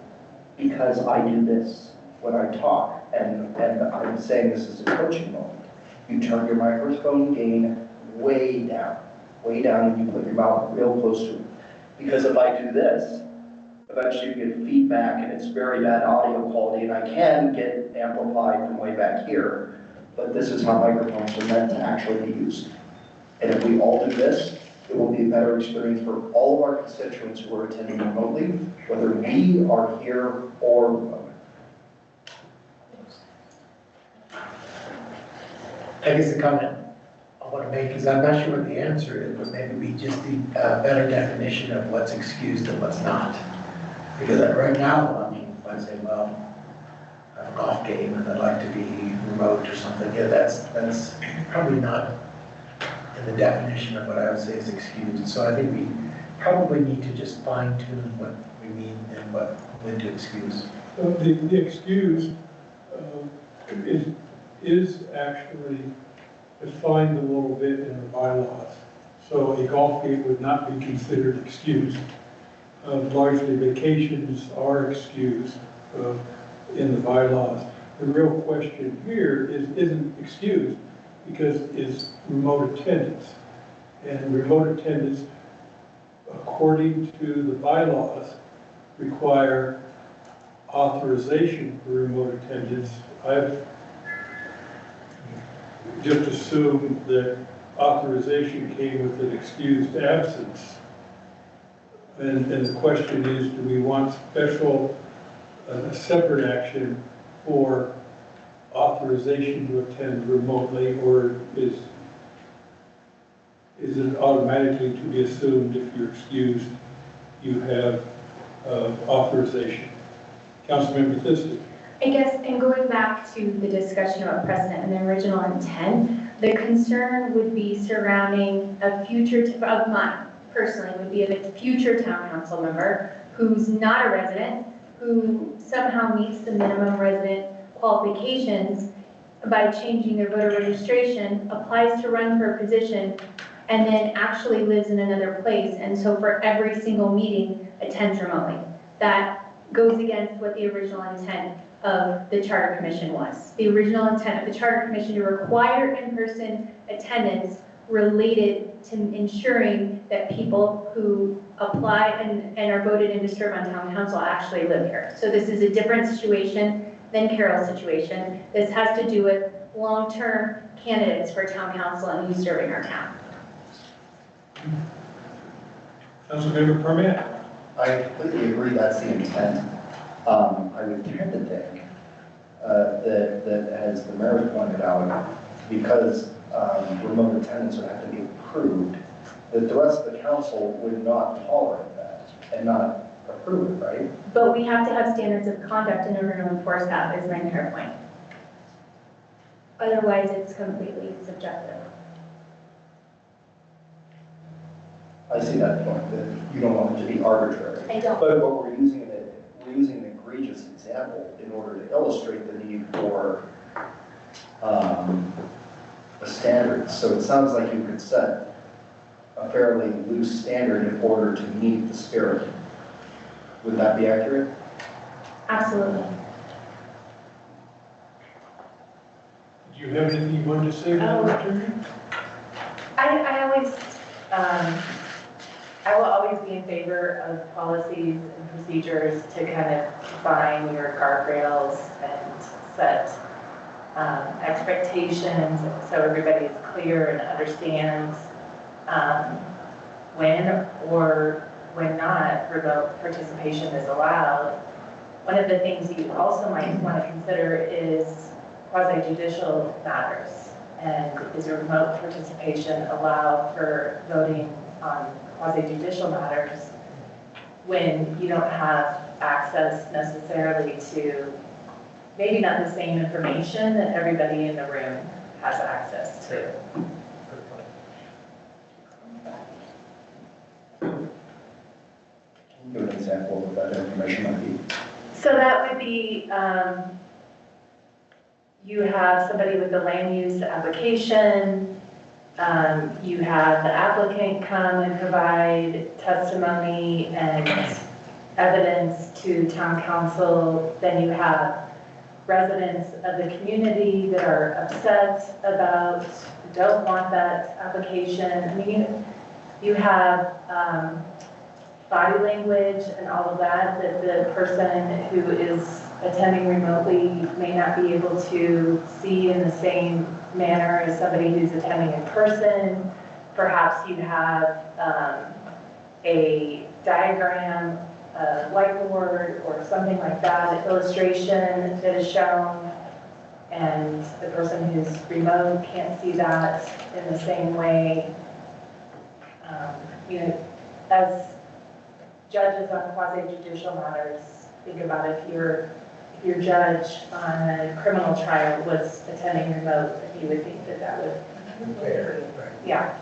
because I do this when I talk, and I'm saying this is a coaching moment. You turn your microphone gain way down, and you put your mouth real close to it. Because if I do this, eventually you get feedback and it's very bad audio quality, and I can get amplified from way back here, but this is how microphones are meant to actually be used. And if we all do this, it will be a better experience for all of our constituents who are attending remotely, whether we are here or remote. I guess the comment I want to make is I'm not sure what the answer is, but maybe we just need a better definition of what's excused and what's not. Because right now, I mean, if I say, well, I have a golf game and I'd like to be remote or something, yeah, that's probably not in the definition of what I would say is excused. So I think we probably need to just fine tune what we mean and when to excuse. The excuse is actually defined a little bit in the bylaws. So a golf game would not be considered excused. Largely vacations are excused in the bylaws. The real question here isn't excused because it's remote attendance. And remote attendance, according to the bylaws, require authorization for remote attendance. I've just assumed that authorization came with an excused absence. And the question is, do we want special, separate action for authorization to attend remotely, or is it automatically to be assumed if you're excused, you have authorization? Councilmember Thistle. I guess, and going back to the discussion about precedent and the original intent, the concern would be surrounding a future, of mine personally, would be if it's a future town council member who's not a resident, who somehow meets the minimum resident qualifications by changing their voter registration, applies to run for a position, and then actually lives in another place, and so for every single meeting attends remotely. That goes against what the original intent of the Charter Commission was. The original intent of the Charter Commission to require in-person attendance related to ensuring that people who apply and are voted in to serve on town council actually live here. So this is a different situation than Carol's situation. This has to do with long-term candidates for town council and who's serving our town. Councilmember Permit. I completely agree that's the intent. I would tend to think that as the mayor pointed out, because remote attendance would have to be approved, that the rest of the council would not tolerate that and not approve it, right? But we have to have standards of conduct in order to enforce that, is my entire point. Otherwise, it's completely subjective. I see that point, that you don't want it to be arbitrary. I don't. But we're using an egregious example in order to illustrate the need for a standard. So it sounds like you could set a fairly loose standard in order to meet the spirit. Would that be accurate? Absolutely. Did you have anything you wanted to say about it, Terry? I always, I will always be in favor of policies and procedures to kind of define your guardrails and set expectations so everybody is clear and understands when or when not remote participation is allowed. One of the things you also might want to consider is quasi-judicial matters. And is remote participation allowed for voting on quasi-judicial matters when you don't have access necessarily to, maybe not the same information that everybody in the room has access to? Give an example of what that information might be. So that would be, you have somebody with the land use application, you have the applicant come and provide testimony and evidence to town council, then you have residents of the community that are upset about, don't want that application. I mean, you have body language and all of that the person who is attending remotely may not be able to see in the same manner as somebody who's attending in person. Perhaps you have a diagram, a whiteboard or something like that, an illustration that is shown, and the person who's remote can't see that in the same way. You know, as judges on quasi-judicial matters, think about if your judge on a criminal trial was attending remote, you would think that that would, yeah.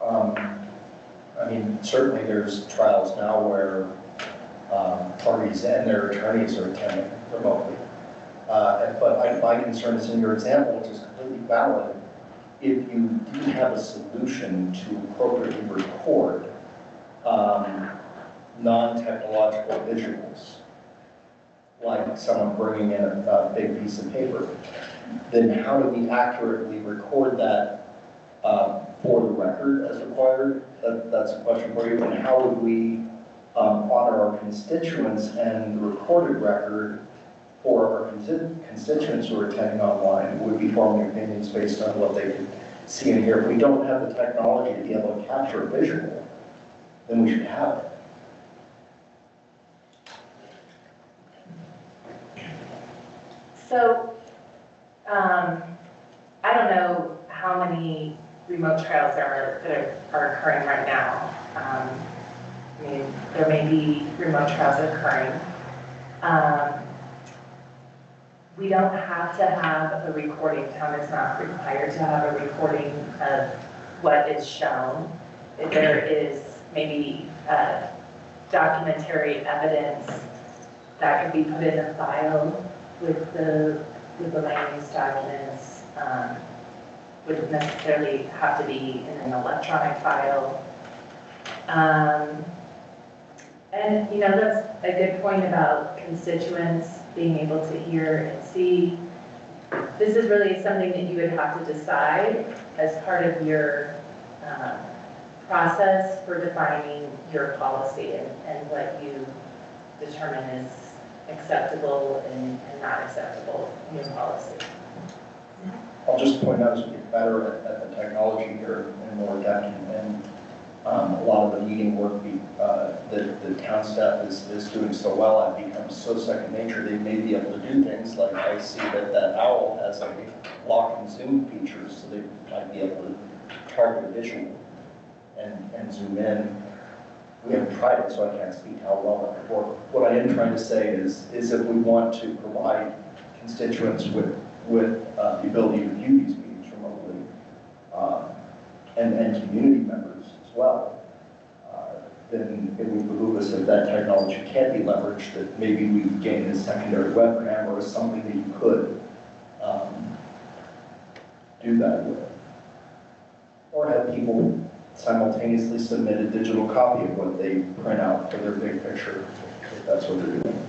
I mean, certainly there's trials now where parties and their attorneys are attending remotely. But my concern is in your example, which is completely valid, if you do have a solution to appropriately record non-technological visuals, like someone bringing in a big piece of paper, then how do we accurately record that for the record as required? That's a question for you. And how would we honor our constituents and the recorded record for our constituents who are attending online, who would be forming opinions based on what they could see and hear? If we don't have the technology to be able to capture a visual, then we should have it. So, I don't know how many remote trials that are occurring right now. I mean, there may be remote trials occurring. We don't have to have a recording. Town is not required to have a recording of what is shown. If there is maybe documentary evidence that could be put in a file with the land use documents, wouldn't necessarily have to be in an electronic file. And you know, that's a good point about constituents being able to hear and see. This is really something that you would have to decide as part of your process for defining your policy and what you determine is acceptable and not acceptable in your policy. I'll just point out as we get better at the technology here and more depth, and a lot of the meeting work the town staff is doing so well, it becomes so second nature. They may be able to do things like I see that OWL has a lock and zoom feature, so they might be able to target a visual and zoom in. We haven't tried it, so I can't speak how well it works. What I am trying to say is if we want to provide constituents with the ability to view these meetings remotely, and community members as well, then it would behoove us if that technology can't be leveraged, that maybe we gain a secondary webcam or something that you could do that with. Or have people simultaneously submit a digital copy of what they print out for their big picture, if that's what they're doing.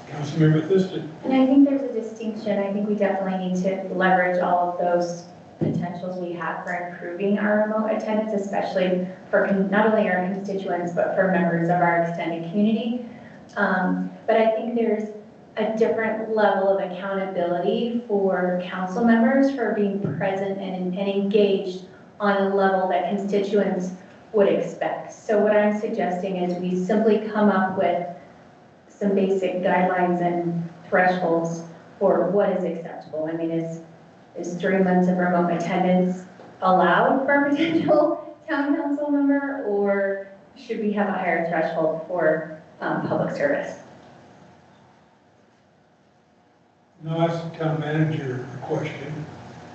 Councilmember Thiston. And I think there's a distinction. I think we definitely need to leverage all of those potentials we have for improving our remote attendance, especially for not only our constituents, but for members of our extended community. But I think there's a different level of accountability for council members for being present and engaged on a level that constituents would expect. So what I'm suggesting is we simply come up with some basic guidelines and thresholds for what is acceptable. I mean, is 3 months of remote attendance allowed for a potential town council member, or should we have a higher threshold for public service? Now, I ask the town manager a question,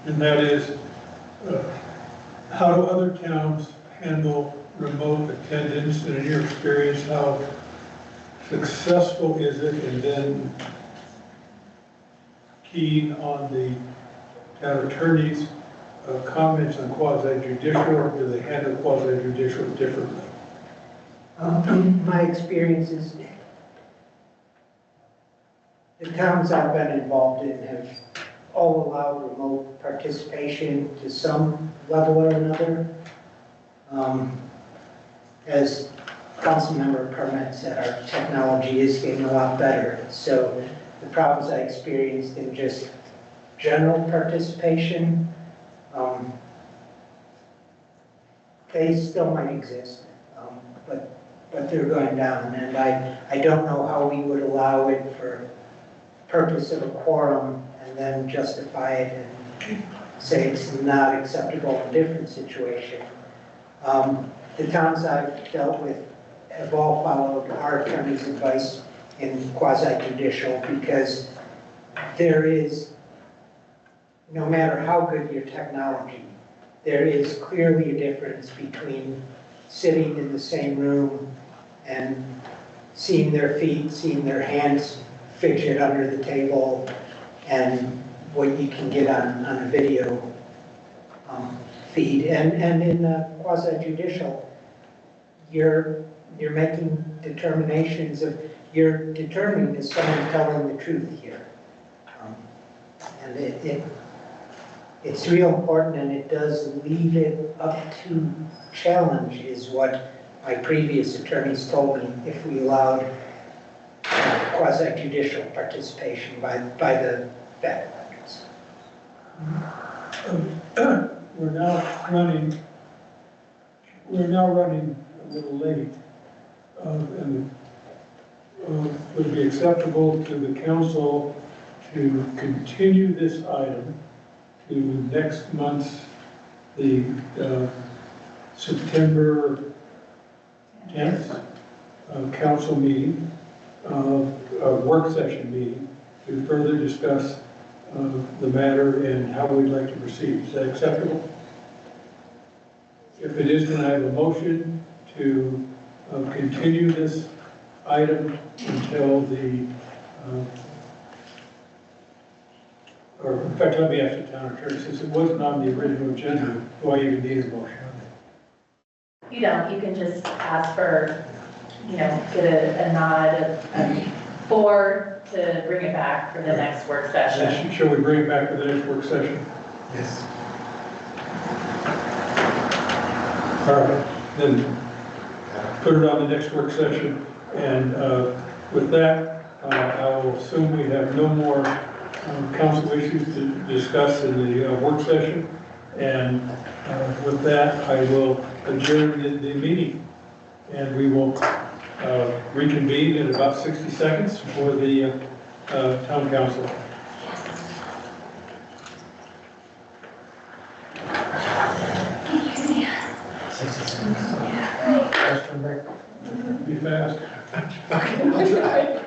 and that is, how do other towns handle remote attendance? And in your experience, how successful is it? And then key on the town attorney's comments on quasi-judicial, do they handle quasi-judicial differently? My experience is the towns I've been involved in have all allowed remote participation to some level or another. As Councilmember Permit said, our technology is getting a lot better. So the problems I experienced in just general participation, they still might exist, but they're going down. And I don't know how we would allow it for purpose of a quorum and then justify it and say it's not acceptable in a different situation. The towns I've dealt with have all followed our attorney's advice in quasi-judicial, because there is, no matter how good your technology, there is clearly a difference between sitting in the same room and seeing their feet, seeing their hands fidget under the table, and what you can get on a video feed. And in quasi-judicial, you're making determinations of, you're determining is someone telling the truth here. And it's real important, and it does leave it up to challenge, is what my previous attorneys told me, if we allowed quasi-judicial participation by the fact electors. We're now running a little late, and would it be acceptable to the council to continue this item to next month's, the September 10th council meeting, a work session meeting, to further discuss the matter and how we'd like to proceed? Is that acceptable? If it is, then I have a motion to continue this item until the, or in fact, let me ask the town attorney, since it wasn't on the original agenda, do I even need a motion? You don't, you can just ask for, get a nod or to bring it back for the next work session. Shall we bring it back for the next work session? Yes. All right, then put it on the next work session, and with that, I will assume we have no more council issues to discuss in the work session, and with that, I will adjourn the meeting, and we will reconvene in about 60 seconds for the town council. Be fast. Okay, I'll try.